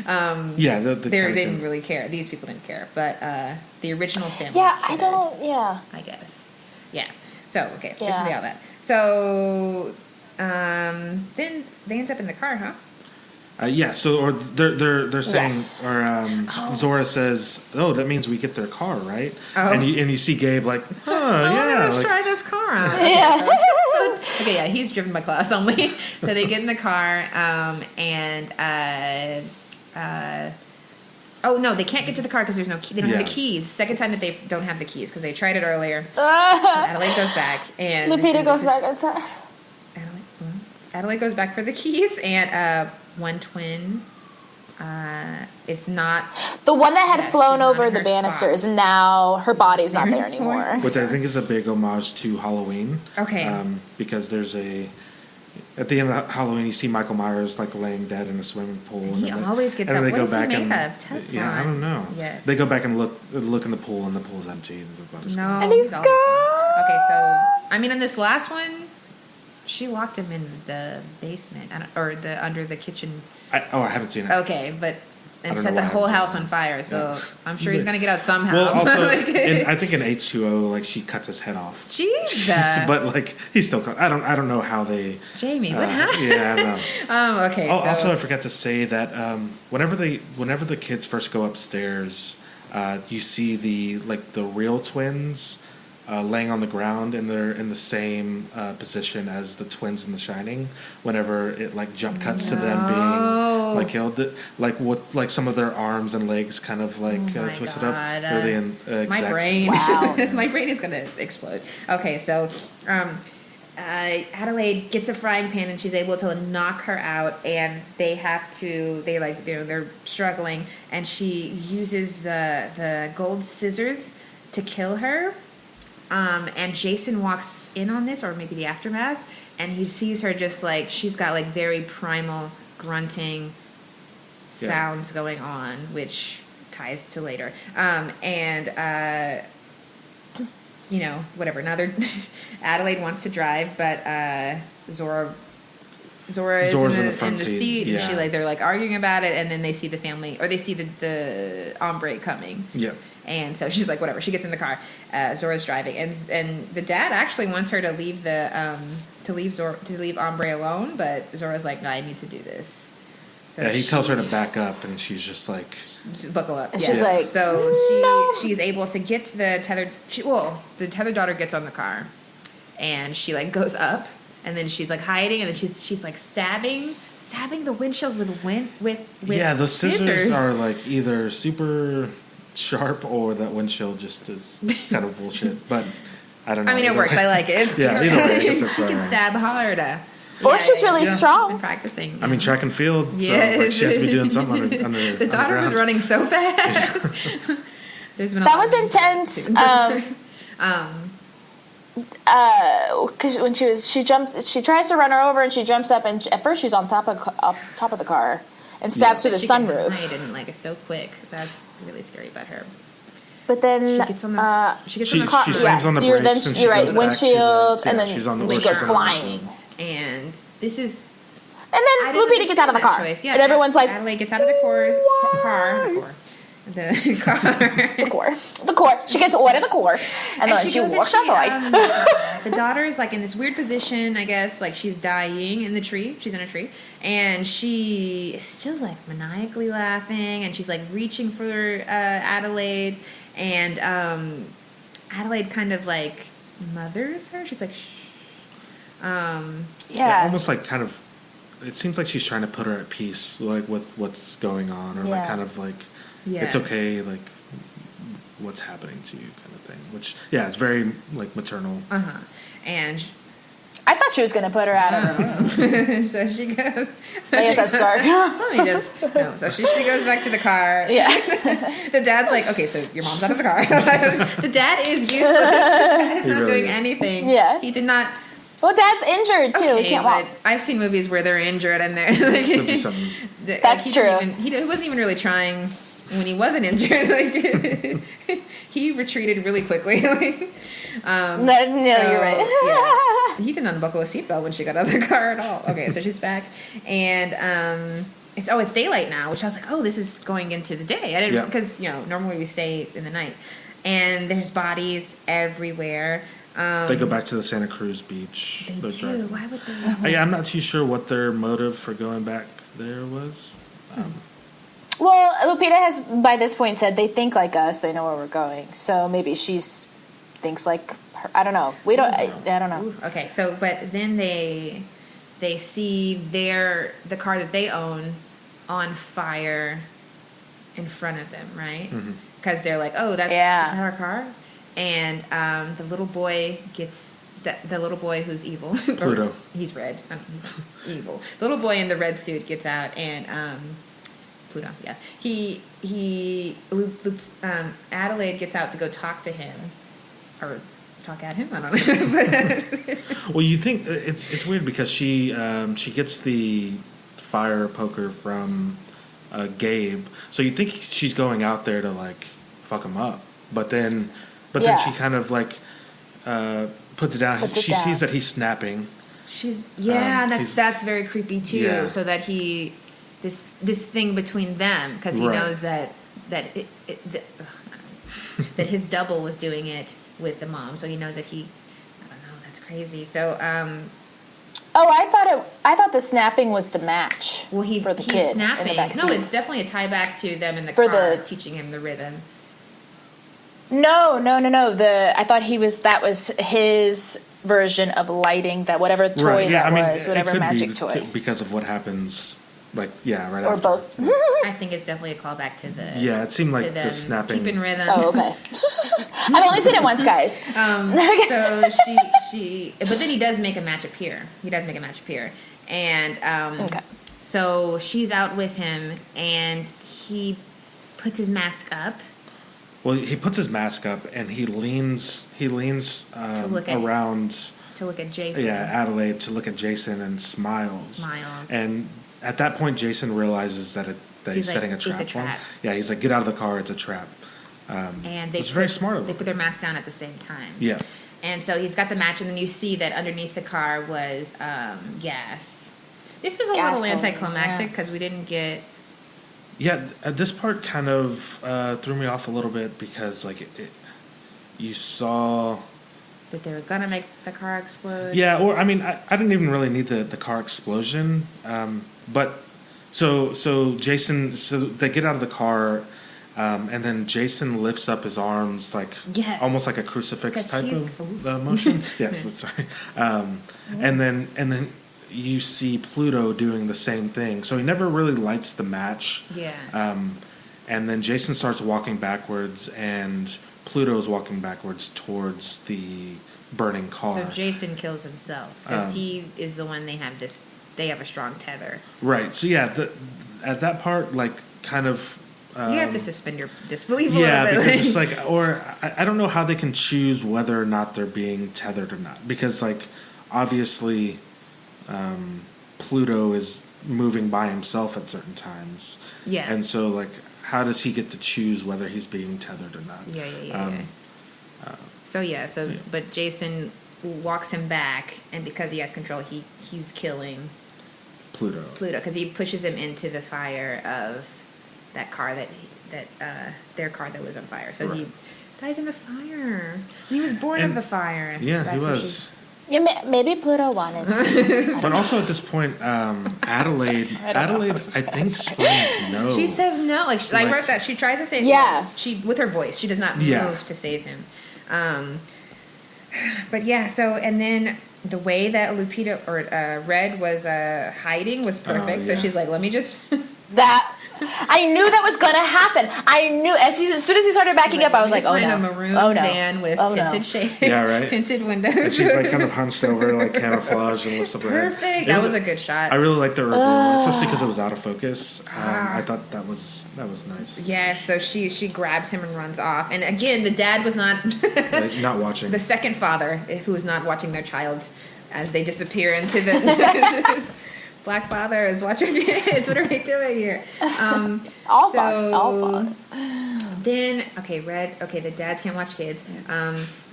They didn't really care. These people didn't care, but the original family. Yeah, cared, I guess. Yeah. So okay, this is how that. So then they end up in the car, huh? So or they're saying, or Zora says, that means we get their car, right? Oh. And you see Gabe like, let's try this car out. Yeah. He's driven by class only. So they get in the car, Oh no, they can't get to the car because there's no key. They don't have the keys. Second time that they don't have the keys because they tried it earlier. Adelaide goes back and Lupita goes back outside. Adelaide goes back for the keys, and one twin. It's not the one that had flown over the her banisters, spot. and now her body's not there anymore. Which I think is a big homage to Halloween. Okay. Because there's at the end of Halloween, you see Michael Myers like laying dead in a swimming pool. He always gets up. What does he make of? Teflon. I don't know. Yes. They go back and look in the pool, and the pool's empty. No. And he's gone. Okay, so I mean, in this last one, she locked him in the basement or under the kitchen. I haven't seen it. Okay, but and set the why I whole haven't house seen on it. fire. So I'm sure he's gonna get out somehow. Well, also, I think in H2O, like she cuts his head off. Jesus. But like he's still. I don't know how they. Jamie, what happened? Yeah, I know. Okay. Oh, so. also, I forgot to say that whenever the kids first go upstairs, you see the real twins laying on the ground, and they're in the same position as the twins in The Shining. Whenever it jump cuts to them being killed, with some of their arms and legs kind of twisted up. They're the my exact brain. Wow. My brain is gonna explode. Okay, so. Adelaide gets a frying pan and she's able to knock her out, and they're struggling, and she uses the gold scissors to kill her. And Jason walks in on this, or maybe the aftermath, and he sees her just she's got very primal grunting sounds going on, which ties to later. Whatever. Now Adelaide wants to drive, but Zora is in the seat, yeah. and they're arguing about it, and then they see the family, or they see the hombre coming. Yeah. And so she's whatever. She gets in the car. Zora's driving, and the dad actually wants her to leave to leave hombre alone, but Zora's no, I need to do this. So he tells her to back up, and she's just just buckle up. And yeah. she's so she's able to get to the tethered. The tethered daughter gets on the car, and she goes up, and then she's hiding, and then she's stabbing the windshield with yeah, those scissors are either super sharp, or that windshield just is kind of bullshit. But I don't know. I mean, it works. I like it. It's yeah, either way, I guess you it's can alright. stab hard. Or she's really strong. Been practicing. I mean, track and field. Yeah. So she has to be doing something under the daughter was running so fast. There's been that was intense. Because when she tries to run her over, and she jumps up, and at first she's on top of the car and stabs through the sunroof. I didn't it so quick. That's really scary about her. But then she gets on the car. She slams on the brakes. You're right, windshield, and then she's on she goes flying. And this is. And then Lupita gets out of the car, yeah, and everyone's Adelaide gets out of the car. The core. She gets out of the core, and then she walks outside. The daughter's in this weird position, I guess, she's dying in the tree. She's in a tree, and she is still maniacally laughing, and she's reaching for Adelaide, and Adelaide kind of mothers her. She's shh. Yeah, almost kind of. It seems like she's trying to put her at peace, with what's going on, or it's okay, what's happening to you, kind of thing. Which, yeah, it's very maternal. And I thought she was going to put her out of her room. So she goes. I guess that's dark. Let me just no. So she goes back to the car. Yeah. The dad's okay, so your mom's out of the car. The dad is useless. He's not doing anything. Yeah. He did not. Well, Dad's injured too. Okay, he can't walk. I've seen movies where they're injured and they're That's true. He wasn't even really trying when he wasn't injured. He retreated really quickly. No, you're right. Yeah. He didn't unbuckle a seatbelt when she got out of the car at all. Okay, so she's back, and it's daylight now, which I was this is going into the day. I didn't because normally we stay in the night, and there's bodies everywhere. They go back to the Santa Cruz beach. They do. Why would they? I'm not too sure what their motive for going back there was. Well, Lupita has by this point said they think like us. They know where we're going. So maybe she's thinks like her. I don't know. We don't. I don't know. Ooh, okay. So, but then they see the car that they own on fire in front of them, right? Mm-hmm. Because they're like, oh, that's is that our car? And the little boy gets the little boy who's evil. Pluto. He's red. He's evil. The little boy in the red suit gets out, and Pluto. Yeah. Adelaide gets out to go talk to him, or talk at him. I don't know. Well, you think it's weird because she gets the fire poker from Gabe, so you think she's going out there to like fuck him up, but then she kind of like puts it down. She sees that he's snapping. That's very creepy too. Yeah. So that this thing between them, because he knows that that his double was doing it with the mom, so he knows that I don't know, that's crazy. So I thought the snapping was the match. Well, for the kid snapping. in the backseat. No, it's definitely a tie back to them in the car, teaching him the rhythm. No. I thought that was his version of lighting that whatever toy was, whatever magic toy. Because of what happens, right or after. both. I think it's definitely a callback to the. Yeah, it seemed like the snapping. Keeping rhythm. Oh, okay. I've only seen it once, guys. So she, but then he does make a match appear. And so she's out with him, and he puts his mask up. Well, he puts his mask up, and he leans around to look at Jason. Yeah, Adelaide, to look at Jason, and smiles. And at that point, Jason realizes that he's setting a trap for him. Yeah, he's like, "Get out of the car! It's a trap." And it's very smart of They them. put their masks down at the same time. Yeah. And so he's got the match, and then you see that underneath the car was gas. This was a little anticlimactic because we didn't get. Yeah, this part kind of threw me off a little bit because, like, you saw that they were gonna make the car explode. Yeah, or I mean, I didn't even really need the car explosion, but so Jason, so they get out of the car, and then Jason lifts up his arms like almost like a crucifix type of motion. Yes, that's right. And then you see Pluto doing the same thing. So he never really lights the match. Yeah. And then Jason starts walking backwards, and Pluto's walking backwards towards the burning car. So Jason kills himself because he is the one they have a strong tether. Right. So yeah, at that part, like, kind of. You have to suspend your disbelief a little bit. Yeah, because it's like, or I don't know how they can choose whether or not they're being tethered or not, because like obviously. Pluto is moving by himself at certain times. Yeah. And so, like, how does he get to choose whether he's being tethered or not? Yeah. But Jason walks him back, and because he has control, he's killing Pluto, because he pushes him into the fire of that car their car that was on fire. So he dies in the fire. And he was born of the fire. Yeah, he was. Yeah, maybe Pluto wanted to. But also at this point, Adelaide, I think screams no. She says no. Like I wrote that. She tries to say no. She with her voice. She does not move to save him. But yeah. So and then the way that Lupita or Red was hiding was perfect. So she's like, let me just that. I knew that was gonna happen. I knew as soon as he started backing up, I was like, "Oh no!" A maroon van with tinted shades, tinted windows. And she's like kind of hunched over, like camouflage, and lifts up her head. Perfect. That was a good shot. I really liked the reveal, especially because it was out of focus. I thought that was nice. Yeah. So she grabs him and runs off. And again, the dad was not not watching. The second father, who was not watching their child as they disappear into the. Black father is watching kids. What are we doing here? All fun. Then, the dads can't watch kids.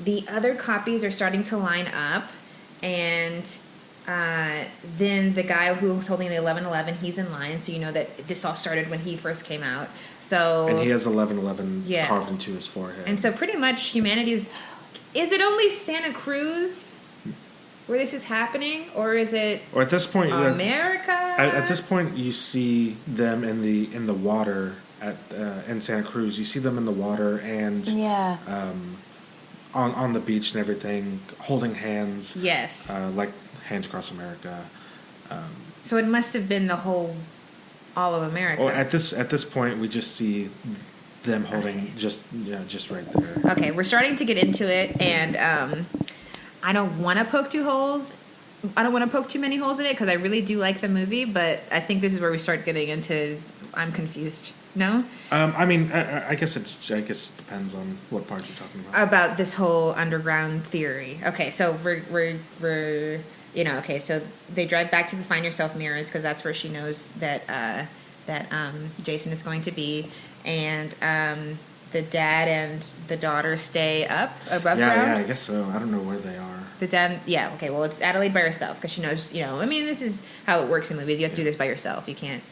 The other copies are starting to line up, and then the guy who was holding the 1111, he's in line, so you know that this all started when he first came out. So and he has 1111 carved into his forehead. And so pretty much humanity's. Is it only Santa Cruz where this is happening, or is it? Or at this point, America. At this point, you see them in the water in Santa Cruz. You see them in the water and on the beach and everything, holding hands. Yes. Like Hands Across America. So it must have been the whole all of America. Or at this point, we just see them holding just right there. Okay, we're starting to get into it, and I don't want to poke too many holes in it because I really do like the movie, but I think this is where we start getting into I'm confused. No? I mean, I guess it depends on what part you're talking about. About this whole underground theory. Okay, so we're okay, so they drive back to the Find Yourself mirrors because that's where she knows that Jason is going to be, and the dad and the daughter stay up above ground. Yeah, I guess so. I don't know where they are. The dad, yeah, okay. Well, it's Adelaide by herself because she knows. I mean, this is how it works in movies. You have to do this by yourself. You can't.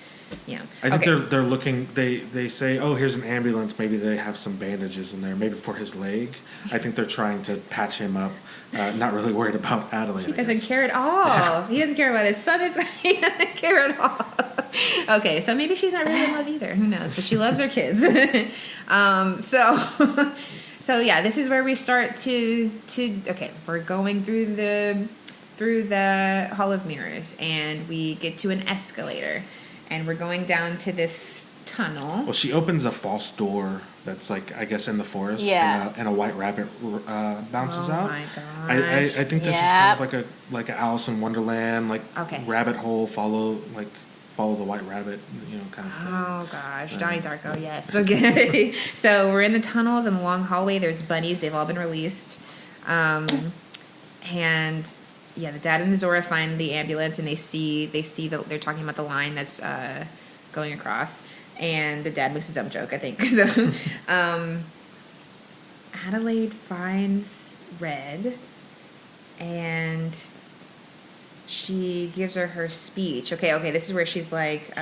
I think they're looking. They say, "Oh, here's an ambulance. Maybe they have some bandages in there, maybe for his leg." I think they're trying to patch him up. Not really worried about Adelaide. He doesn't care at all. Yeah. He doesn't care about his son. He doesn't care at all. Okay, so maybe she's not really in love either. Who knows? But she loves her kids. So yeah, this is where we start to. Okay, we're going through the Hall of Mirrors, and we get to an escalator. And we're going down to this tunnel. Well, she opens a false door that's like, I guess, in the forest. Yeah. And a white rabbit bounces out. Oh my gosh. I think this is kind of like a Alice in Wonderland, rabbit hole, follow the white rabbit, kind of thing. Oh gosh, Donnie Darko, yes. Okay. So we're in the tunnels and the long hallway. There's bunnies. They've all been released. And yeah, the dad and Zora find the ambulance, and they see that they're talking about the line that's going across, and the dad makes a dumb joke, I think. So Adelaide finds Red, and she gives her speech. Okay, this is where she's like,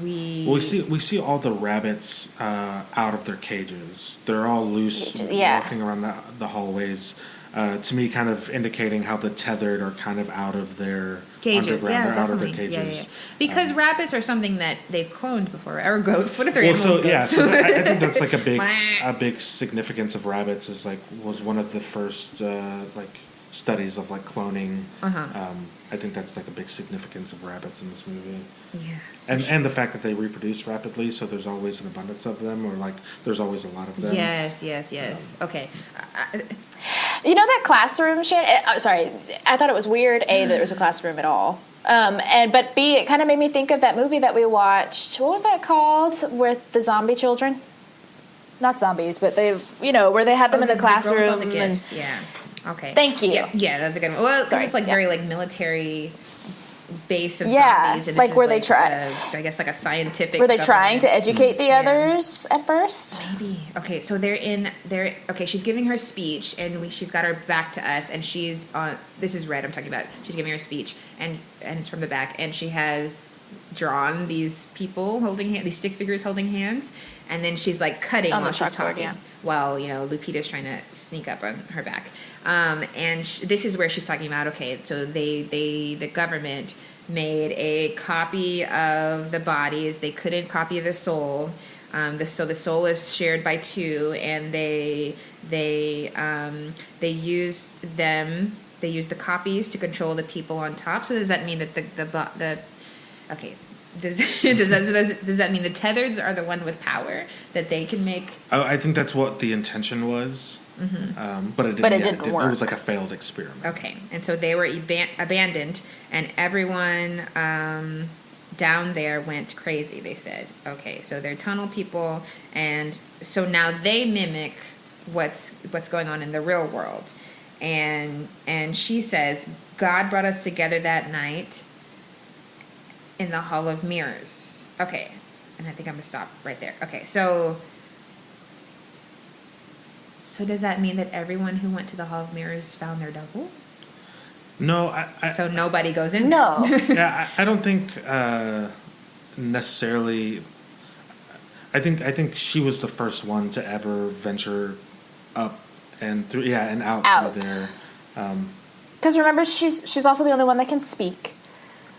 we see all the rabbits out of their cages. They're all loose, walking around the hallways. To me, kind of indicating how the tethered are kind of out of their cages. They're out of their cages. Yeah. Because rabbits are something that they've cloned before, or goats. What if they're animals? So I think that's like a big significance of rabbits is was one of the first studies of cloning. I think that's a big significance of rabbits in this movie. Yeah. And the fact that they reproduce rapidly, so there's always an abundance of them, or there's always a lot of them. Yes. Okay. That classroom, Shannon? Sorry, I thought it was weird, A, that there was a classroom at all. But B, it kind of made me think of that movie that we watched. What was that called? With the zombie children? Not zombies, but where they had them in the classroom. The gifts. Yeah. Okay. Thank you. Yeah, that's a good one. Well, Sorry. It's very military base of zombies. And where they try. I guess a scientific. Were they trying to educate the others at first? Maybe. Okay, so okay, she's giving her speech, and she's got her back to us, and she's on. This is Red I'm talking about. She's giving her speech, and it's from the back, and she has drawn these people these stick figures holding hands, and then she's cutting while she's talking. While Lupita's trying to sneak up on her back. And this is where she's talking about, okay, so the government made a copy of the bodies. They couldn't copy the soul. So the soul is shared by two, and they used the copies to control the people on top. So does that mean that does that mean the tethers are the one with power that they can make? Oh, I think that's what the intention was. Mm-hmm. But it didn't work. It was like a failed experiment. Okay, and so they were abandoned, and everyone down there went crazy, they said. Okay, so they're tunnel people, and so now they mimic what's going on in the real world. And she says, God brought us together that night in the Hall of Mirrors. Okay, and I think I'm going to stop right there. Okay, so does that mean that everyone who went to the Hall of Mirrors found their double? No, so nobody goes in. No. Yeah, I don't think necessarily. I think she was the first one to ever venture up and through, and out through there. Because remember, she's also the only one that can speak.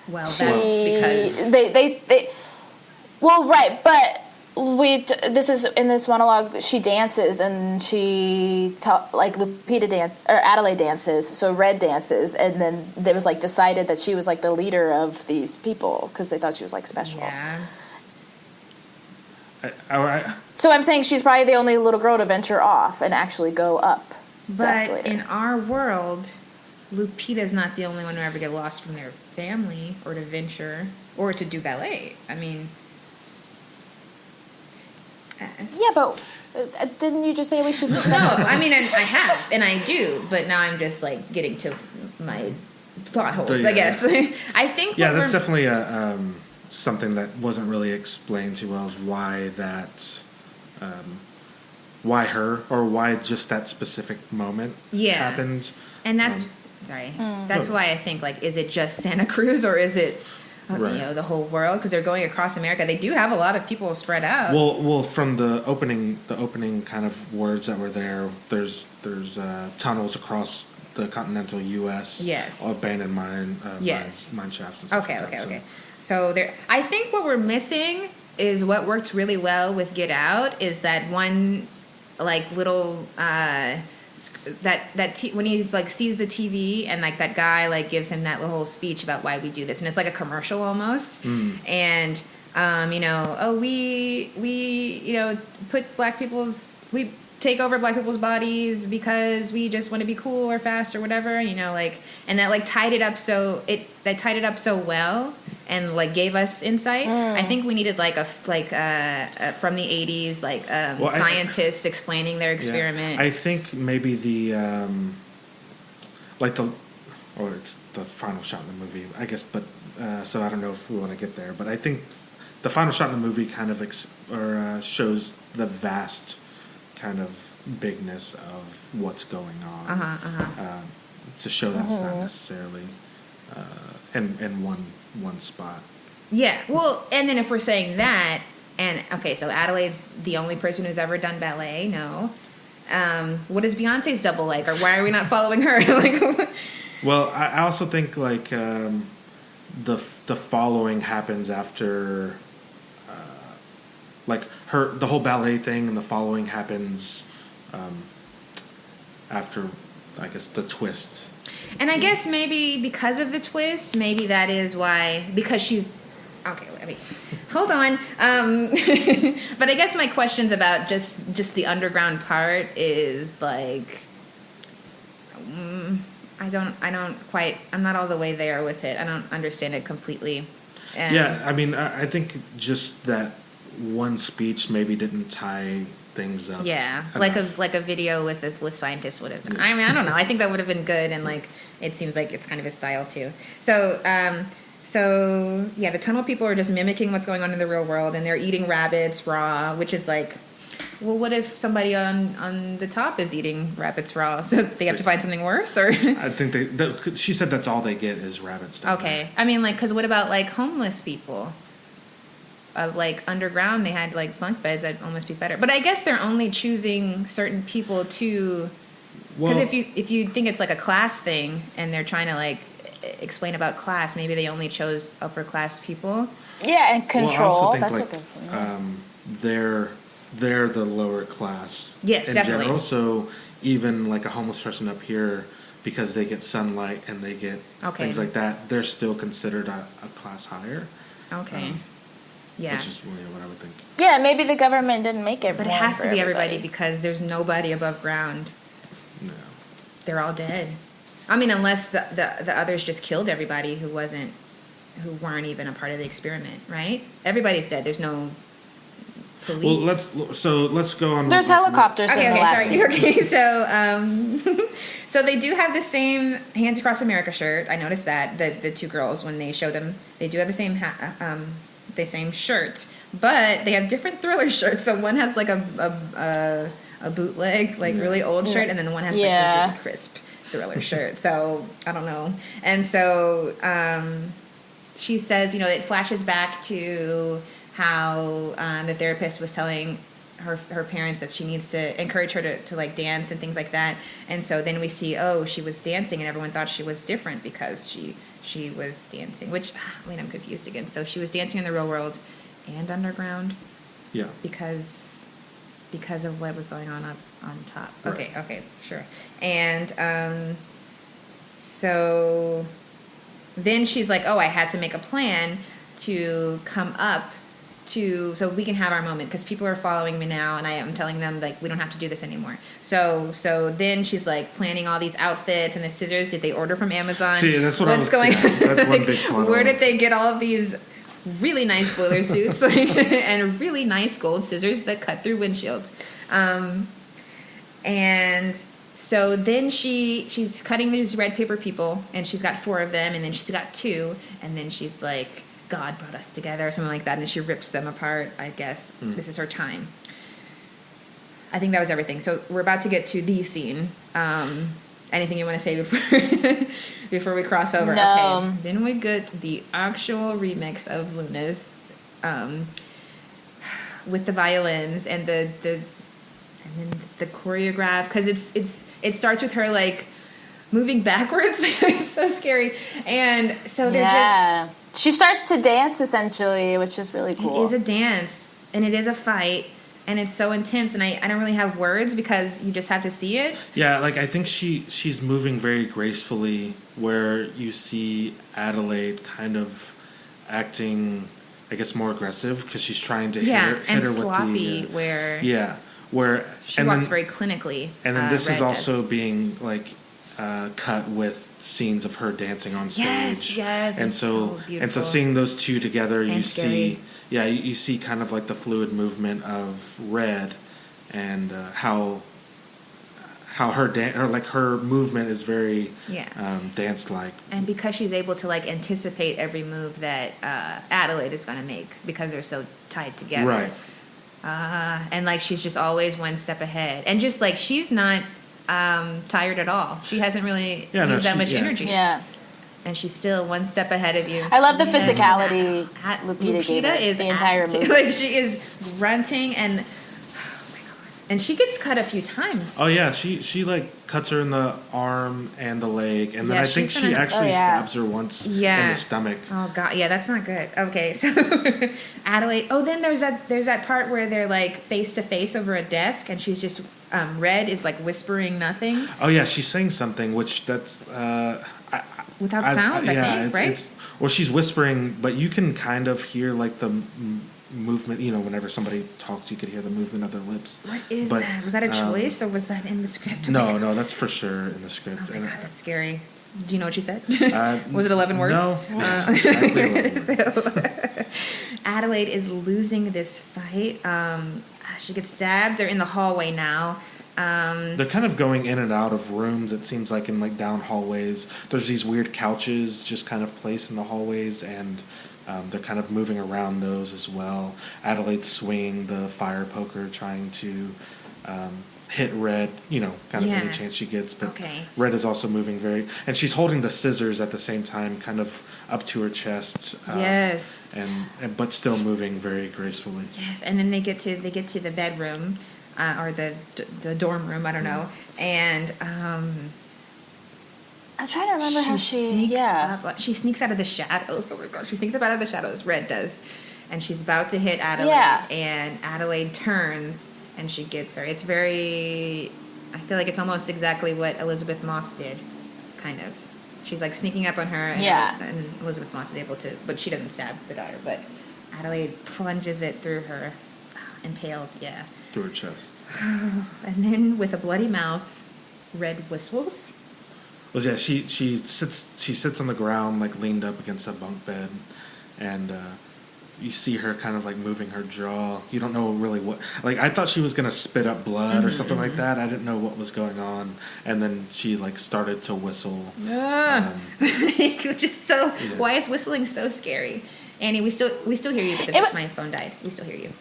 Well, that's because they. Well, right, but this is in this monologue. She dances and like Lupita or Adelaide dances. So Red dances, and then it was like decided that she was like the leader of these people because they thought she was like special. Yeah. So I'm saying she's probably the only little girl to venture off and actually go up the But escalator. in our world, Lupita's not the only one who ever get lost from their family or to venture or to do ballet. I mean... Yeah, but didn't you just say we should suspend? No, I mean, I have, and I do, but now I'm just, like, getting to my plot holes, I guess. I think... Yeah, that's definitely something that wasn't really explained too well, is why that... why her, or why just that specific moment happened. And that's... That's why I think, like, is it just Santa Cruz, or is it... the whole world, because they're going across America. They do have a lot of people spread out. Well, from the opening kind of words that were there, there's tunnels across the continental U.S. Yes. Abandoned mine shafts. And stuff Okay. So there, I think what we're missing is what worked really well with Get Out is that one, like little. When he's like sees the TV and like that guy like gives him that little speech about why we do this, and it's like a commercial almost, and we we take over black people's bodies because we just want to be cool or fast or whatever, and that like tied it up so well and like gave us insight. I think we needed like from the 80s scientists explaining their experiment. I think maybe it's the final shot in the movie, I guess, but so I don't know if we want to get there, but I think the final shot in the movie kind of shows the vast kind of bigness of what's going on, to show that it's not necessarily in one spot. Yeah, well, and then if we're saying that, and okay, so Adelaide's the only person who's ever done ballet. No, what is Beyonce's double like, or why are we not following her? Well, I also think like the following happens after. Like the whole ballet thing, and the following happens after, I guess, the twist. And I guess maybe because of the twist, maybe that is why, because she's okay. I mean, hold on. But I guess my questions about just the underground part is like, I'm not all the way there with it. I don't understand it completely. Yeah, I mean, I think just that one speech maybe didn't tie things up. Yeah, enough. like a video with scientists would have done. I mean, I don't know. I think that would have been good, and like it seems like it's kind of his style too. So yeah, the tunnel people are just mimicking what's going on in the real world, and they're eating rabbits raw, which is like, well, what if somebody on the top is eating rabbits raw? So they have to find something worse, or? I think she said that's all they get is rabbits. Okay, I mean, like, because what about like homeless people? Like underground, they had like bunk beds. That'd almost be better. But I guess they're only choosing certain people to. Because if you think it's like a class thing, and they're trying to like explain about class, maybe they only chose upper class people. Yeah, and control. Well, I also think that's like a good thing. they're the lower class. Yes, in definitely. general. So even like a homeless person up here, because they get sunlight and they get things like that, they're still considered a class higher. Okay. Yeah. Which is really what I would think. Yeah, maybe the government didn't make it. But it has to be everybody because there's nobody above ground. No. They're all dead. I mean, unless the others just killed everybody who weren't even a part of the experiment, right? Everybody's dead. There's no police. Well, let's go on. There's helicopters in the last scene. Okay, so they do have the same Hands Across America shirt. I noticed that the two girls, when they show them, they do have the same shirt, but they have different Thriller shirts. So one has like a bootleg, like really old shirt, and then one has like a really crisp Thriller shirt. So I don't know. And so she says, it flashes back to how the therapist was telling her parents that she needs to encourage her to like dance and things like that. And so then we see, she was dancing, and everyone thought she was different because she was dancing, which, I'm confused again. So she was dancing in the real world and underground. Yeah. Because of what was going on up on top. Right. Okay, sure. And so then she's like, oh, I had to make a plan to come up so we can have our moment because people are following me now and I am telling them like we don't have to do this anymore. So then she's like planning all these outfits and the scissors. Did they order from Amazon? See, that's what What's going on? That's one big plot. Where did they get all of these really nice boiler suits and really nice gold scissors that cut through windshields? And so then she's cutting these red paper people and she's got 4 of them and then she's got 2 and then she's like, God brought us together or something like that, and she rips them apart, I guess. This is her time. I think that was everything. So we're about to get to the scene. Anything you want to say before we cross over? No. Okay. Then we get the actual remix of Luna's with the violins and the choreograph, because it starts with her like moving backwards. It's so scary. And so they're just... She starts to dance, essentially, which is really cool. It is a dance, and it is a fight, and it's so intense, and I don't really have words because you just have to see it. Yeah, like, I think she's moving very gracefully, where you see Adelaide kind of acting, I guess, more aggressive, because she's trying to hit her sloppy, with the... where... Yeah, where... She walks very clinically. And then this Red is also does. being, like, cut with scenes of her dancing on stage. Yes, and it's so beautiful. seeing those two together, And you scary. you see kind of like the fluid movement of Red, and how her movement is very dance like. And because she's able to like anticipate every move that Adelaide is going to make because they're so tied together. Right. And like she's just always one step ahead, and just like she's not tired at all. She hasn't really used that much energy. Yeah. And she's still one step ahead of you. I love the physicality Lupita gave her is the entire movie. Like she is grunting and and she gets cut a few times. Oh yeah, she like cuts her in the arm and the leg, and then I think she actually stabs her once in the stomach. Oh god, yeah, that's not good. Okay, so Adelaide. Oh, then there's that part where they're like face to face over a desk, and she's just Red is like whispering nothing. Oh yeah, she's saying something, which that's without sound. I think, right? Well, she's whispering, but you can kind of hear like the movement. You know, whenever somebody talks, you could hear the movement of their lips. What is that? Was that a choice, or was that in the script? No, that's for sure in the script. Oh my god, that's scary. Do you know what she said? Was it 11 words? No. Yes, exactly 11 words. So, Adelaide is losing this fight. She gets stabbed. They're in the hallway now. They're kind of going in and out of rooms, it seems like, in like down hallways. There's these weird couches just kind of placed in the hallways, and they're kind of moving around those as well. Adelaide's swinging the fire poker, trying to hit Red, kind of any chance she gets. But Red is also moving and she's holding the scissors at the same time, kind of up to her chest. Yes. But still moving very gracefully. Yes, and then they get to the bedroom, or the dorm room, I don't know, and I'm trying to remember how she sneaks out of the shadows. Oh my god, she sneaks up out of the shadows. Red does, and she's about to hit Adelaide, and Adelaide turns and she gets her. It's very, I feel like it's almost exactly what Elisabeth Moss did, kind of. She's like sneaking up on her, and Elisabeth Moss is able to, but she doesn't stab the daughter, but Adelaide plunges it through her, impaled, through her chest. And then with a bloody mouth, Red whistles. Well, yeah, she sits on the ground, like leaned up against a bunk bed, and you see her kind of like moving her jaw. You don't know really what. Like, I thought she was gonna spit up blood or something like that. I didn't know what was going on, and then she like started to whistle. Just so. Yeah. Why is whistling so scary? Annie, we still hear you, but my phone died. We still hear you.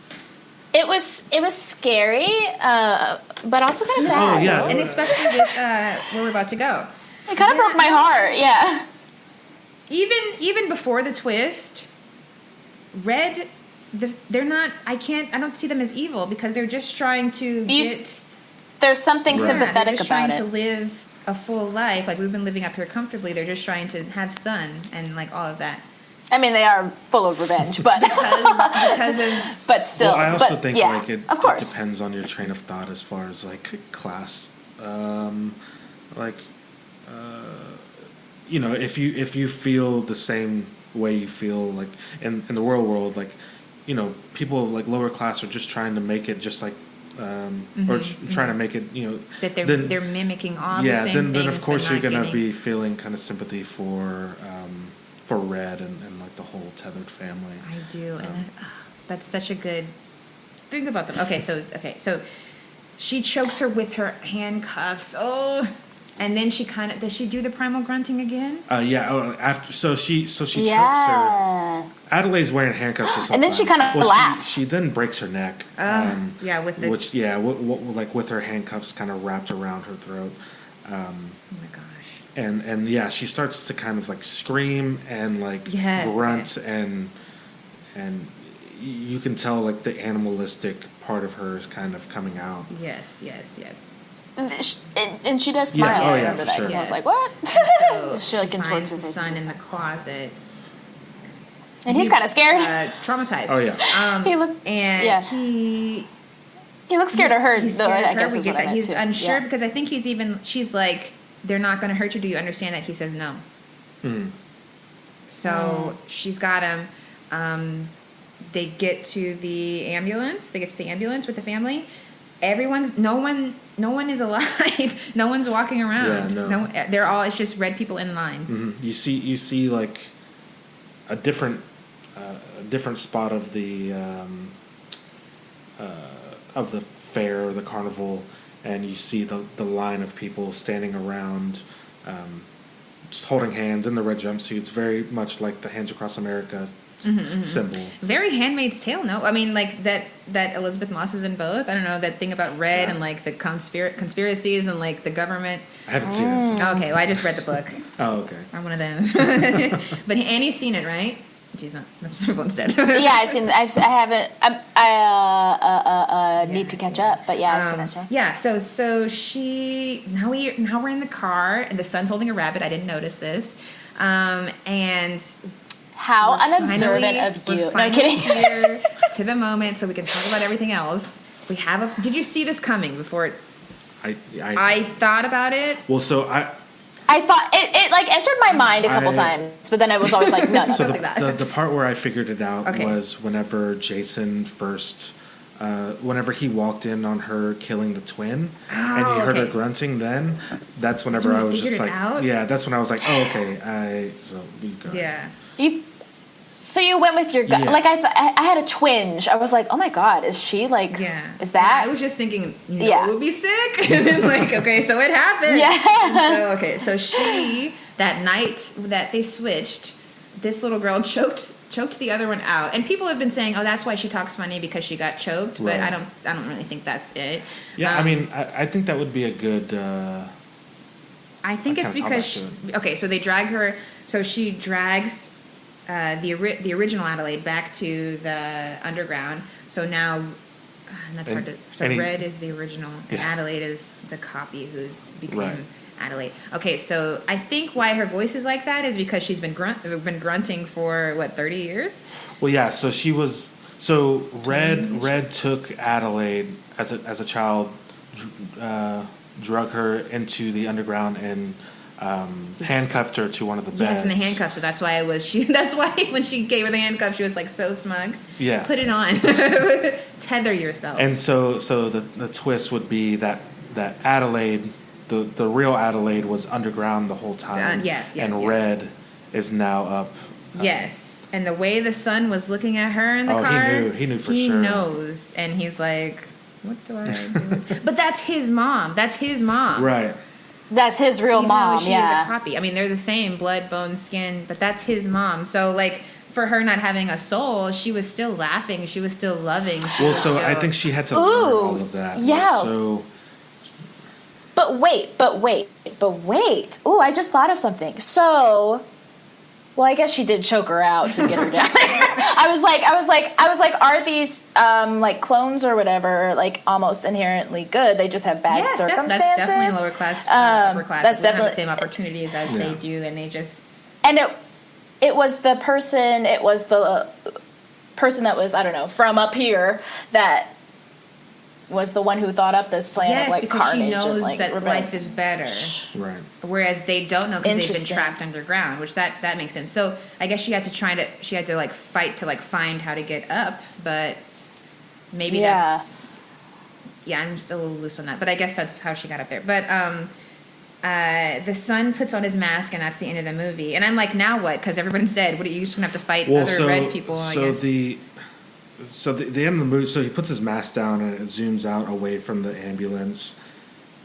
It was scary, but also kind of sad. Oh yeah, and especially with where we're about to go. It kind of broke my heart. Yeah. Even before the twist, Red, they're not. I don't see them as evil because they're just trying to get. There's something sympathetic they're just about trying it. to live a full life. Like we've been living up here comfortably. They're just trying to have sun and like all of that. I mean, they are full of revenge, but because of but still. Well, I also think like it depends on your train of thought as far as like class, you know, if you feel the same way you feel like in the real world, like, you know, people like lower class are just trying to make it just like or trying to make it, you know, that they're mimicking all the same things. Then of course you're gonna be feeling kind of sympathy for Red and like the whole tethered family. I do, and that's such a good think about them. Okay, so she chokes her with her handcuffs. Oh, and then she kind of does she do the primal grunting again? Yeah. After she chokes her. Adelaide's wearing handcuffs or something, and then she kind of laughs. She then breaks her neck. With the like with her handcuffs kind of wrapped around her throat. Oh my gosh. And yeah, she starts to kind of like scream and like grunt and you can tell like the animalistic part of her is kind of coming out. Yes. And she does smile. Yeah. I remember that. Sure. I was like, what? So she like contorts her the face. son in the closet. And he's kind of scared. Traumatized. Oh yeah. He looked. He looks scared of her. He's though. scared I of guess her. We is get what I that. meant He's too. unsure because I think she's like, they're not going to hurt you. Do you understand that? He says no. So she's got him. They get to the ambulance. With the family. No one is alive. No one's walking around. Yeah, no. They're all. It's just red people in line. Mm-hmm. You see like a different spot of the fair or the carnival, and you see the line of people standing around, just holding hands in the red jumpsuits, very much like the Hands Across America symbol. Very Handmaid's Tale, no? I mean, like that Elisabeth Moss is in both. I don't know, that thing about red and like the conspiracies and like the government. I haven't seen it. Okay, well I just read the book. Oh, okay. I'm one of them. But Annie's seen it, right? She's not. Everyone's dead. Yeah, I've seen. I haven't. I need to catch up, but yeah, I've seen that show. Yeah. So she now we're in the car and the son's holding a rabbit. I didn't notice this. And how unobservant of you. No, I'm kidding. Here to the moment, so we can talk about everything else. We have did you see this coming before it? I thought about it. Well, so I thought it like entered my mind a couple times, but then it was always like, no. So the part where I figured it out was whenever Jason first, whenever he walked in on her killing the twin, and he heard her grunting. Then that's whenever I was just like, that's when I was like, oh, okay, so we go. Yeah. So you went with your gut. Yeah. Like I had a twinge. I was like, oh my god, is she like? Yeah. Is that? I was just thinking, it would be sick. And then like, okay, so it happened. Yeah. So she that night that they switched, this little girl choked the other one out, and people have been saying, oh, that's why she talks funny because she got choked. But I don't really think that's it. Yeah, I mean, I think that would be a good. I think it's because so they drag her. So she drags. The original Adelaide back to the underground. So now, and that's hard to. So Red is the original, and Adelaide is the copy who became Adelaide. Okay, so I think why her voice is like that is because she's been grunting for 30 years. Well, yeah. So she was. So Red took Adelaide as a child, drug her into the underground and. Handcuffed her to one of the beds. Yes, and the handcuffs. So that's why That's why when she gave her the handcuffs, she was like so smug. Yeah, put it on. Tether yourself. And so the twist would be that Adelaide, the real Adelaide, was underground the whole time. Yes. Red is now up. Yes, and the way the son was looking at her in the car, he knew for sure. He knows, and he's like, "What do I do?" But that's his mom. Right. That's his real mom. She is a copy. I mean, they're the same, blood, bone, skin, but that's his mom. So, like, for her not having a soul, she was still laughing. She was still loving. I think she had to learn all of that. Yeah. So. But wait. Ooh, I just thought of something. So, well, I guess she did choke her out to get her down there. I was like, are these like clones or whatever like almost inherently good? They just have bad circumstances. That's definitely lower class, upper class. That's definitely have the same opportunities as they do, and they just. And it was the person that was, I don't know, from up here that was the one who thought up this plan of, like, because carnage she knows and, like, that life is better. Right. Whereas they don't know because they've been Interesting. trapped underground, which that makes sense. So I guess she had to like fight to like find how to get up, but maybe that's I'm still a little loose on that, but I guess that's how she got up there. But the son puts on his mask, and that's the end of the movie. And I'm like, now what? Because everyone's dead. What are you just gonna have to fight other red people? So the end of the movie, so he puts his mask down and it zooms out away from the ambulance,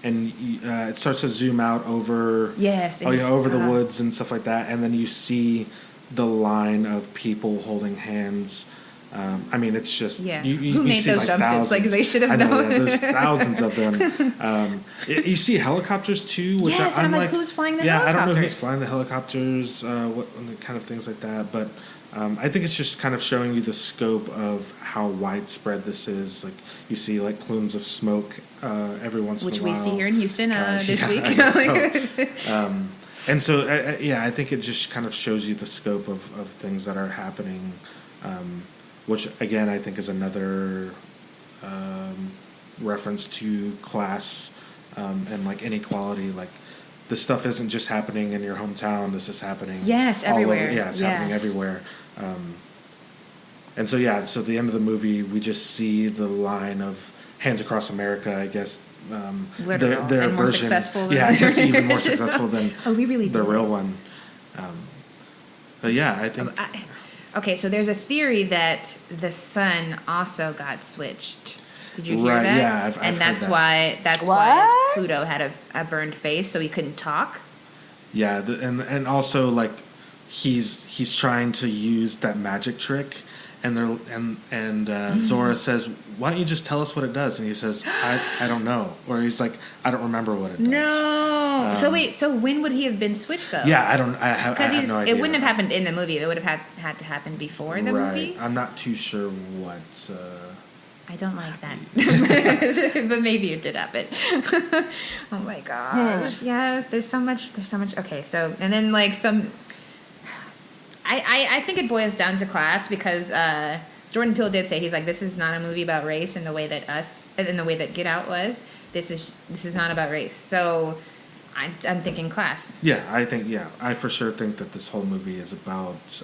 and it starts to zoom out over over the woods and stuff like that, and then you see the line of people holding hands. I mean, it's just you who made see those like jumpsuits? thousands. Like they should have known. Yeah, there's thousands of them. You see helicopters too, which I'm like, who's flying the helicopters? I don't know who's flying the helicopters, what kind of things like that, but. I think it's just kind of showing you the scope of how widespread this is. Like you see, like plumes of smoke every once in a while, which we see here in Houston this week. And so, I think it just kind of shows you the scope of things that are happening, which again I think is another reference to class and like inequality, like. This stuff isn't just happening in your hometown. This is happening everywhere. Over, it's happening everywhere. And so so at the end of the movie, we just see the line of Hands Across America, I guess. Literal. Their and more version. successful than just even more successful than the real one. But I think... okay, so there's a theory that the son also got switched. Did you hear that? Yeah, I've and heard that's that. why Pluto had a burned face, so he couldn't talk. Yeah, and also like he's trying to use that magic trick, and Zora says, "Why don't you just tell us what it does?" And he says, "I don't know," or he's like, "I don't remember what it does." No. So when would he have been switched though? Yeah, I have no idea. It wouldn't have happened in the movie. It would have had to happen before the movie. I'm not too sure what. I don't like that, but maybe it did happen. Oh my gosh! Yes, there's so much. Okay, so and then like some. I think it boils down to class because Jordan Peele did say he's like, this is not a movie about race in the way that Get Out was. This is not about race. So I'm thinking class. Yeah, I for sure think that this whole movie is about.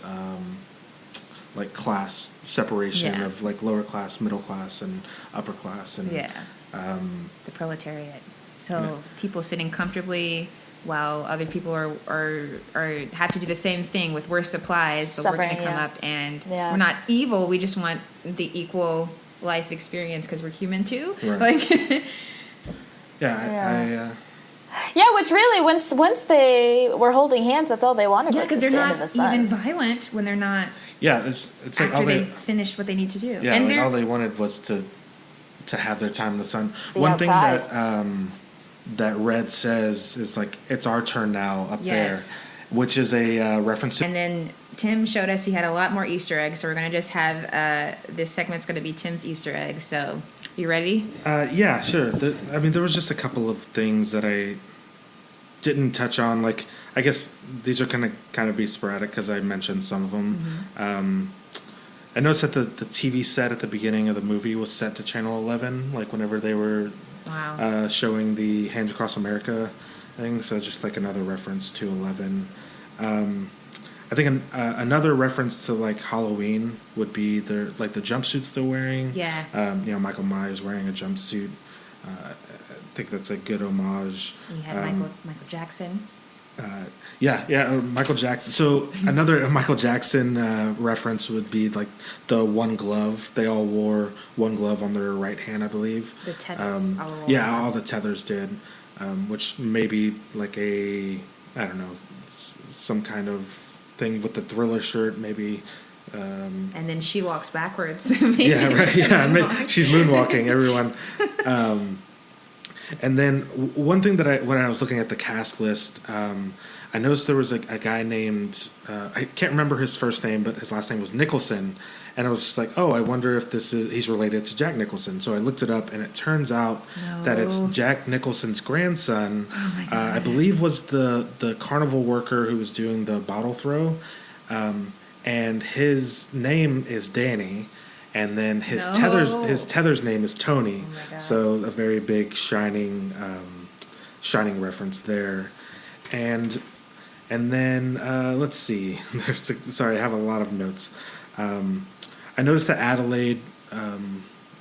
Like class separation of like lower class, middle class, and upper class, and the proletariat. So people sitting comfortably while other people are have to do the same thing with worse supplies, but we're going to come up and we're not evil. We just want the equal life experience because we're human too. Right. Like, Yeah, which really, once they were holding hands, that's all they wanted was to because they're stand in the not sun. even violent when they're not. Yeah, it's like after they finished what they need to do. Yeah, and like all they wanted was to have their time in the sun. One outside. thing that Red says is like, "It's our turn now up there," which is a reference to. And then Tim showed us he had a lot more Easter eggs, so we're going to just have this segment's going to be Tim's Easter eggs. So, you ready? Yeah, sure. There was just a couple of things that I didn't touch on. Like, I guess these are going to kind of be sporadic because I mentioned some of them. Mm-hmm. I noticed that the TV set at the beginning of the movie was set to Channel 11, like whenever they were showing the Hands Across America thing. So it's just like another reference to 11. I think another reference to like Halloween would be the jumpsuits they're wearing. Yeah. Michael Myers wearing a jumpsuit. I think that's a good homage. You had Michael Jackson. Michael Jackson. So another Michael Jackson reference would be like the one glove. They all wore one glove on their right hand, I believe. The tethers. All the tethers did, which may be like some kind of thing with the Thriller shirt, maybe. And then she walks backwards. Yeah, right. Yeah, she's moonwalking, everyone. And then one thing that when I was looking at the cast list, I noticed there was a guy named, I can't remember his first name, but his last name was Nicholson. And I was just like, I wonder if he's related to Jack Nicholson. So I looked it up, and it turns out that it's Jack Nicholson's grandson. Oh my God. I believe was the carnival worker who was doing the bottle throw. and his name is Danny, and then his No. tether's name is Tony. Oh my God. So a very big shining reference there, and then let's see. Sorry, I have a lot of notes. I noticed that Adelaide,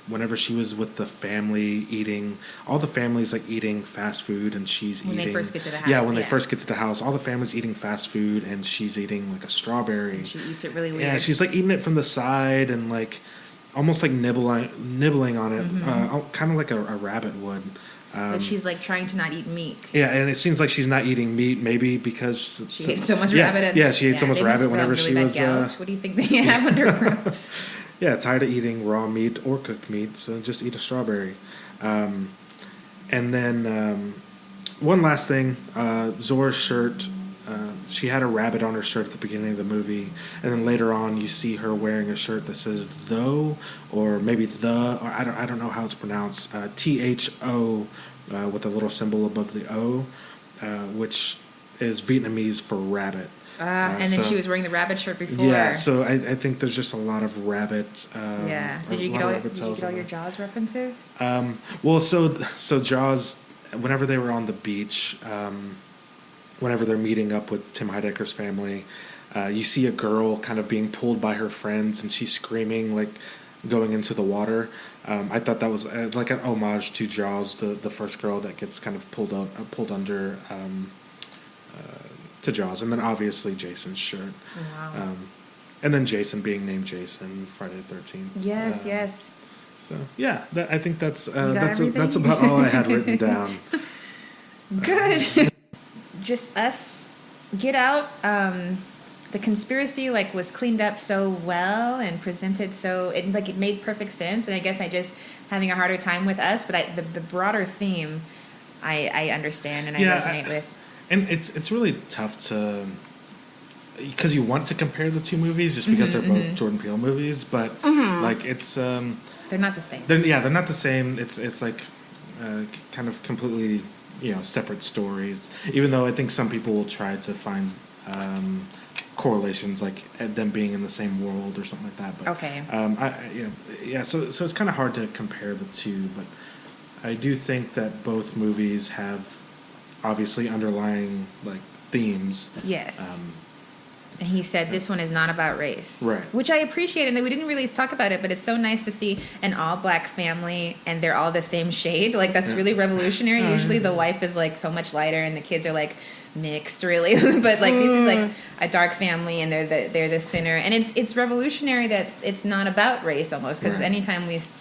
whenever she was with the family eating, all the family's like eating fast food, and she's When eating. they first get to the house, Yeah, when they yeah. first get to the house, all the family's eating fast food, and she's eating like a strawberry. She eats it really weird. Yeah, she's like eating it from the side and like almost like nibbling on it, kind of like a rabbit would. But she's like trying to not eat meat. Yeah, and it seems like she's not eating meat, maybe because She ate so much yeah, rabbit. Yeah, she ate so much they must rabbit have whenever really she bad was. gout. What do you think they have under her? Yeah, tired of eating raw meat or cooked meat, so just eat a strawberry. And then one last thing, Zora's shirt. She had a rabbit on her shirt at the beginning of the movie, and then later on you see her wearing a shirt that says "though" or maybe "the" or I don't know how it's pronounced. THO with a little symbol above the O, which is Vietnamese for rabbit. And then so- she was wearing the rabbit shirt before. Yeah, so I think there's just a lot of rabbit. Yeah. Did you get all your Jaws references? Well, so Jaws, whenever they were on the beach, whenever they're meeting up with Tim Heidecker's family, you see a girl kind of being pulled by her friends, and she's screaming like going into the water. I thought that was like an homage to Jaws, the first girl that gets kind of pulled under to Jaws, and then obviously Jason's shirt. Wow. And then Jason being named Jason, Friday the 13th. Yes, yes. So yeah, I think that's everything? that's about all I had written down. Good. Just us. Get Out. The conspiracy was cleaned up so well and presented so it made perfect sense. And I guess I just having a harder time with Us, but the broader theme, I understand and I resonate with. And it's really tough to, because you want to compare the two movies just because they're both Jordan Peele movies, but it's They're not the same. They're not the same. It's like kind of completely separate stories. Even though I think some people will try to find correlations like them being in the same world or something like that. But, Okay. So it's kind of hard to compare the two, but I do think that both movies have obviously underlying themes. Yes. And he said this one is not about race. Right. Which I appreciate, and we didn't really talk about it, but it's so nice to see an all-black family, and they're all the same shade. That's really revolutionary. Usually the wife is, so much lighter, and the kids are, mixed, really. But, this is, a dark family, and they're the center. And it's revolutionary that it's not about race, almost, because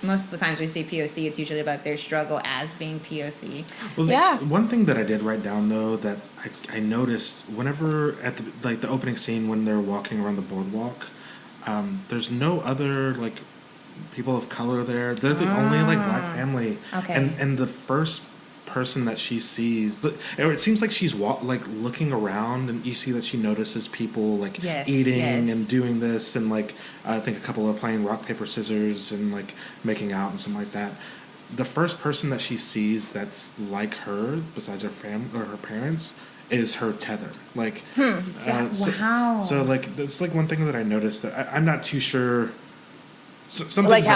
most of the times we see POC, it's usually about their struggle as being POC. Well, Yeah. One thing that I did write down though that I noticed whenever at the opening scene when they're walking around the boardwalk, there's no other people of color there. They're the only black family. Okay. And the first person that she sees, it seems like she's looking around, and you see that she notices people eating and doing this, and I think a couple are playing rock paper scissors and making out and something like that. The first person that she sees that's like her, besides her family or her parents, is her tether. Wow. So it's one thing that I noticed that I'm not too sure. Some things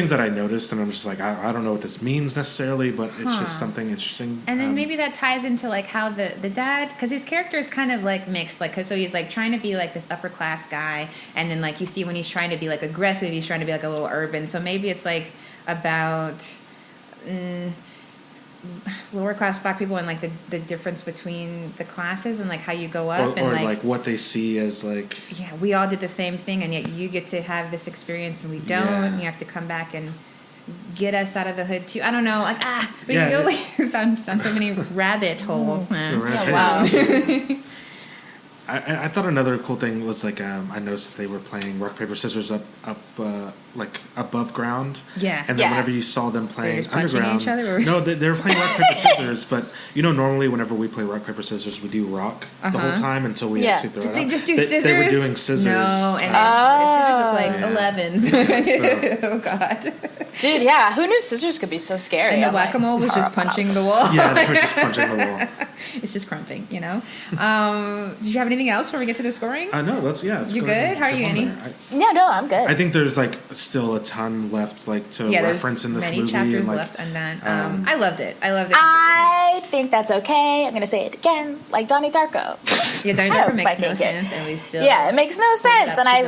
that I noticed, and I'm just I don't know what this means necessarily, but it's just something interesting. And then maybe that ties into how the dad, because his character is kind of mixed, so he's trying to be this upper class guy, and then you see when he's trying to be aggressive, he's trying to be a little urban. So maybe it's about lower class black people and the difference between the classes and how you go up or and what they see as yeah, we all did the same thing, and yet you get to have this experience and we don't. Yeah. And you have to come back and get us out of the hood too. I don't know, we can go on so many rabbit holes. Right. Wow. I thought another cool thing was I noticed that they were playing rock paper scissors up above ground. Yeah. And then whenever you saw them playing just punching underground, each other, or? no, they were playing rock paper scissors. But normally whenever we play rock paper scissors, we do rock the whole time until we actually throw Did it they out. just do scissors? They were doing scissors. No, and the scissors look 11s. Oh God. Dude, yeah. Who knew scissors could be so scary? And the I'm whack-a-mole was just punching the wall. Yeah, they were just punching the wall. It's just crumping, you know. Did you have anything else before we get to the scoring? No, let's You good? How are you, Annie? Yeah, no, I'm good. I think there's like still a ton left, like to reference in this many movie. chapters like, left undone. I loved it. I think that's okay. I'm gonna say it again, like Donnie Darko. Yeah, Donnie Darko makes no sense, and we still it makes no sense, and I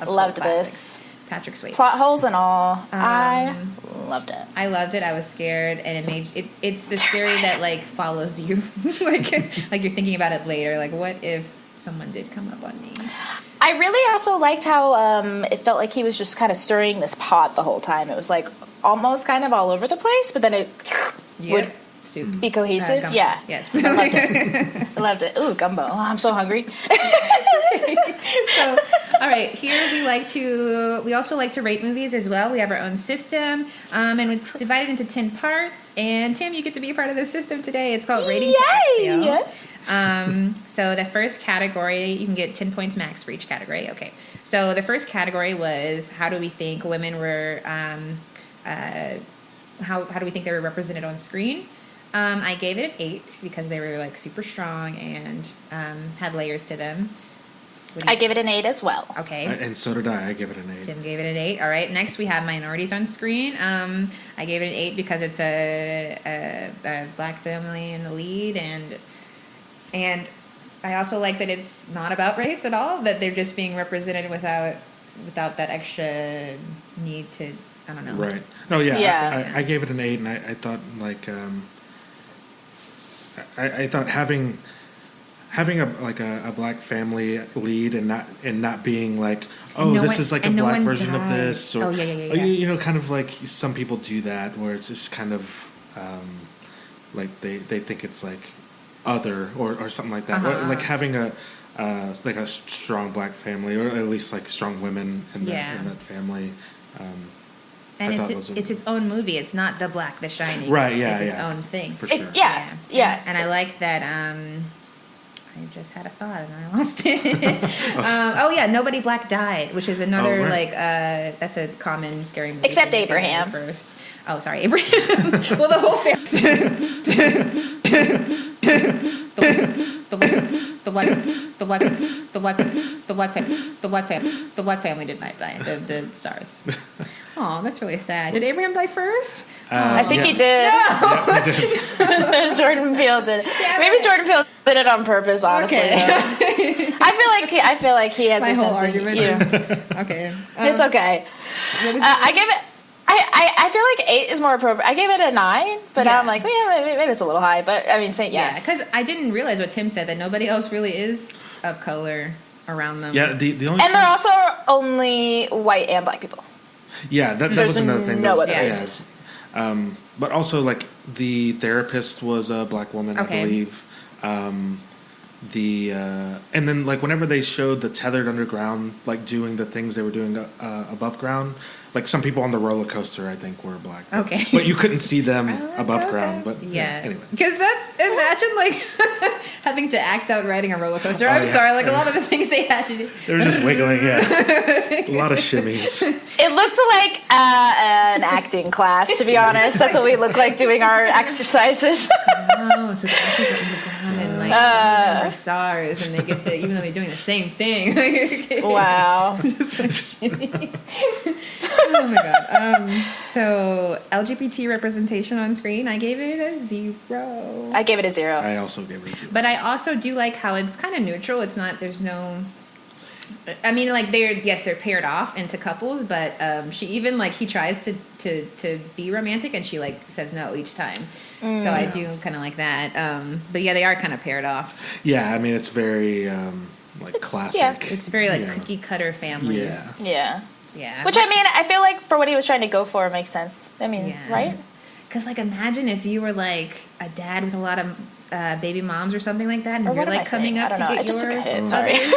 loved classic. this. Patrick Swayze. Plot holes and all. I loved it. I loved it. I was scared, and it made it. It's the scary that like follows you, like you're thinking about it later. Like, what if someone did come up on me? I really also liked how it felt like he was just kind of stirring this pot the whole time. It was like almost kind of all over the place, but then it would Soup. Be cohesive. Gumbo. Yeah. Yes. I loved it. I loved it. Ooh, gumbo. Oh, I'm so hungry. So, all right. Here we also like to rate movies as well. We have our own system, and it's divided into 10 parts. And Tim, you get to be a part of this system today. It's called Rating to Exhale. So the first category, you can get 10 points max for each category. Okay. So the first category was how do we think women were, how do we think they were represented on screen? I gave it an 8 because they were like super strong and had layers to them. I gave it an 8 as well. Okay. And so did I. I gave it an 8. Tim gave it an 8. All right. Next, we have minorities on screen. I gave it an 8 because it's a black family in the lead, and I also like that it's not about race at all. That they're just being represented without that extra need to. I don't know. Right. No. Yeah. Yeah. I gave it an 8, and I thought like I thought having a black family lead and not being like, oh, this is like a black version of this, or you know, kind of like some people do that where it's just kind of like they think it's like other or something like that. Or like having a strong black family, or at least like strong women in that family. And it's its own movie. It's not The Black, The Shining. Right, yeah, it's its own thing. For sure. Yeah. And I like that, I just had a thought and I lost it. Nobody black died, which is another, that's a common scary movie. Except Abraham. First. Oh, sorry, Abraham. Well, the whole family. The black family did not die. The stars. Oh, that's really sad. Did Abraham die first? I think he did. No. Jordan Peele did. Maybe Jordan Peele did it on purpose. Honestly, okay. I feel like he has my a whole sense argument. of Okay, it's okay. I give it. I feel like 8 is more appropriate. I gave it a 9, but now I'm like, maybe it's a little high. But I mean, because I didn't realize what Tim said, that nobody else really is of color around them. Yeah, the only and they're also only white and black people. Yeah, that was another thing. No other races. But also, like, the therapist was a black woman, I believe. And then, like, whenever they showed the tethered underground, like, doing the things they were doing above ground, like, some people on the roller coaster, I think, were black. Okay. But you couldn't see them above ground. But anyway. Because imagine, like, having to act out riding a roller coaster. I'm sorry, like, a lot of the things they had to do. They were just wiggling, a lot of shimmies. It looked like an acting class, to be honest. That's what we look like doing our exercises. Oh, so the actors are underground and, like, some are stars, and they get to, even though they're doing the same thing. Wow. Oh my god. So LGBT representation on screen, I gave it a 0. I gave it a 0. I also gave it a 0. But I also do like how it's kind of neutral. It's not. There's no. I mean, like they're paired off into couples, but she even like he tries to be romantic and she like says no each time. So I do kind of like that. But yeah, they are kind of paired off. Yeah, I mean it's very classic. Yeah. It's very like cookie cutter families. Yeah. Yeah. Which, I mean, I feel like for what he was trying to go for, it makes sense. I mean, right? Because, like, imagine if you were, like, a dad with a lot of baby moms or something like that, and you're, like, coming up to get your... Hit, sorry. You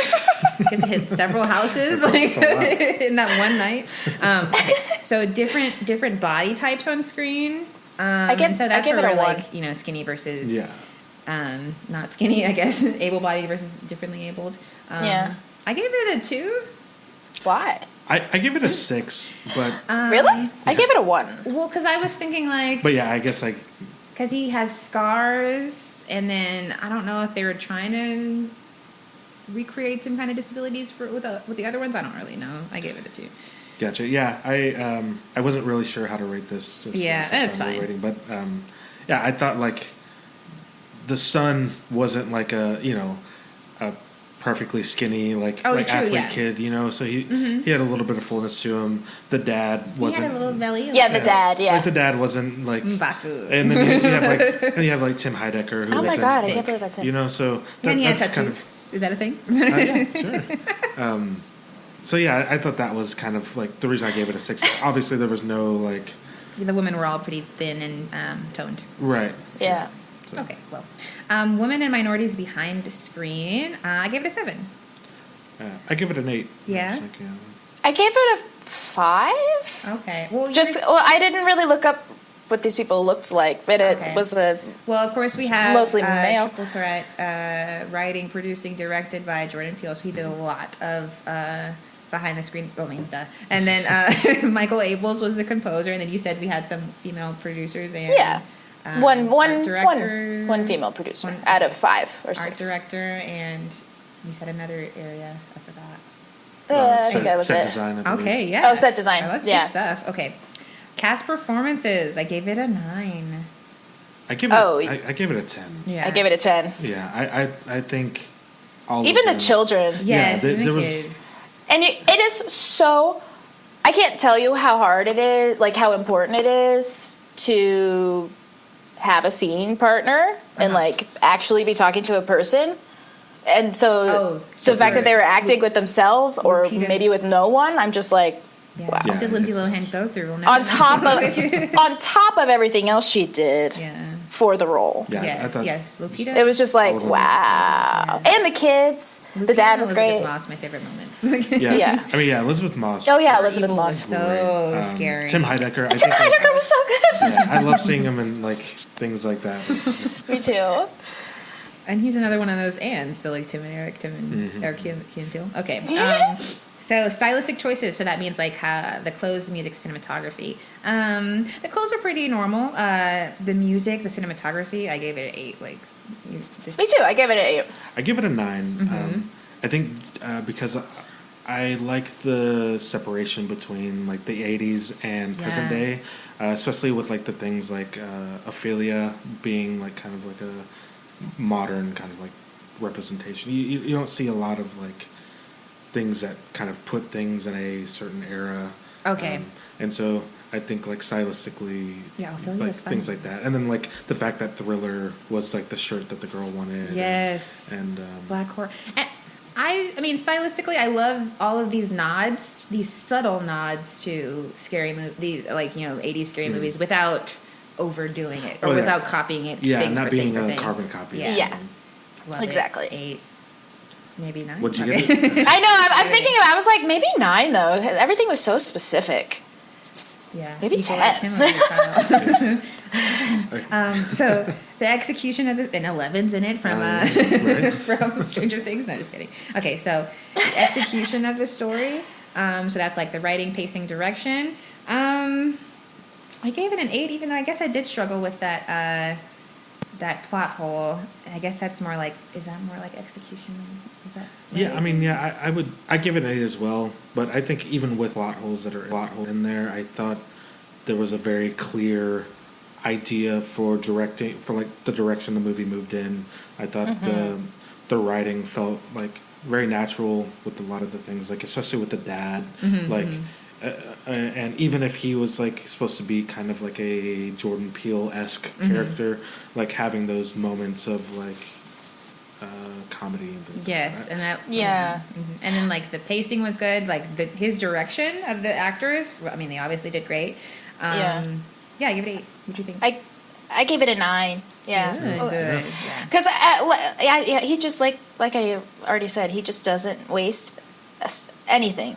have to hit several houses, like, in that one night. Okay. So, different body types on screen. So that's where we're, like, you know, skinny versus... Yeah. Not skinny, I guess. Able-bodied versus differently abled. I gave it a 2. Why? I give it a 6, but really? I gave it a 1. Well, because I was thinking like. But yeah, I guess like because he has scars, and then I don't know if they were trying to recreate some kind of disabilities with the other ones. I don't really know. I gave it a 2. Gotcha. Yeah, I wasn't really sure how to rate this yeah, that's fine. Rating, but yeah, I thought like the son wasn't like a perfectly skinny athlete kid, so he had a little bit of fullness to him. The dad wasn't. He had a little belly. Yeah, the dad. Yeah, like the dad wasn't like Mbaku. And then you have like Tim Heidecker. Who oh my was god, I can't believe that's him. So and he had that's tattoos. kind of. Is that a thing? Yeah, sure. So yeah, I thought that was kind of like the reason I gave it a 6. Obviously, there was no like. The women were all pretty thin and toned. Right. Yeah. So. Okay, well, women and minorities behind the screen. I gave it a 7. I give it an 8. Yeah? I gave it a 5. Okay. Well, I didn't really look up what these people looked like, but it was a. Well, of course, we have mostly male. Triple Threat, writing, producing, directed by Jordan Peele. So he did a lot of behind the screen. Oh, I mean, duh. And then Michael Abels was the composer, and then you said we had some female producers and. Yeah. One female producer out of 5 or 6. Art director, and you said another area. I forgot. I think that was set it. Design, okay, yeah. Oh, set design. Oh, that's yeah. good stuff. Okay. Cast performances. I gave it a 9. I give it a 10. Yeah. I gave it a 10. Yeah, I think all even of them, the children. Yes, there even the was, kids. And it is so. I can't tell you how hard it is, like how important it is to have a scene partner and like actually be talking to a person. And so the fact that they were acting with themselves or maybe with no one, I'm just like, wow. What did Lindsay Lohan go through? On top of everything else she did for the role. Yeah, yes, Lupita. It was just like, wow. And the kids. Lupita the dad was Elizabeth great. Moss, my favorite moments. Yeah. I mean, Elizabeth Moss. Oh, yeah, Elizabeth Evil Moss. was so scary. Tim Heidecker. Tim Heidecker was so good. Yeah, I love seeing him in like things like that. Me too. And he's another one of those ands, so like Tim and Key and Peele. Okay. So stylistic choices. So that means like the clothes, the music, cinematography. The clothes were pretty normal. The music, the cinematography, I gave it an 8. Like, me too. I gave it an 8. I give it a 9. I think because I like the separation between like the 80s and present day, especially with like the things like Ophelia being like kind of like a modern kind of like representation. You don't see a lot of like things that kind of put things in a certain era. Okay. And so I think like stylistically, like things like that, and then like the fact that Thriller was like the shirt that the girl wanted. Yes. And Black Horror. And I mean, stylistically, I love all of these nods, these subtle nods to scary movies, like 80s scary movies, without overdoing it or without copying it. Yeah, not being a carbon copy. Yeah. Exactly. 8. Maybe 9. What'd you give it? I know. I'm thinking about. I was like, maybe 9 though. Everything was so specific. Yeah. Maybe 10. So the execution of and 11's in it from from Stranger Things. No, just kidding. Okay, so the execution of the story. So that's like the writing, pacing, direction. I gave it an 8, even though I guess I did struggle with that plot hole. I guess that's more like, is that more like execution? Is that right? Yeah, I mean, I give it an 8 as well. But I think even with plot holes that are in there, I thought there was a very clear idea for directing, for like the direction the movie moved in. I thought the writing felt like very natural with a lot of the things, like especially with the dad, and even if he was like supposed to be kind of like a Jordan Peele-esque character, like having those moments of like comedy and things. Yes, like that. and that and then like the pacing was good, like his direction of the actors. I mean, they obviously did great. I give it 8. What do you think? I gave it a 9. Yeah, good. Because he just like I already said, he just doesn't waste anything.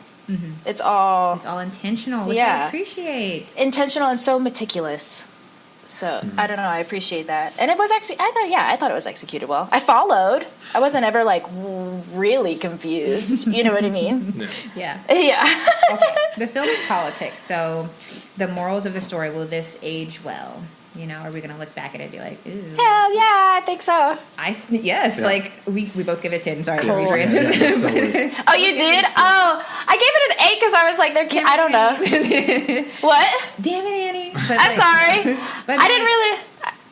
It's all intentional, which I appreciate. Intentional and so meticulous. So I don't know, I appreciate that. And it was actually, I thought it was executed well. I followed. I wasn't ever like really confused. You know what I mean? Yeah. Okay. The film is politics, so the morals of the story, will this age well? You know, are we going to look back at it and be like, ooh. Hell yeah, I think so. Yes, Yeah. like we both give it 10. Sorry, Cool. read your answers. Oh, you did? Oh, I gave it an 8 because I was like, I don't know. What? Damn it, Annie. But I'm sorry. But I didn't really.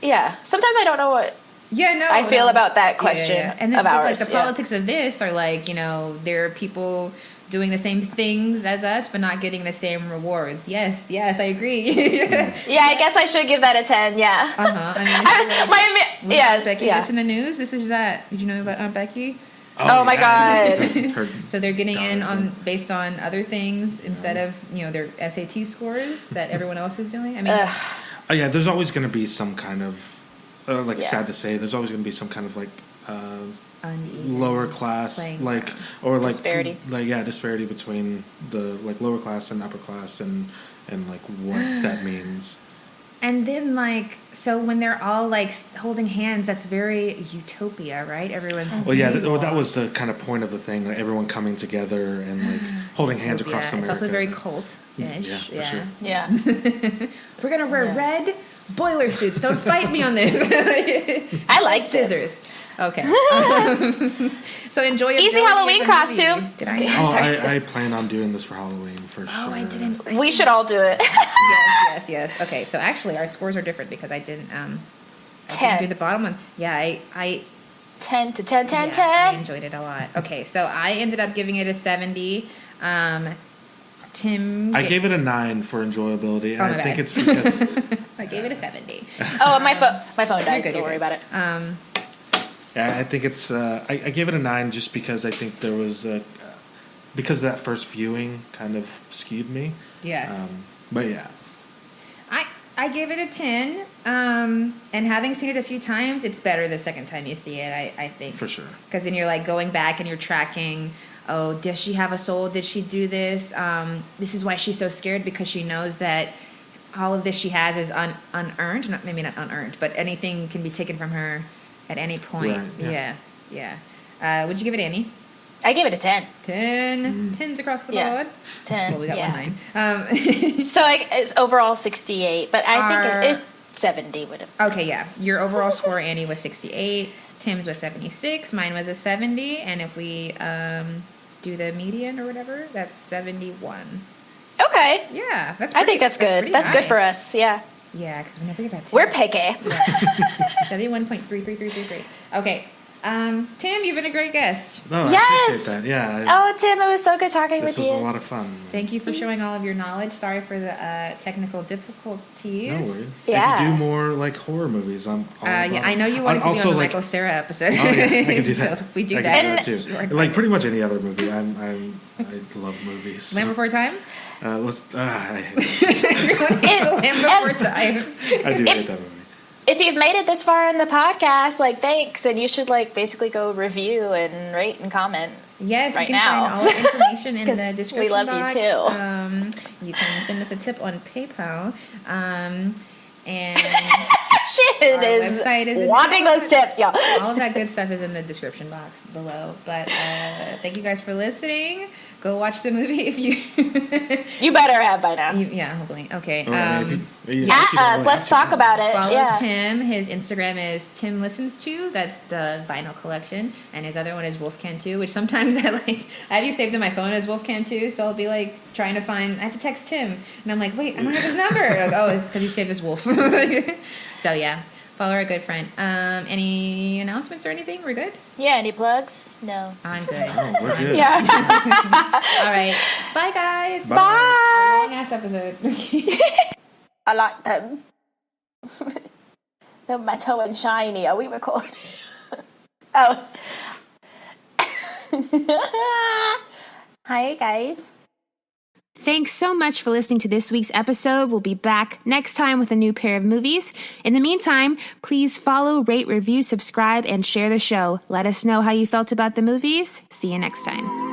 Yeah. Sometimes I don't know what I feel about that question And then, of ours. Like the politics of this are like, you know, there are people doing the same things as us, but not getting the same rewards. Yes, I agree. Yeah, I guess I should give that a 10. Yeah. I mean, Becky, yeah. this in the news. This is that. Did you know about Aunt Becky? Oh my God. So they're getting in on based on other things instead of, you know, their SAT scores that everyone else is doing. I mean, Oh yeah, there's always going to be some kind of sad to say. There's always going to be some kind of like lower class, like or like disparity. Disparity between the like lower class and upper class, and like what that means. and then like so when they're all like holding hands, that's very utopia, right? Everyone's Well, yeah, that was the kind of point of the thing, like everyone coming together and like holding hands across America. It's also very cult-ish. Yeah, for sure. Yeah. We're gonna wear red boiler suits. Don't fight me on this. I like scissors. Okay. So enjoy your Easy Halloween costume. Did I? Okay. I plan on doing this for Halloween for sure. Oh, I didn't. We should all do it. Yes. Okay, so actually our scores are different because I didn't 10. do the bottom one. Yeah, I 10 to 10, 10, I 10. enjoyed it a lot. Okay, so I ended up giving it a 70. Tim, I gave it a 9 for enjoyability, and my I think bad. it's because I gave it a 70. Oh, my phone died. You're Don't worry about it. I think it's I gave it a 9 just because I think there was because that first viewing kind of skewed me. Yes. But yeah. I gave it a 10, and having seen it a few times, it's better the second time you see it, I think. For sure. Because then you're like going back and you're tracking, oh, does she have a soul? Did she do this? This is why she's so scared, because she knows that all of this she has is unearned. Maybe not unearned, but anything can be taken from her at any point. Right, Yeah. Would you give it, Annie? I gave it a 10. 10. 10s across the board. 10. Well, we got 1 9. So it's overall 68, but I think it's 70 would have. Okay, yeah. Your overall score, Annie, was 68. Tim's was 76. Mine was a 70. And if we do the median or whatever, that's 71. Okay. Yeah, that's. I think that's good. That's good for us. Yeah. Yeah, because we never get that. We're picky. 71.33333. Okay. Tim, you've been a great guest. No, I Yes! appreciate that. Yeah. Oh, Tim, it was so good talking This with was you. a lot of fun. Thank you for showing all of your knowledge. Sorry for the technical difficulties. No worries. Yeah. If you do more like horror movies, I'm all about Yeah, it. I know you wanted to be on Also, the like- Michael Cera episode. Oh yeah, I can do that. So if we do I that. can do that too. Like pretty much any other movie. I love movies. Land Before Time? I hate that. Everyone hates Land Before Time. I do hate that movie. If you've made it this far in the podcast, like, thanks, and you should, like, basically go review and rate and comment. Yes, right you can now. find all the information in the 'Cause description we love box. you, too. You can send us a tip on PayPal. And Shit Our is website is in wanting the- those tips, y'all. all of that good stuff is in the description box below. But thank you guys for listening. Go watch the movie if you... You better have by now. Yeah, hopefully. Okay. At us, let's talk about it. Follow Yeah. Tim. His Instagram is Tim Listens To. That's the vinyl collection. And his other one is Wolf Cantu, which sometimes I have you saved in my phone as Wolf Cantu, so I'll be like trying to find, I have to text Tim. And I'm like, wait, I don't have his number. Like, oh, it's because he saved his Wolf. So yeah, follow our good friend. Any announcements or anything? We're good? Yeah, any plugs? No. I'm good. Oh, we're good. Yeah. All right. Bye, guys. Bye. Long ass episode. I like them. They're metal and shiny. Are we recording? Oh. Hi, guys. Thanks so much for listening to this week's episode. We'll be back next time with a new pair of movies. In the meantime, please follow, rate, review, subscribe, and share the show. Let us know how you felt about the movies. See you next time.